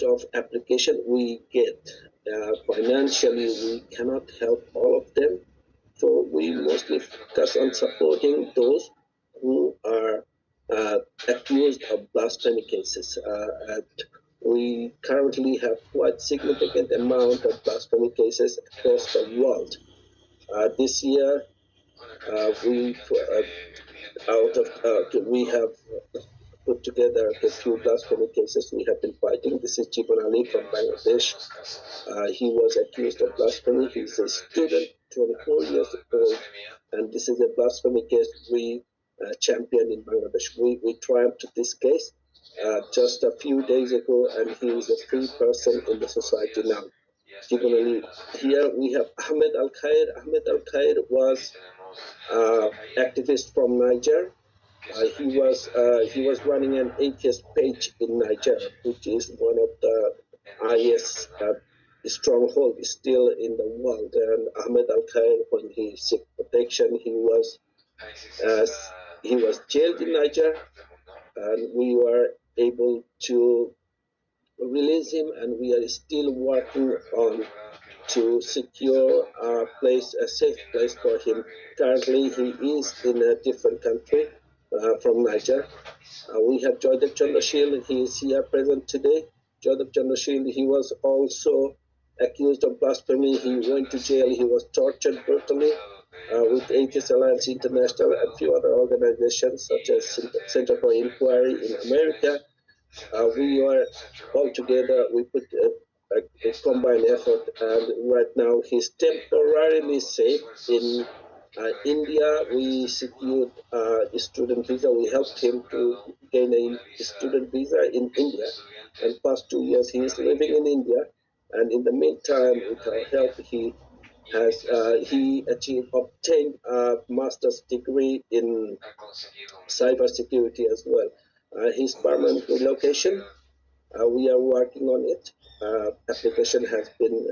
of application we get financially, we cannot help all of them. So we mostly focus on supporting those who are accused of blasphemy cases. And we currently have quite significant amount of blasphemy cases across the world. This year, we have put together a few blasphemy cases we have been fighting. This is Jibun Ali from Bangladesh. He was accused of blasphemy. He's a student, 24 years old, and this is a blasphemy case we championed in Bangladesh. We triumphed this case just a few days ago, and he is a free person in the society now. Jibun Ali. Here we have Ahmed Al-Khair. Ahmed Al-Khair was activist from Niger. He was running an atheist page in Niger, which is one of the highest stronghold still in the world. And Ahmed Al-Khair, when he sought protection, he was jailed in Niger, and we were able to release him, and we are still working on to secure a safe place for him. Currently, he is in a different country from Niger. We have Joydev Chandrashil. He is here present today. Joydev Chandrashil, he was also accused of blasphemy. He went to jail. He was tortured brutally with Atheist Alliance International and a few other organizations such as Center for Inquiry in America. We were all together. We put a combined effort, and right now he's temporarily safe in India. We secured a student visa. We helped him to gain a student visa in India, and past 2 years he is living in India. And in the meantime, with our help, he obtained a master's degree in cybersecurity as well. His permanent relocation, we are working on it. Application has been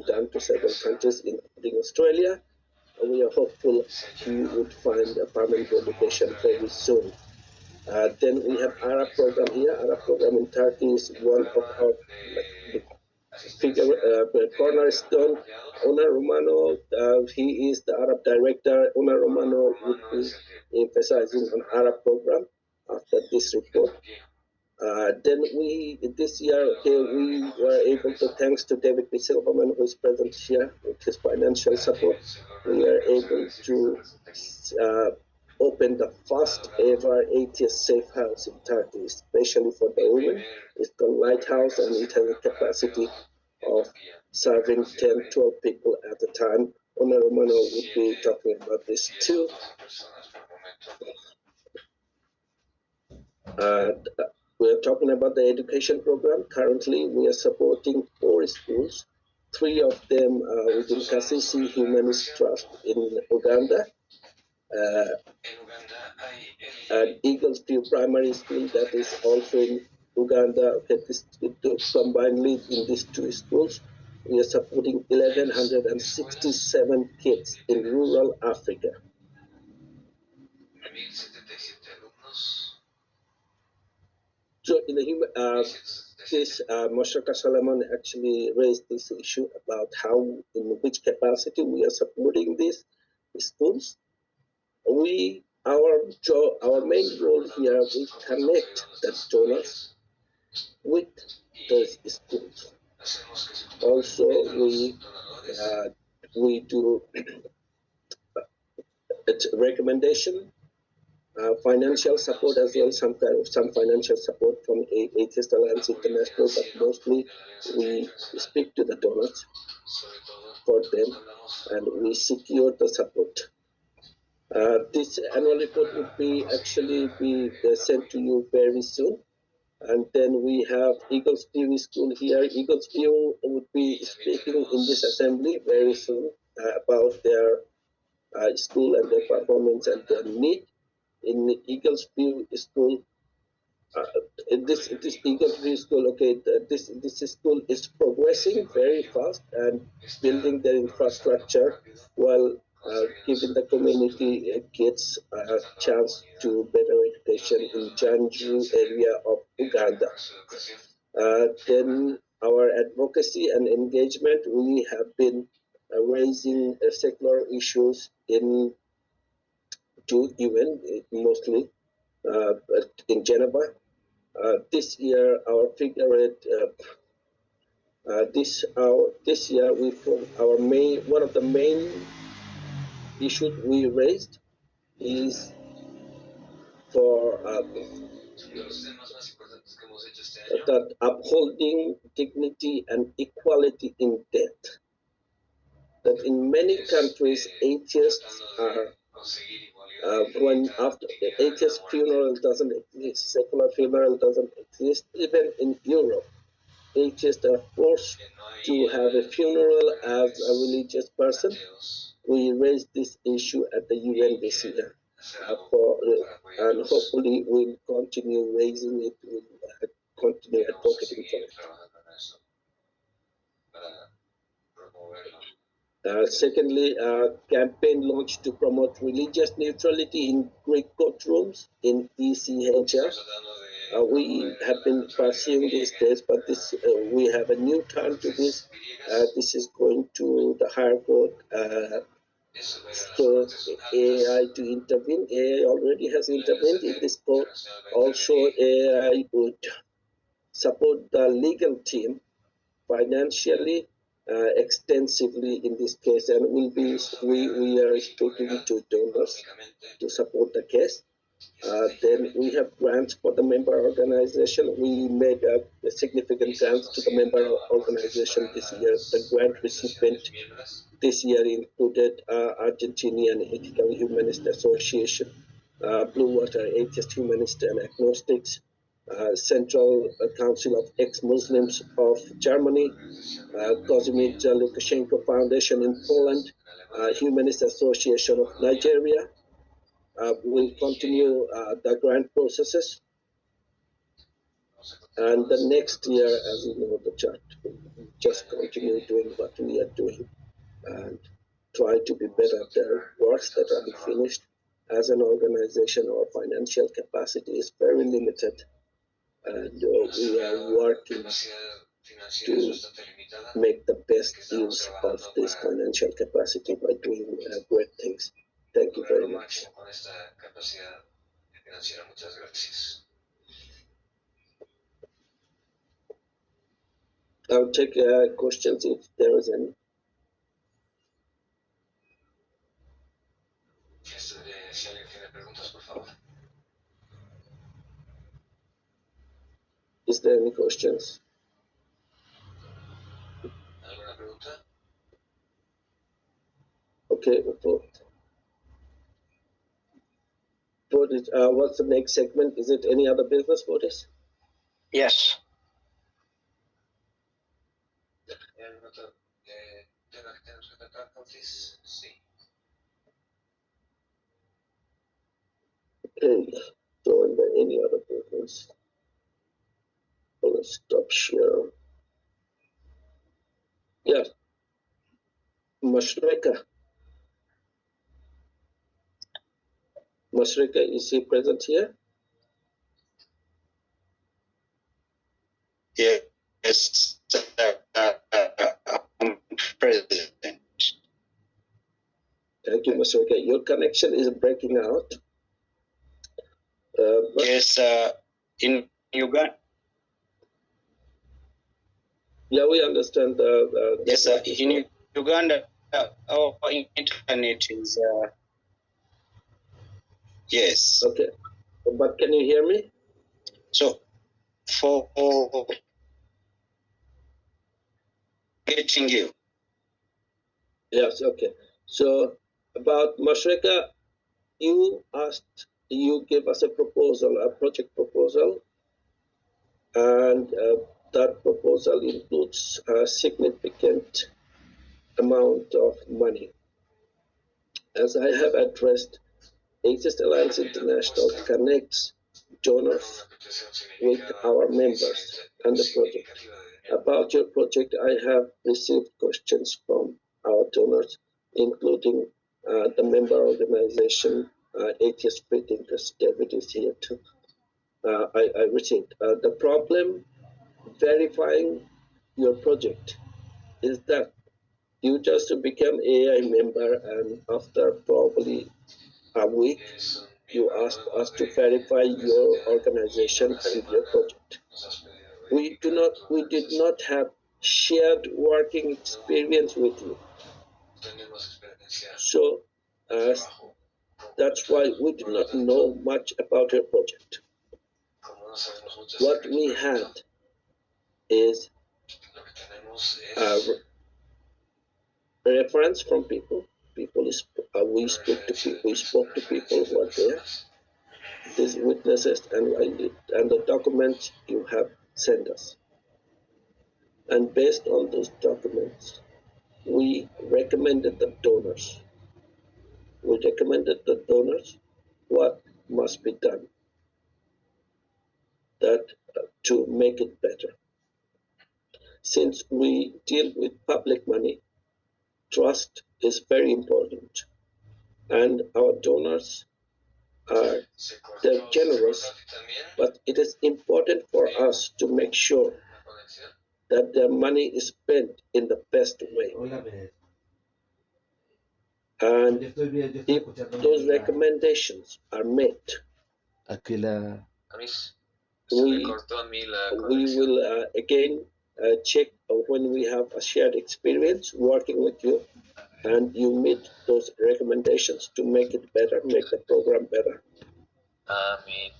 done to several countries, including Australia. We are hopeful he would find a permanent relocation very soon. Then we have Arab program here. Arab program in Turkey is one of our cornerstone. Ona Romano, he is the Arab director. Ona Romano would be emphasizing on Arab program after this report. Then this year, we were able to, thanks to David B. Silverman, who is present here with his financial support, we are able to open the first ever atheist safe house in Turkey, especially for the women. It's called Lighthouse, and it has a capacity of serving 10, 12 people at a time. Ona Romano would be talking about this too. We are talking about the education program. Currently, we are supporting 4 schools, 3 of them within Kasisi Humanist Trust in Uganda, and Eagles View Primary School that is also in Uganda. Combinedly in these 2 schools, we are supporting 1,167 kids in rural Africa. So in the Moshraka Solomon actually raised this issue about how, in which capacity we are supporting these schools. Our main role here, we connect the donors with those schools. Also, we do recommendation. Financial support as well, some financial support from Atheist Alliance International, but mostly we speak to the donors for them, and we secure the support. This annual report would actually be sent to you very soon. And then we have Eagles View School here. Eagles View would be speaking in this assembly very soon about their school and their performance and their need. In the Eagles View School, this Eagles View School, okay, this school is progressing very fast and building their infrastructure while giving the community kids a chance to better education in Janju area of Uganda. Then our advocacy and engagement, we have been raising secular issues to UN mostly in Geneva. This year, our figure rate. This year, one of the main issues we raised is for that upholding dignity and equality in death. That in many countries, atheists are when after the atheist funeral doesn't exist, secular funeral doesn't exist. Even in Europe, atheists are forced to have a funeral as a religious person. We raised this issue at the UN this year, and hopefully we'll continue raising it. We'll continue advocating for it. Secondly, a campaign launched to promote religious neutrality in Greek courtrooms in ECHR. We have been pursuing this case, but we have a new turn to this. This is going to the higher court. So AI to intervene. AI already has intervened in this court. Also, AI would support the legal team financially extensively in this case, and we are speaking to donors to support the case. Then we have grants for the member organization. We made a significant grants to the member organization this year. The grant recipient this year included Argentinian Ethical Humanist Association, Blue Water Atheist Humanist and Agnostics, Central Council of Ex-Muslims of Germany, Kazimierz Lukashenko Foundation in Poland, Humanist Association of Nigeria. We'll continue the grant processes. And the next year, as you know, the chart will just continue doing what we are doing and try to be better at their works that are unfinished. As an organization, our financial capacity is very limited, and we are working to make the best use of this financial capacity by doing great things. Thank you very much. I'll take questions if there is any. Is there any questions? Okay, what's the next segment? Is it any other business for this? Yes. Okay, so is there any other business? Well, let's stop share. Yeah. Mashreka. Mashreka, is he present here? Yes, I'm present. Thank you, Mashreka. Your connection is breaking out. Yes, in Uganda. Yeah, we understand. Yes, in Uganda, our internet is. Yes. Okay, but can you hear me? So, for getting you. Yes. Okay. So about Mashreka, you give us a proposal, a project proposal, and that proposal includes a significant amount of money. As I have addressed, Atheist Alliance International connects donors with our members and the project. About your project, I have received questions from our donors, including the member organization, Atheist Free Thinkers. David is here too. I received. The problem verifying your project is that you just become AI member, and after probably a week, you ask us to verify your organization and your project. We did not have shared working experience with you. So that's why we do not know much about your project. What we had is a reference from people. We spoke to people who are there. These witnesses and the documents you have sent us. And based on those documents, we recommended the donors. We recommended the donors what must be done to make it better. Since we deal with public money, trust is very important, and our donors they're generous, but it is important for us to make sure that their money is spent in the best way. And if those recommendations are met, we will again check when we have a shared experience working with you, and you meet those recommendations to make it better, make the program better.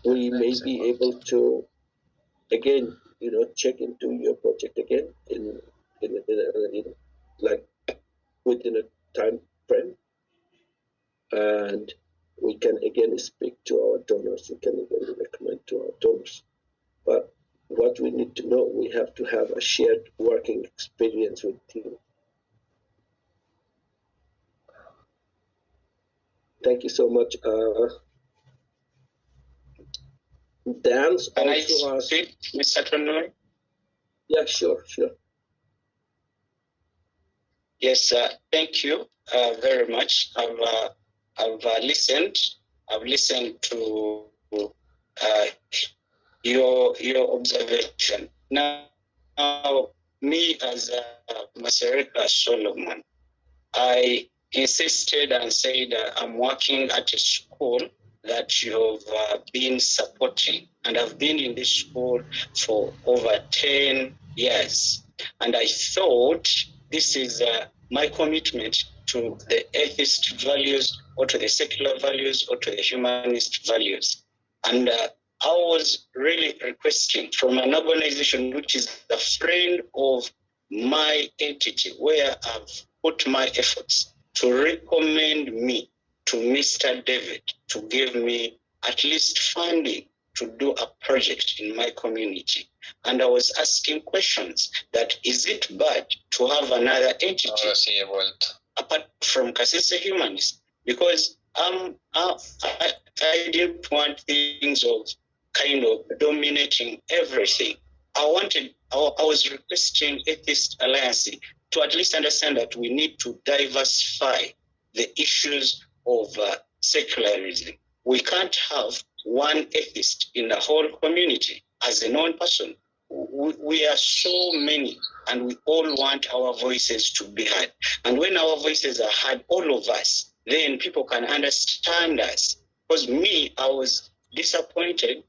We may be able to again, check into your project again in like within a time frame, and we can again speak to our donors. We can again recommend to our donors. But what we need to know, we have to have a shared working experience with you. Thank you so much. Dan's Can I also speak, Mr. Tonui? Yeah, sure. Yes, thank you very much. I've listened. I've listened to your observation. Now, me as Masereka Solomon, I insisted and said I'm working at a school that you've been supporting, and I've been in this school for over 10 years. And I thought this is my commitment to the atheist values, or to the secular values, or to the humanist values. And I was really requesting from an organization which is a friend of my entity, where I've put my efforts, to recommend me to Mr. David to give me at least funding to do a project in my community. And I was asking questions that, is it bad to have another entity apart from Kasese Humanist? Because I didn't want things of kind of dominating everything. I was requesting Atheist Alliance to at least understand that we need to diversify the issues of secularism. We can't have one atheist in the whole community as a known person. We are so many, and we all want our voices to be heard. And when our voices are heard, all of us, then people can understand us. Because me, I was disappointed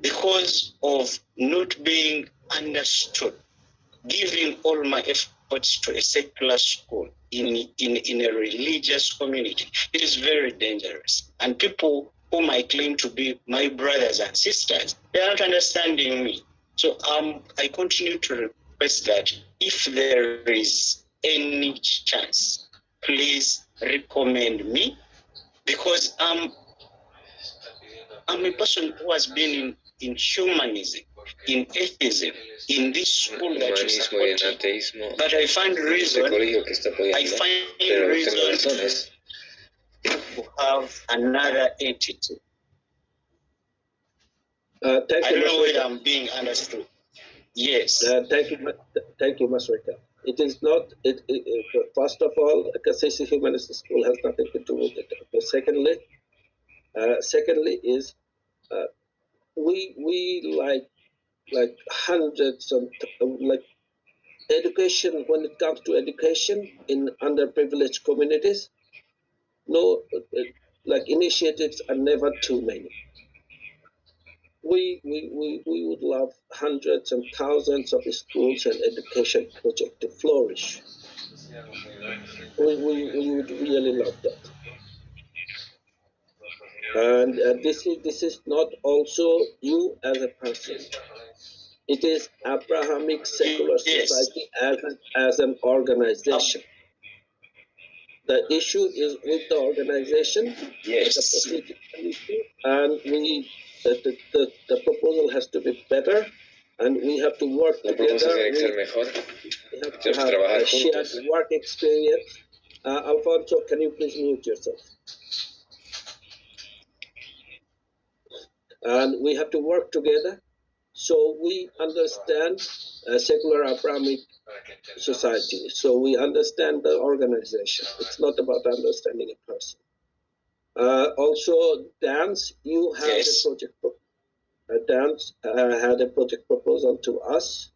because of not being understood, giving all my efforts to a secular school in a religious community. It is very dangerous. And people whom I claim to be my brothers and sisters, they are not understanding me. So I continue to request that if there is any chance, please recommend me, because I'm a person who has been in humanism, in atheism, in this school that you supported. But I find reason to have another entity. I don't know whether I'm being understood. Yes. Thank you, Masrika. It is not. First of all, Kasisi Humanist School has nothing to do with it. But secondly, is we like hundreds of like education. When it comes to education in underprivileged communities, no, like initiatives are never too many. We would love hundreds and thousands of schools and education projects to flourish. We would really love that. And this is not also you as a person. It is Abrahamic Secular Society as an organization. The issue is with the organization, yes, and the proposal has to be better, and we have to work together. We have to have a shared work experience. Alfonso, can you please mute yourself? And we have to work together so we understand secular Abrahamic society. So we understand the organization. It's not about understanding a person. Also, Dance, you had a project. Dance had a project proposal to us.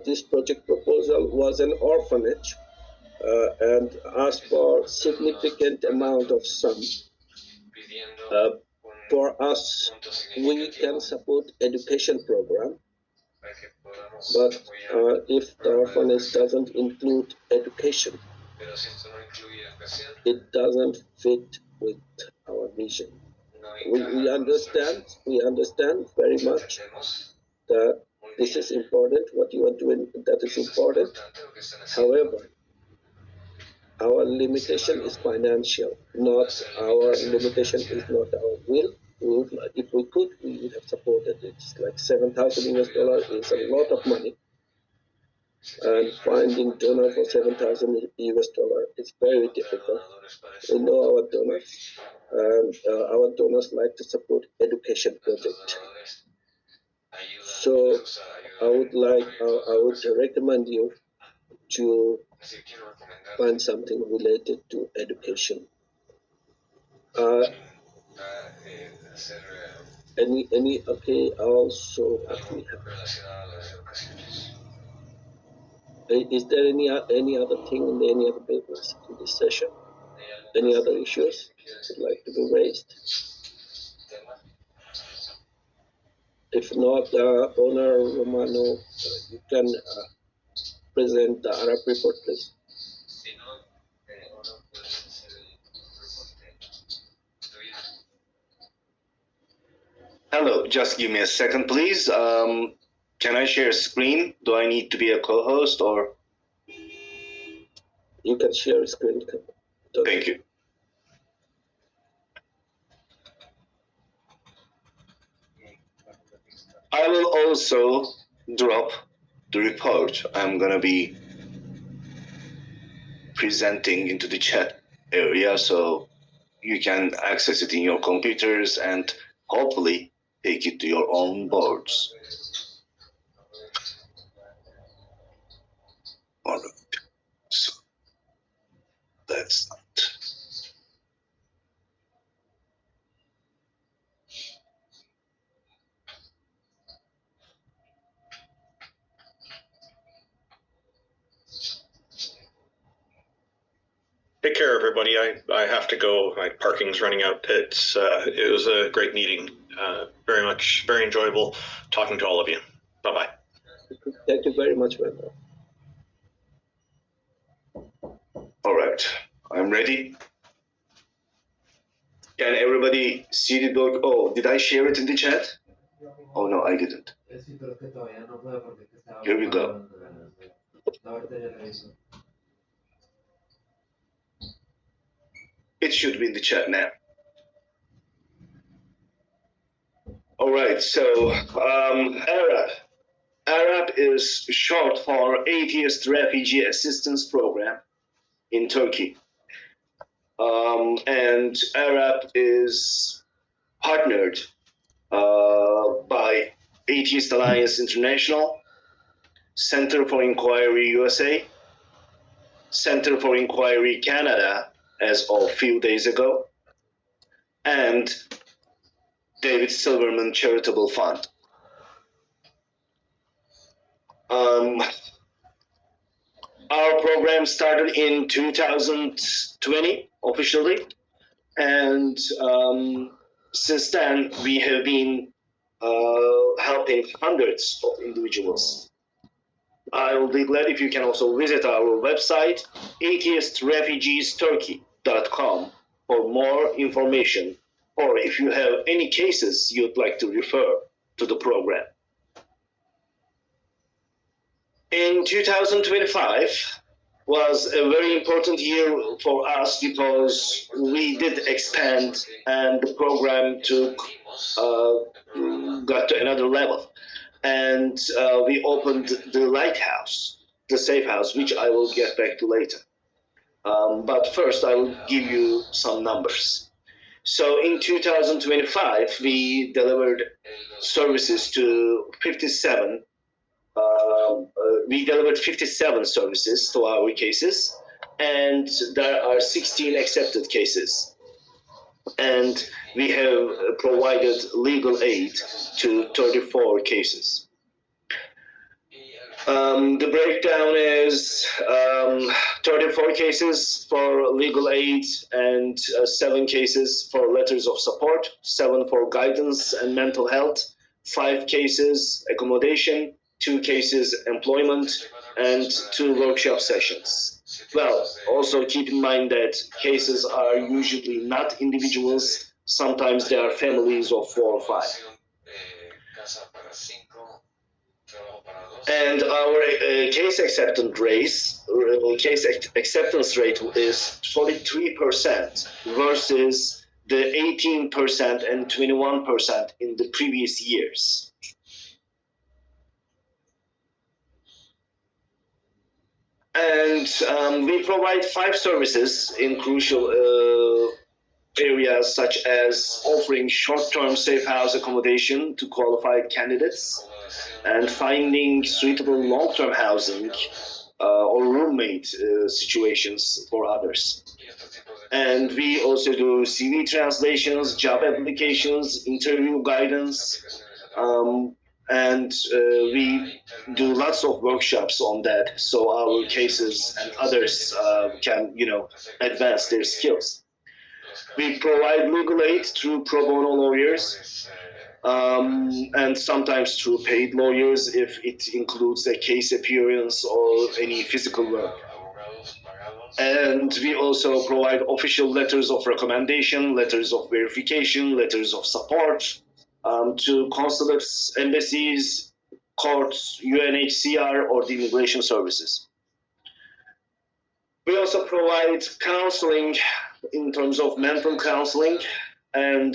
This project proposal was an orphanage and asked for significant amount of sum. For us, we can support education program, but if the orphanage doesn't include education, it doesn't fit with our vision. We understand very much that this is important, what you are doing, that is important. However, our limitation is financial, not our limitation is not our will. If we could, we would have supported it. It's like $7,000 is a lot of money. And finding donor for $7,000 is very difficult. We know our donors, and our donors like to support education project. So I would recommend you to find something related to education. Okay, also what we have. Is there any other thing in any other business in this session? Any other issues would like to be raised? If not, Owner Romano, you can present the Arab report, please. Hello, just give me a second, please. Can I share a screen? Do I need to be a co-host or? You can share a screen. Thank you. I will also drop the report I'm gonna be presenting into the chat area, so you can access it in your computers and hopefully take it to your own boards. All right. So that's not. Take care, everybody. I have to go. My parking's running out. It was a great meeting. Very enjoyable talking to all of you. Bye bye. Thank you very much, Brenda. All right, I'm ready. Can everybody see the doc? Oh, did I share it in the chat? Oh no, I didn't. Here we go. It should be in the chat now. All right, so ARAP is short for Atheist Refugee Assistance Program in Turkey. And ARAP is partnered by Atheist Alliance International, Center for Inquiry USA, Center for Inquiry Canada as of a few days ago, and David Silverman Charitable Fund. Our program started in 2020 officially, and since then we have been helping hundreds of individuals. I will be glad if you can also visit our website, atheistrefugeesturkey.com, for more information, or if you have any cases you'd like to refer to the program. In 2025 was a very important year for us because we did expand and the program got to another level. And we opened the lighthouse, the safe house, which I will get back to later. But first, I will give you some numbers. So in 2025, we delivered services to 57. We delivered 57 services to our cases, and there are 16 accepted cases. And we have provided legal aid to 34 cases. The breakdown is 34 cases for legal aid and 7 cases for letters of support, 7 for guidance and mental health, 5 cases accommodation, 2 cases employment, and 2 workshop sessions. Well, also keep in mind that cases are usually not individuals, sometimes they are families of 4 or 5. And our case acceptance rate is 43% versus the 18% and 21% in the previous years. And we provide 5 services in crucial areas such as offering short-term safe house accommodation to qualified candidates and finding suitable long-term housing or roommate situations for others. And we also do CV translations, job applications, interview guidance, and we do lots of workshops on that so our cases and others can, advance their skills. We provide legal aid through pro bono lawyers and sometimes through paid lawyers if it includes a case appearance or any physical work. And we also provide official letters of recommendation, letters of verification, letters of support to consulates, embassies, courts, UNHCR, or the immigration services. We also provide counseling in terms of mental counseling and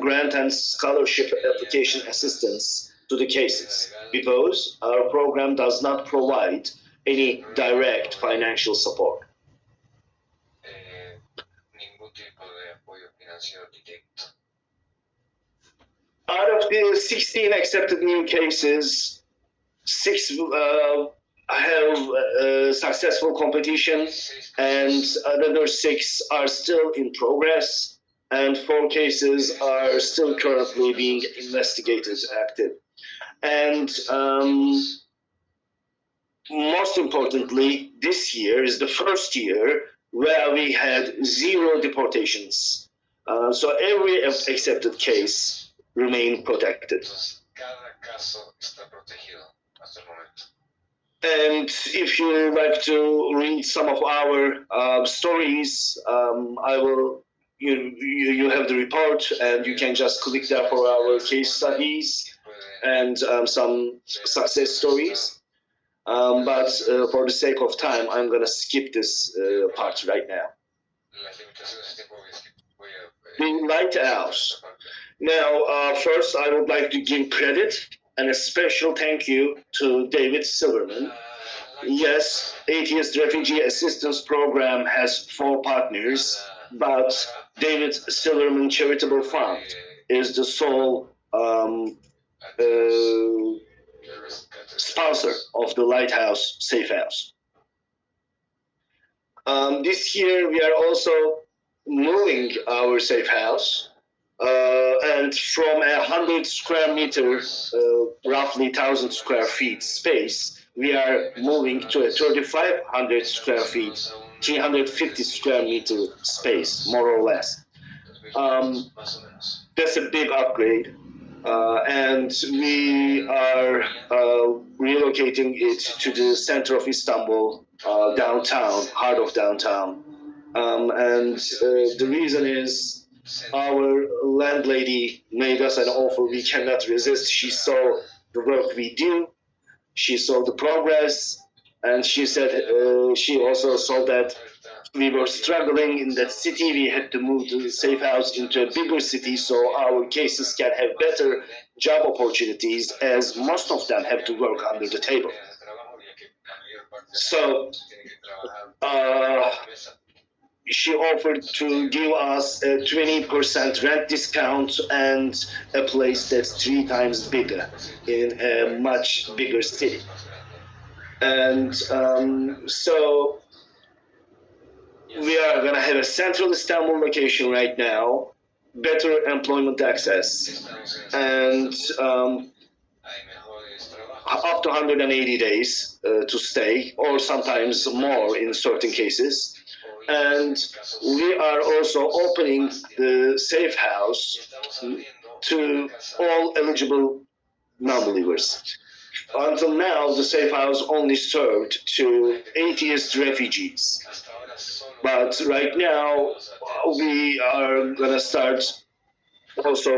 grant and scholarship application assistance to the cases because our program does not provide any direct financial support. Out of the 16 accepted new cases, 6 have successful competition, and another 6 are still in progress, and 4 cases are still currently being investigated active. And most importantly, this year is the first year where we had 0 deportations. So every accepted case remained protected. And if you like to read some of our stories, I will. You have the report, and you can just click there for our case studies and some success stories. But for the sake of time, I'm going to skip this part right now. The lighthouse. Now, first, I would like to give credit and a special thank you to David Silverman. Yes, Atheist Refugee Assistance Program has 4 partners, but David Silverman Charitable Fund is the sole sponsor of the Lighthouse Safe House. This year, we are also moving our safe house, and from 100 square meter, roughly 1,000 square feet space, we are moving to a 3,500 square feet, 350 square meter space, more or less. That's a big upgrade, and we are relocating it to the center of Istanbul, downtown, heart of downtown. And the reason is our landlady made us an offer we cannot resist. She saw the work we do, she saw the progress, and she said she also saw that we were struggling in that city. We had to move the safe house into a bigger city so our cases can have better job opportunities, as most of them have to work under the table. So she offered to give us a 20% rent discount and a place that's 3 times bigger in a much bigger city. And so we are going to have a central Istanbul location right now, better employment access, and up to 180 days to stay, or sometimes more in certain cases. And we are also opening the safe house to all eligible non-believers. Until now, the safe house only served to atheist refugees. But right now, we are going to start also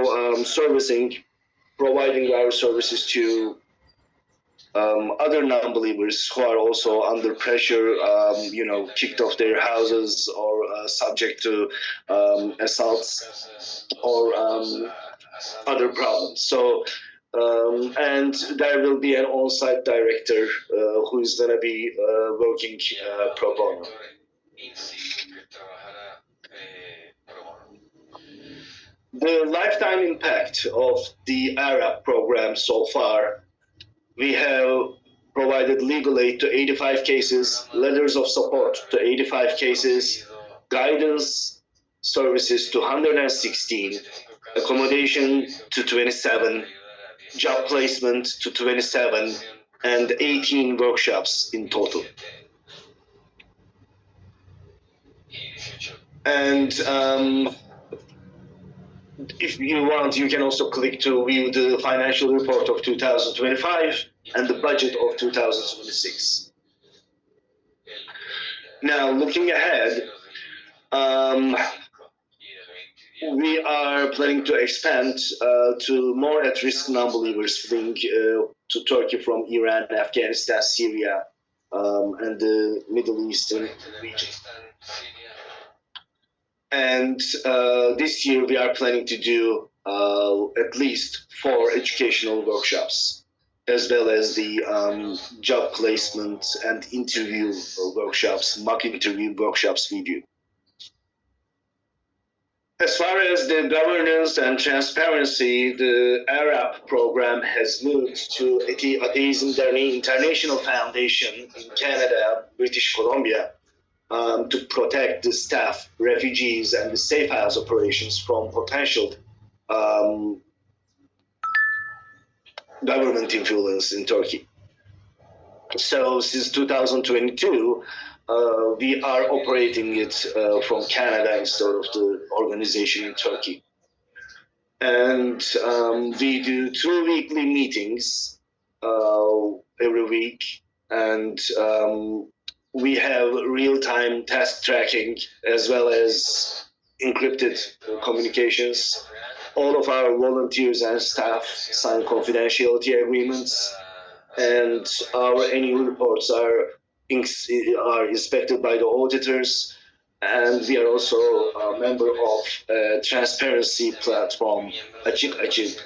providing our services to other non-believers who are also under pressure, kicked off their houses or subject to assaults or other problems. So, and there will be an on-site director who is going to be working pro bono. The lifetime impact of the ARAP program so far: we have provided legal aid to 85 cases, letters of support to 85 cases, guidance services to 116, accommodation to 27, job placement to 27, and 18 workshops in total. And if you want, you can also click to view the financial report of 2025 and the budget of 2026. Now, looking ahead, we are planning to expand to more at-risk non-believers fleeing to Turkey from Iran, Afghanistan, Syria, and the Middle Eastern region. And this year we are planning to do at least 4 educational workshops, as well as the job placement and interview workshops, mock interview workshops we do. As far as the governance and transparency, the ARAP program has moved to Atheism International Foundation in Canada, British Columbia, to protect the staff, refugees, and the safe house operations from potential government influence in Turkey. So since 2022, we are operating it from Canada instead of the organization in Turkey. And we do 2 weekly meetings every week, and we have real-time task tracking as well as encrypted communications. All of our volunteers and staff sign confidentiality agreements, and our annual reports are inspected by the auditors. and we are also a member of transparency platform, Ajib,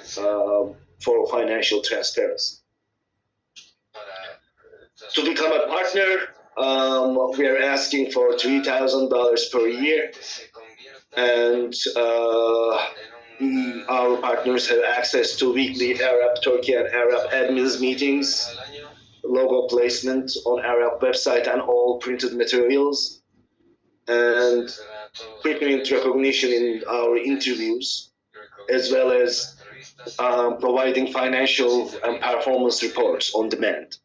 for financial transparency. To become a partner, we are asking for $3,000 per year, and our partners have access to weekly Arab, Turkey, and Arab admins meetings, logo placement on Arab website, and all printed materials, and frequent recognition in our interviews, as well as providing financial and performance reports on demand.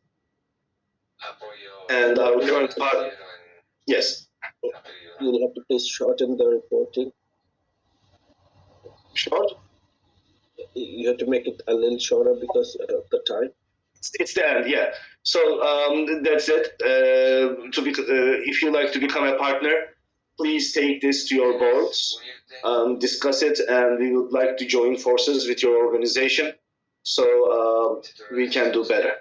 And our current partner, yes. You'll have to please shorten the reporting. Short? You have to make it a little shorter because of the time. It's the end, yeah. So that's it. If you like to become a partner, please take this to your boards, discuss it, and we would like to join forces with your organization so we can do better.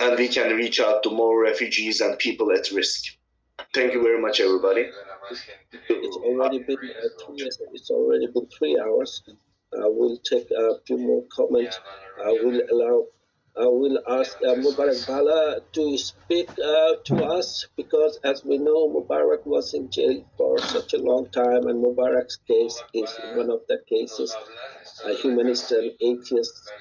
And we can reach out to more refugees and people at risk. Thank you very much, everybody. It's already been 3 hours. We'll take a few more comments. I will ask Mubarak Bala to speak to us, because as we know, Mubarak was in jail for such a long time, and Mubarak's case is one of the cases humanists and atheists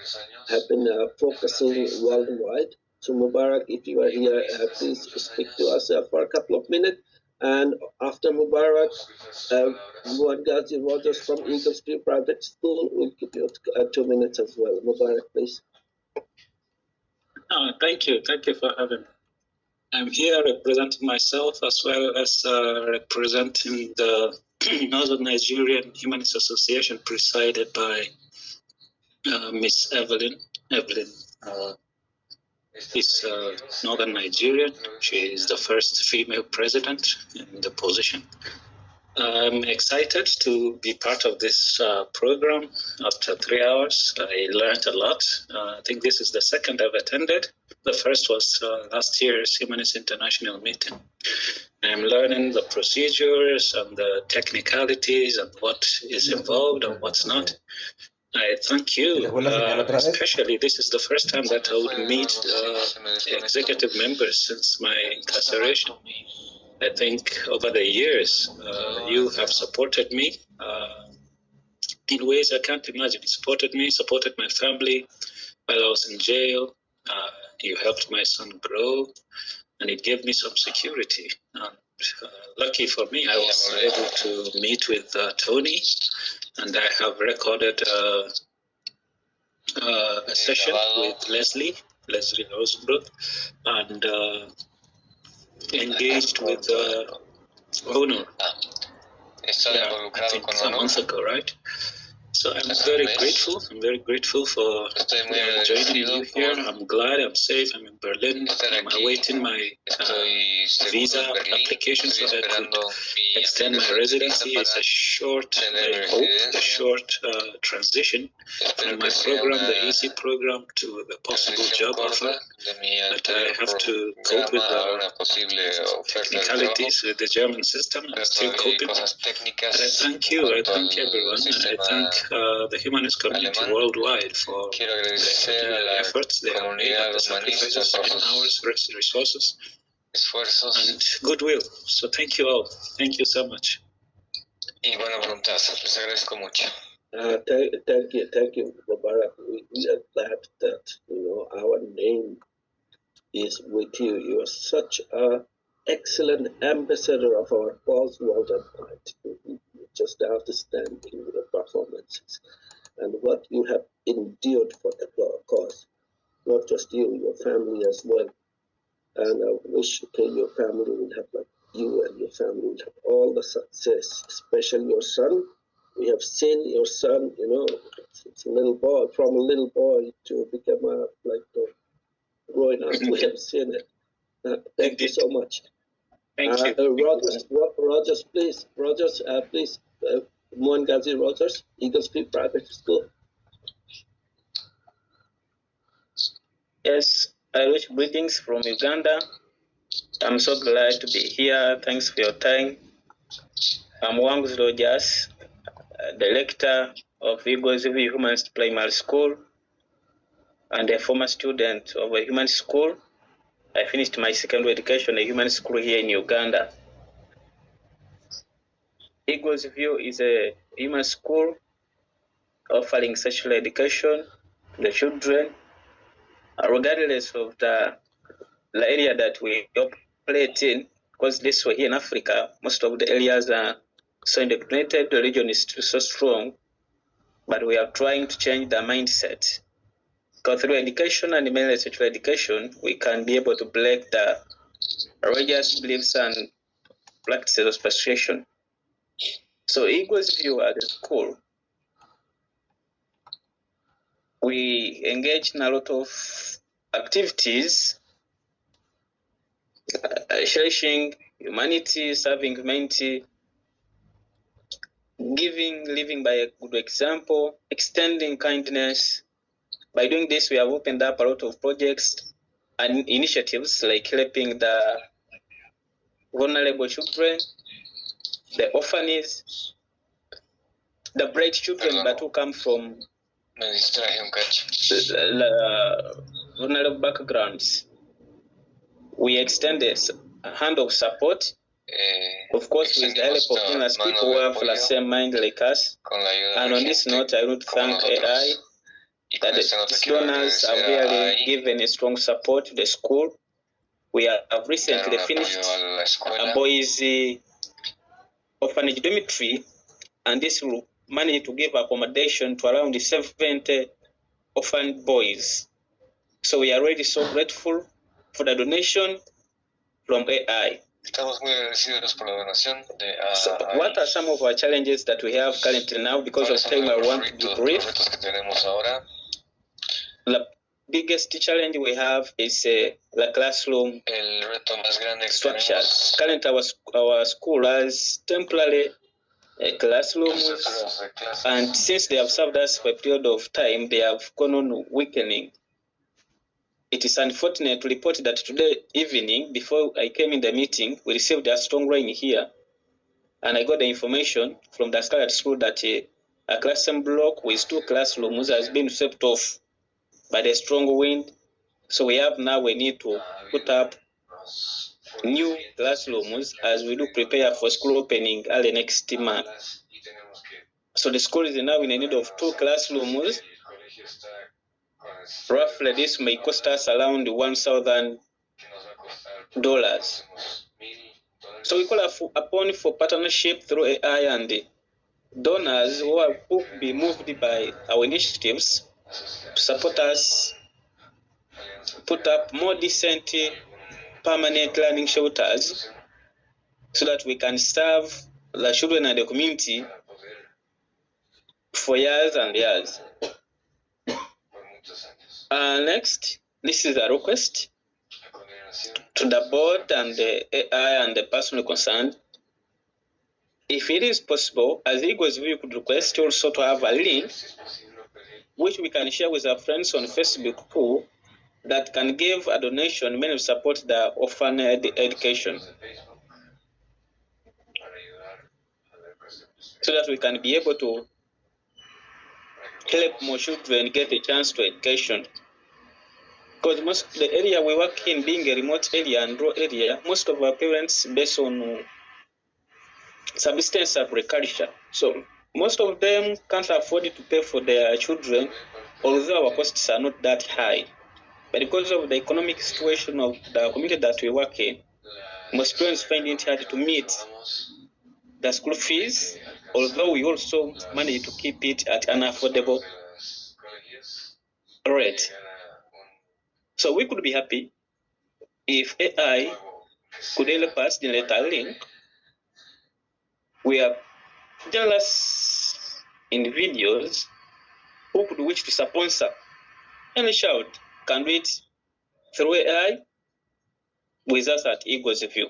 have been focusing worldwide. So Mubarak, if you are here, please speak to us for a couple of minutes. And after Mubarak, Ghazi Rogers from Eagles View Private School will give you 2 minutes as well. Mubarak, please. Thank you for having me. I'm here representing myself as well as representing the Northern Nigerian Humanist Association presided by Miss Evelyn. Evelyn is Northern Nigerian. She is the first female president in the position. I'm excited to be part of this program. After 3 hours, I learned a lot. I think this is the second I've attended. The first was last year's Humanist International meeting. I'm learning the procedures and the technicalities and what is involved and what's not. I thank you. Especially, this is the first time that I would meet executive members since my incarceration. I think over the years, you have supported me in ways I can't imagine. Supported me, supported my family while I was in jail. You helped my son grow, and it gave me some security. Lucky for me, I was able to meet with Tony, and I have recorded a session with Leslie Rosenbrook, and engaged with Honor. I think a month ago, right? So I'm very grateful. I'm very grateful for joining you here. I'm glad I'm safe. I'm in Berlin. I'm awaiting my visa application so that I could extend my residency. It's a short, I hope, a short transition from my program, the EC program, to the possible job offer. But I have to cope with the technicalities with the German system. I'm still coping. But I thank you. I thank everyone. I thank the humanist community worldwide for the efforts they have made and the sacrifices in hours, resources, and goodwill. So thank you all. Thank you so much. Thank you, Mubarak. We are glad that our name is with you. You are such an excellent ambassador of our cause worldwide. Just outstanding in your performances and what you have endured for the cause. Not just you, your family as well. And I wish your family will have, like you and your family will have all the success, especially your son. We have seen your son, it's a little boy, from a little boy to become growing up. We have seen it. Thank you so much. Thank you. Rogers, please. Rogers, please. Mohan Ghazi Rogers, Eagles View Private School. Yes, I wish greetings from Uganda. I'm so glad to be here. Thanks for your time. I'm Wangus Rogers, Director of Eagles View Human Primary School and a former student of a human school. I finished my secondary education at a human school here in Uganda. Eagles View is a human school offering sexual education to the children, regardless of the area that we operate in, because this way here in Africa, most of the areas are so indoctrinated, the religion is so strong, but we are trying to change the mindset. Because through education and mainly sexual education, we can be able to break the religious beliefs and practices of persuasion. So Eagles View at the school, we engage in a lot of activities, cherishing humanity, serving humanity, giving, living by a good example, extending kindness. By doing this, we have opened up a lot of projects and initiatives like helping the vulnerable children, the orphans, the bright children but who come from vulnerable backgrounds. We extend a hand of support, of course, with the help of generous people who have the same mind like us. And on this note, I would thank AI that its donors have really given a strong support to the school. We have recently finished a boys' orphanage dormitory, and this will manage to give accommodation to around 70 orphan boys. So we are really so grateful for the donation from AI. So what are some of our challenges that we have currently now? Because of time, I want to be brief. The biggest challenge we have is the classroom structure. Currently, our school has temporary classrooms, and since they have served us for a period of time, they have gone on weakening. It is unfortunate to report that today evening, before I came in the meeting, we received a strong rain here, and I got the information from the Scarlet School that a classroom block with 2 classrooms has been swept off by the strong wind. So we need to put up new classrooms as we do prepare for school opening early next month. So the school is now in need of 2 classrooms. Roughly, this may cost us around $1,000. So we call upon for partnership through AI and donors who will be moved by our initiatives to support us put up more decent permanent learning shelters so that we can serve the children and the community for years and years. Next, this is a request to the board and the AI and the person concerned. If it is possible, as Eagles View could request also to have a link which we can share with our friends on Facebook too, that can give a donation mainly to support the orphan education, so that we can be able to help more children get a chance to education. Because most of the area we work in being a remote area and rural area, most of our parents based on subsistence agriculture. So most of them can't afford to pay for their children, although our costs are not that high. But because of the economic situation of the community that we work in, most parents find it hard to meet the school fees, although we also manage to keep it at an affordable rate. So we could be happy if AI could help us generate a link. We are generous individuals who could wish to sponsor any child can do it through AI with us at Eagles View.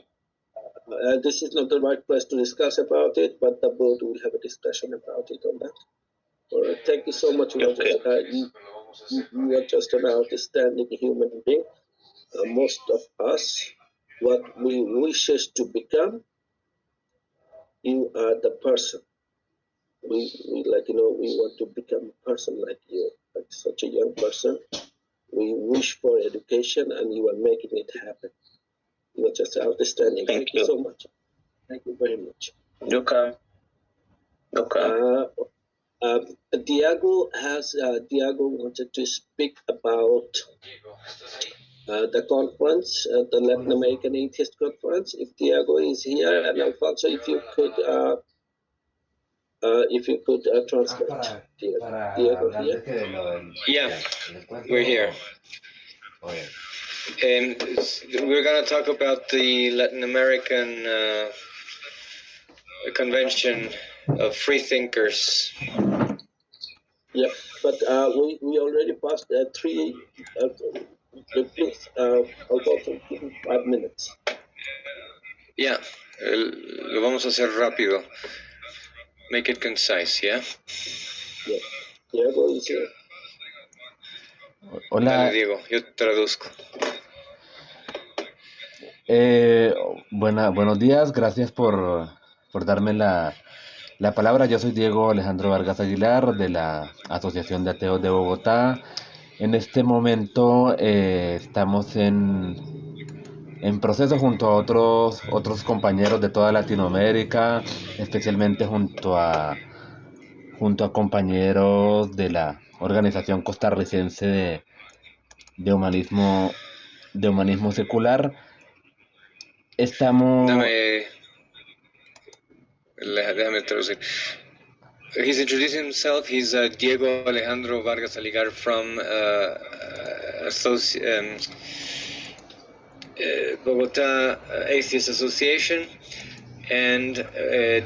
This is not the right place to discuss about it, but the board will have a discussion about it on that. All right, thank you so much, Roger. You are just an outstanding human being. Most of us what we wishes to become, you are the person. We we want to become a person like you, like such a young person. We wish for education, and you are making it happen. You are just outstanding. Thank you so much. Thank you very much. Okay. Diego wanted to speak about the conference, the Latin American Atheist Conference. If Diego is here, and Alfonso, if you could translate. Diego here? Yeah, we're here. And we're going to talk about the Latin American Convention of Free Thinkers. Yeah, but we already passed 3. Please, Alfonso, give me 5 minutes. Yeah, lo vamos a hacer rápido. Make it concise, yeah? Yeah. Diego is here. Hola. Dale, Diego, yo traduzco. Buenos días, gracias por darme la palabra. Yo soy Diego Alejandro Vargas Aguilar de la Asociación de Ateos de Bogotá. En este momento estamos en proceso junto a otros compañeros de toda Latinoamérica, especialmente junto a compañeros de la Organización Costarricense de Humanismo Secular. Estamos... Déjame traducir. He's introducing himself. He's Diego Alejandro Vargas Aligar from Bogota Atheist Association, and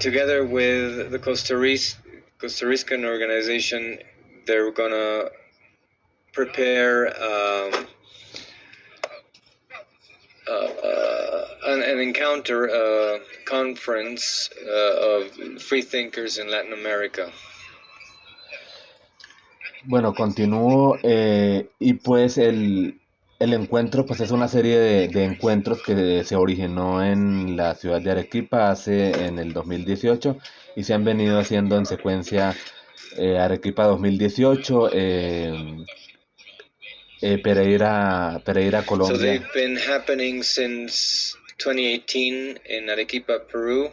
together with the Costa Rican organization, they're gonna prepare an encounter, a conference of free thinkers in Latin America. Bueno, continúo y pues el encuentro pues es una serie de encuentros que se originó en la ciudad de Arequipa en el 2018 y se han venido haciendo en secuencia Arequipa 2018, Pereira, Colombia. So they've been happening since 2018 in Arequipa, Perú.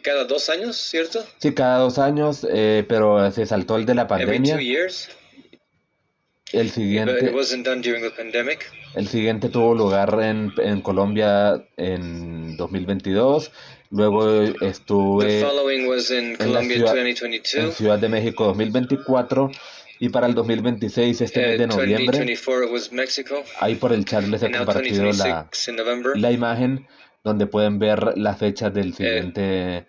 Cada 2 años, ¿cierto? Sí, cada 2 años, pero se saltó el de la pandemia. Every 2 years. El siguiente, It wasn't done during the pandemic. El siguiente tuvo lugar en Colombia en 2022. Luego estuve en Ciudad de México 2024. Y para el 2026, este mes de noviembre, ahí por el chat les he compartido la imagen donde pueden ver la fecha del siguiente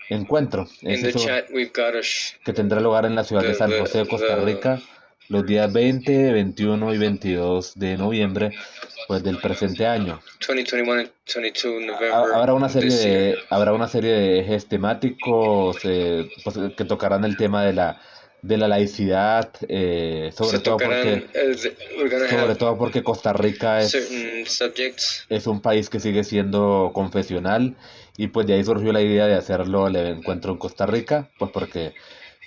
encuentro. Que tendrá lugar en la ciudad de San José, Costa Rica, los días 20, 21 y 22 de noviembre pues del presente año. 2021 and 22 November. Habrá una serie de ejes temáticos pues, que tocarán el tema de la laicidad, sobre todo porque Costa Rica es un país que sigue siendo confesional, y pues de ahí surgió la idea de hacerlo el encuentro en Costa Rica, pues porque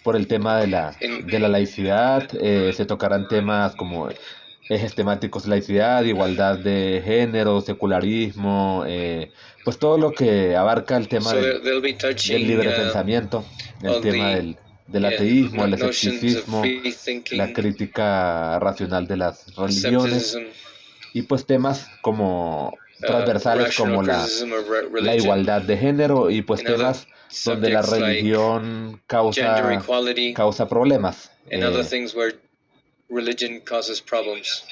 por el tema de la laicidad se tocarán temas como ejes temáticos: laicidad, igualdad de género, secularismo, pues todo lo que abarca el tema del libre pensamiento, el tema del ateísmo, el escepticismo, la crítica racional de las religiones, y pues temas como transversales como la igualdad de género, y pues temas donde la religión causa problemas.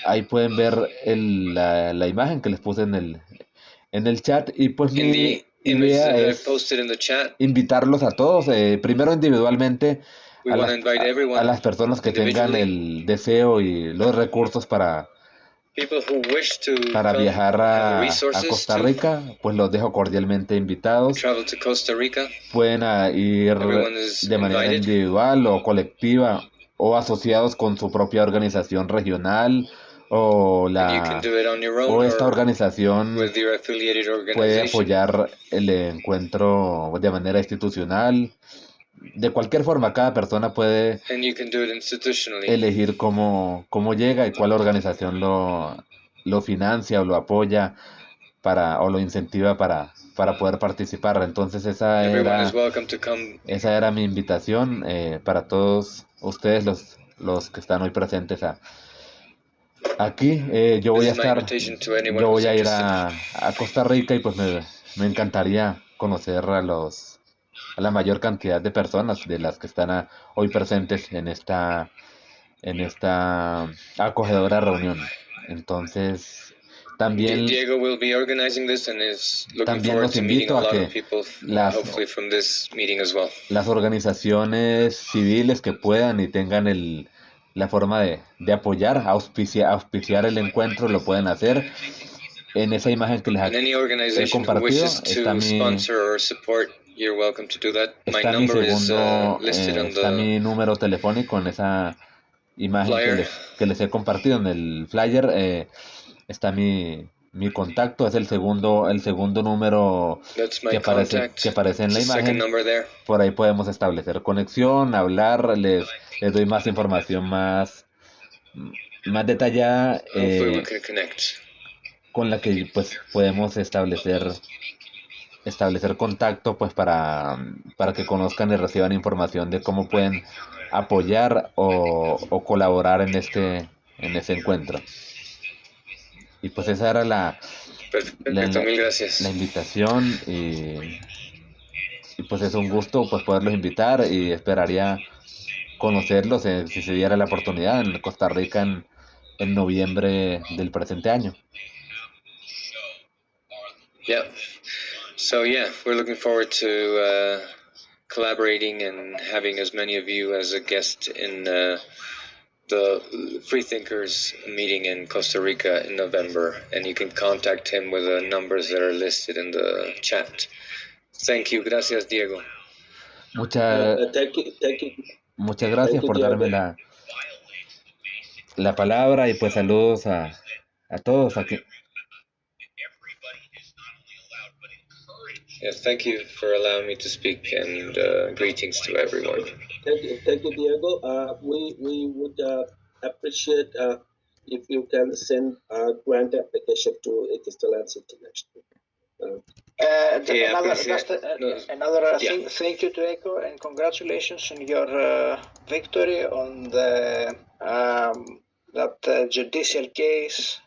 Ahí pueden ver la imagen que les puse en el chat, y pues mi idea es invitarlos a todos, primero individualmente a las personas que tengan el deseo y los recursos para viajar a Costa Rica, pues los dejo cordialmente invitados. Pueden ir de manera individual o colectiva, o asociados con su propia organización regional o And you can do it on your o own esta or organización with your affiliated puede organization. apoyar el encuentro de manera institucional. De cualquier forma, cada persona puede And you can do it institutionally. elegir cómo llega y cuál organización lo financia o lo apoya o lo incentiva para poder participar. Entonces Everyone is welcome to come. esa era mi invitación para todos ustedes los que están hoy presentes aquí. Yo voy a This is my estar, invitation to anyone yo who's voy a ir interested. a Costa Rica y pues me encantaría conocer a la mayor cantidad de personas de las que están hoy presentes en esta acogedora reunión. Entonces, también, Diego will be organizing this and is looking también forward los to meeting invito a a lot que of people, hopefully from this meeting as well. las organizaciones civiles que puedan y tengan la forma de apoyar, auspiciar el encuentro, lo pueden hacer. En esa imagen que les And any he organization who compartido wishes to sponsor or support, you're welcome to do that. My está mi number is segundo, listed on está the mi número telefónico en esa imagen flyer. que les he compartido en el flyer. Está mi contacto, es el segundo número That's my que contact. aparece en It's la the second imagen. number there. Por ahí podemos establecer conexión, hablar, les doy más información más detallada Hopefully we can connect. con la que pues podemos establecer contacto pues para que conozcan y reciban información de cómo pueden apoyar o colaborar en ese encuentro. Y pues esa era Perfecto, mil gracias. la invitación y pues es un gusto pues poderlos invitar y esperaría conocerlos si se diera la oportunidad en Costa Rica en noviembre del presente año. Yeah. So yeah, we're looking forward to collaborating and having as many of you as a guest in the Free Thinkers meeting in Costa Rica in November, and you can contact him with the numbers that are listed in the chat. Thank you. Gracias, Diego. Muchas gracias por darme la palabra y pues saludos a todos aquí. Yes, thank you for allowing me to speak, and greetings to everyone. Thank you, Diego. We would appreciate if you can send a grant application to Excellence International. Another thing, thank you to Echo and congratulations on your victory on the that judicial case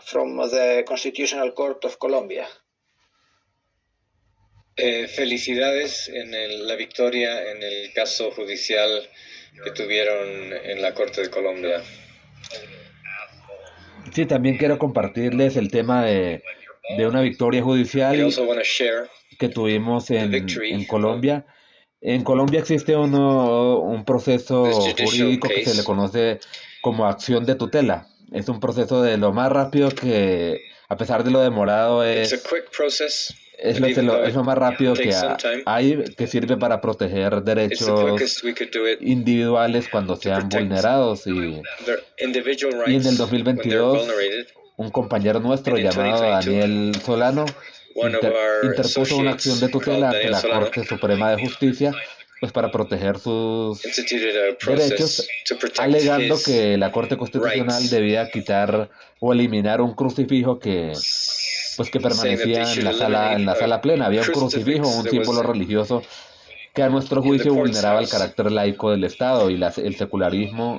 from the Constitutional Court of Colombia. Felicidades en la victoria en el caso judicial que tuvieron en la Corte de Colombia. Sí, también quiero compartirles el tema de una victoria judicial que tuvimos en Colombia. En Colombia existe un proceso jurídico que se le conoce como acción de tutela. Es un proceso de lo más rápido que, a pesar de lo demorado, es lo más rápido que hay, que sirve para proteger derechos individuales cuando sean vulnerados. Y en el 2022, un compañero nuestro llamado Daniel Solano interpuso una acción de tutela ante la Corte Suprema de Justicia pues para proteger sus derechos, alegando que la Corte Constitucional debía quitar o eliminar un crucifijo que permanecía en la sala plena. Había un crucifijo, un símbolo religioso que a nuestro juicio vulneraba el carácter laico del Estado y el secularismo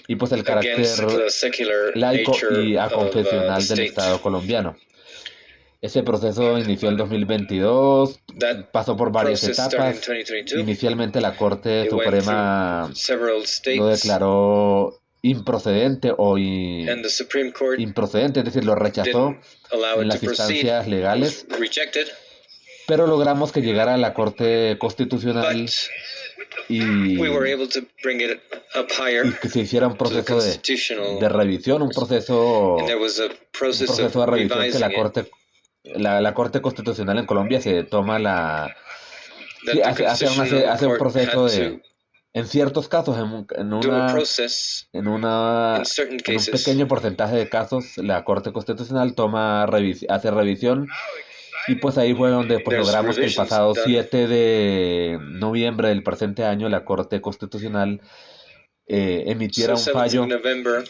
y pues el carácter laico y aconfesional del Estado colombiano. Ese proceso inició el 2022, pasó por varias etapas. Inicialmente la Corte Suprema lo declaró improcedente improcedente, es decir, lo rechazó en las instancias legales, pero logramos que llegara a la Corte Constitucional y que se hiciera un proceso de revisión, un proceso de revisión que la Corte Constitucional en Colombia se toma hace un proceso en ciertos casos, en un pequeño porcentaje de casos, la Corte Constitucional hace revisión, y pues ahí fue donde pues logramos que el pasado 7 de noviembre del presente año la Corte Constitucional emitiera un fallo,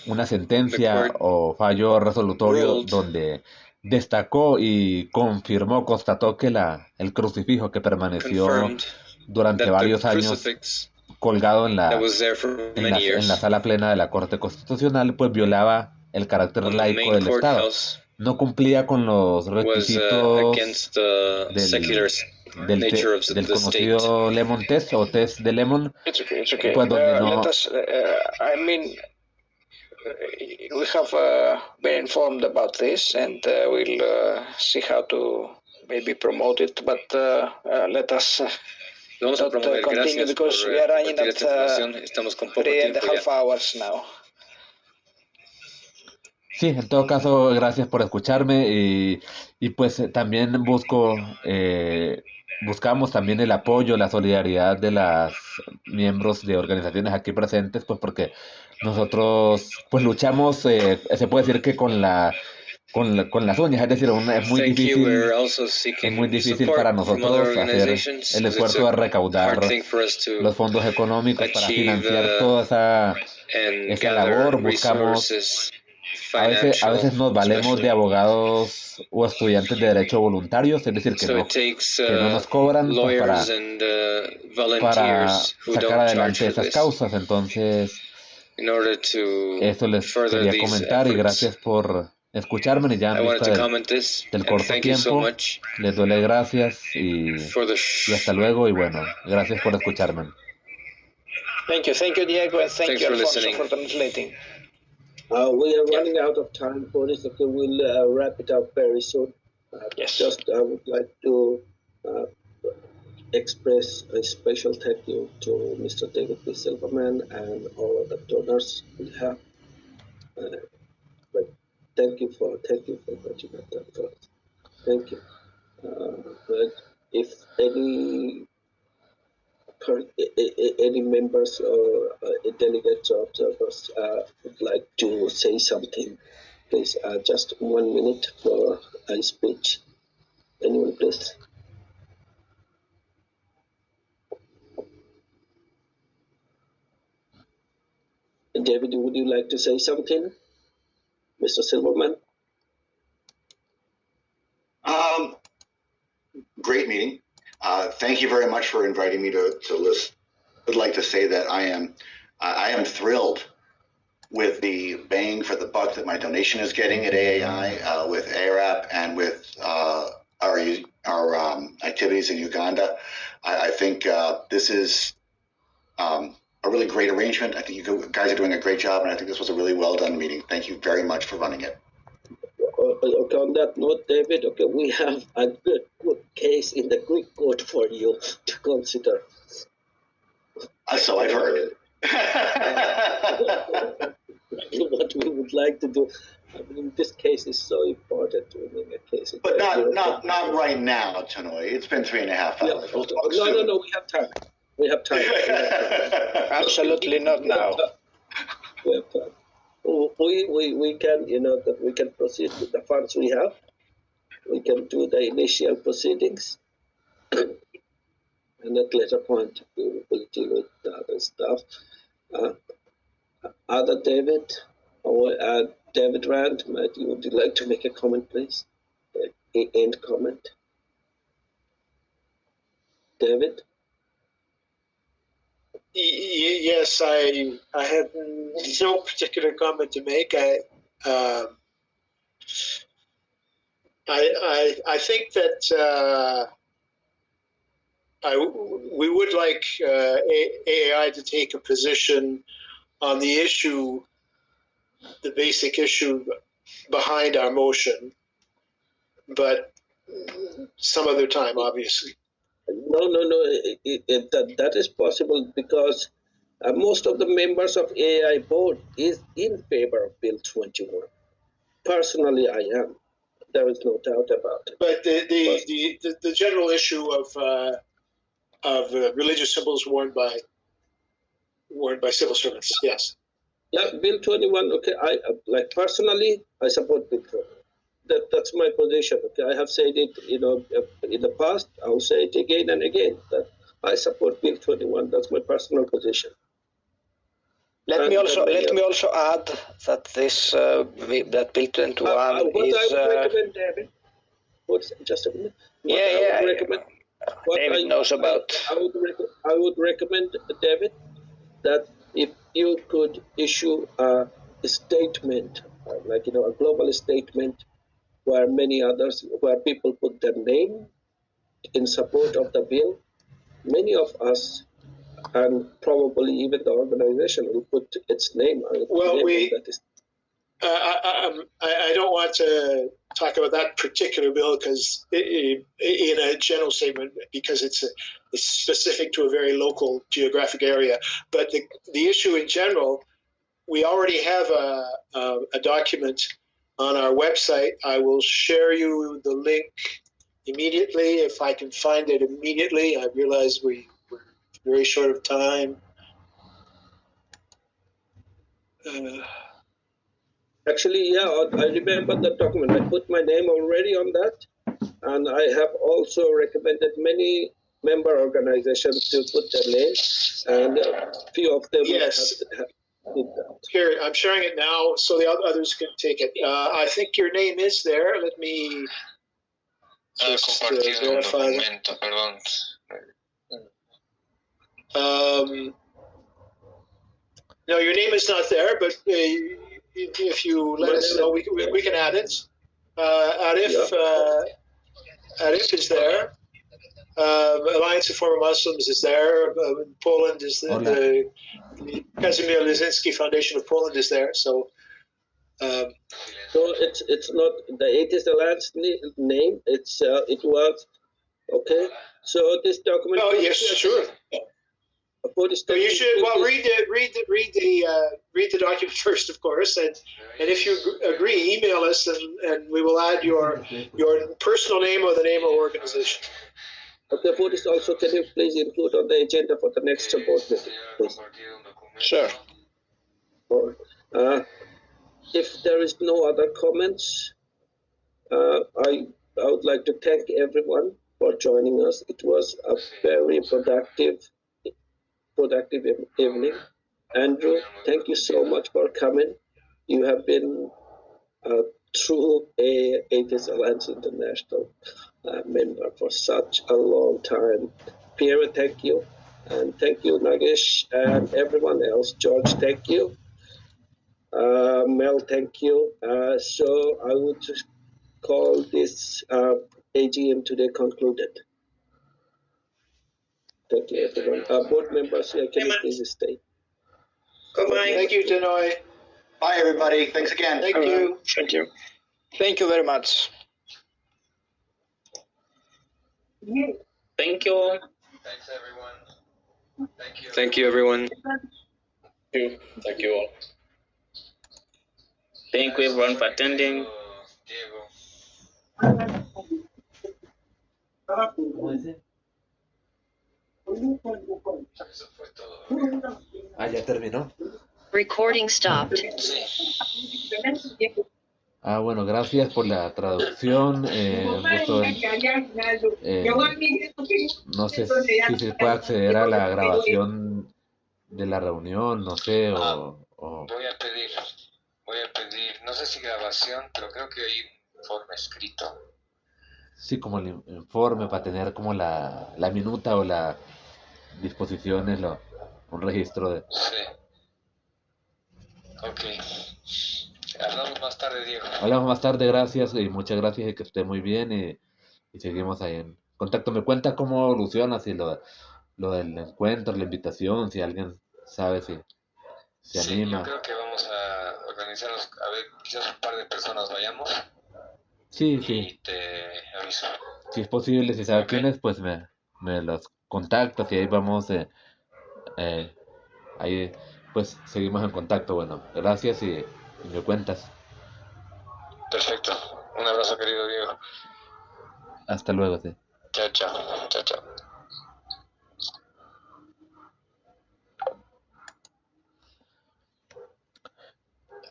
una sentencia o fallo resolutorio donde destacó y constató que el crucifijo que permaneció durante varios años colgado en la sala plena de la Corte Constitucional, pues violaba el carácter laico del Estado. No cumplía con los requisitos del conocido Lemon Test o test de Lemon. It's okay. Pues donde no... Let us, we have been informed about this, and we'll see how to maybe promote it, but let us Vamos a promover. continue Gracias because por we are running compartir esta información. Estamos con poco 3.5 tiempo ya. hours now. Sí, en todo caso, gracias por escucharme y pues también buscamos también el apoyo, la solidaridad de los miembros de organizaciones aquí presentes, pues porque nosotros pues luchamos, se puede decir que con las uñas, es decir, es muy difícil para nosotros hacer el esfuerzo de recaudar los fondos económicos para financiar toda esa labor. Buscamos, a veces nos valemos de abogados o estudiantes de derecho voluntarios, es decir, que no nos cobran pues, para sacar adelante esas causas. Entonces, eso les quería comentar y gracias por escucharme. Y ya en vista del corto tiempo, les doy las gracias y hasta luego. Y bueno, gracias por escucharme. Thank you, Diego, and thank you, Alfonso, for translating. We are running out of time for this. Okay, we'll wrap it up very soon. Yes. Just I would like to express a special thank you to Mr. David B. Silverman and all of the donors we have. But thank you for what you have done for us. Thank you. But if any members or delegates or observers would like to say something, please, just 1 minute for a speech. Anyone, please? David, would you like to say something? Mr. Silverman? Great meeting. Thank you very much for inviting me to listen. I would like to say that I am thrilled with the bang for the buck that my donation is getting at AAI, with ARAP and with our activities in Uganda. I think this is a really great arrangement. I think you guys are doing a great job, and I think this was a really well done meeting. Thank you very much for running it. Okay, on that note, David, okay, we have a good case in the Greek court for you to consider. So I've heard. What we would like to do, I mean, this case is so important to win a case. But not right now, Tanoi. It's been 3.5 hours. We'll talk soon. No, we have time. We have time. Absolutely not now. We have time. We can, that we can proceed with the funds we have. We can do the initial proceedings. And at later point, we will deal with the other stuff. Other David, or David Rand, would you like to make a comment, please? End comment. David? Yes, I have no particular comment to make. I think that we would like AAI to take a position on the issue, the basic issue behind our motion, but some other time, obviously. No. That is possible because most of the members of AAI board is in favor of Bill 21. Personally, I am. There is no doubt about it. But the general issue of religious symbols worn by worn by civil servants. Yes. Yeah, Bill 21. Okay, I like personally, I support Bill 21. That's my position. Okay, I have said it, in the past. I'll say it again and again. That I support Bill 21. That's my personal position. Let me also add that this that Bill 21 what is. I would recommend, David. Just a minute. David knows about. I would recommend, David, that if you could issue a statement, like a global statement, where many others, where people put their name in support of the bill, many of us, and probably even the organization, will put its name. Well, I don't want to talk about that particular bill because in a general statement, because it's specific to a very local geographic area. But the issue in general, we already have a document on our website. I will share you the link immediately if I can find it immediately. I realize we're very short of time. Actually, yeah, I remember the document. I put my name already on that, and I have also recommended many member organizations to put their name, and a few of them yes. have did that. Here, I'm sharing it now so the others can take it. I think your name is there. Let me just verify that. No, your name is not there, but if you let us know, we can add it. Arif is there. Alliance of Former Muslims is there. Poland is the Kazimierz Lisinski Foundation of Poland is there. So it's not the Atheist Alliance name. It was okay. So this document. Oh yes, sure. So you should read the document first, of course, and if you agree, email us, and we will add your personal name or the name of organization. Okay, Buddhist also, can you please include on the agenda for the next board meeting, please? Sure. If there is no other comments, I would like to thank everyone for joining us. It was a very productive evening. Andrew, thank you so much for coming. You have been a true Atheist Alliance International member for such a long time. Pierre, thank you. And thank you, Nagesh, and everyone else. George, thank you. Mel, thank you. So I would just call this AGM today concluded. Thank you, everyone. Board members, can you please stay? Bye-bye. Thank you, Denoy. Bye, everybody. Thanks again. Thank you. Thank you. Thank you very much. Thank you. Thanks, everyone. Thank you, everyone. Thank you all. Thank you, everyone, for attending. Ya terminó. Recording stopped. Bueno, gracias por la traducción. Un gusto no sé si se puede acceder a la grabación de la reunión, no sé, Voy a pedir, no sé si grabación, pero creo que hay un informe escrito. Sí, como el informe para tener como la minuta o las disposiciones, un registro de... Sí. Ok. Hablamos más tarde, Diego. Hablamos más tarde, gracias y muchas gracias y que esté muy bien y seguimos ahí en contacto. Me cuenta cómo evoluciona, si lo del encuentro, la invitación, si alguien sabe si se anima. Yo creo que vamos a organizarnos, a ver, quizás un par de personas vayamos. Sí. Y te aviso. Si es posible, si sabe quiénes, pues me los contactas y ahí vamos, ahí pues seguimos en contacto. Bueno, gracias y me cuentas. Perfecto. Un abrazo, querido Diego. Hasta luego, sí. Chao, chao. Chao, chao.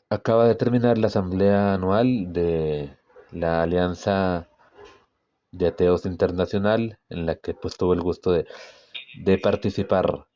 Acaba de terminar la asamblea anual de la Alianza de Ateos Internacional, en la que pues tuve el gusto de participar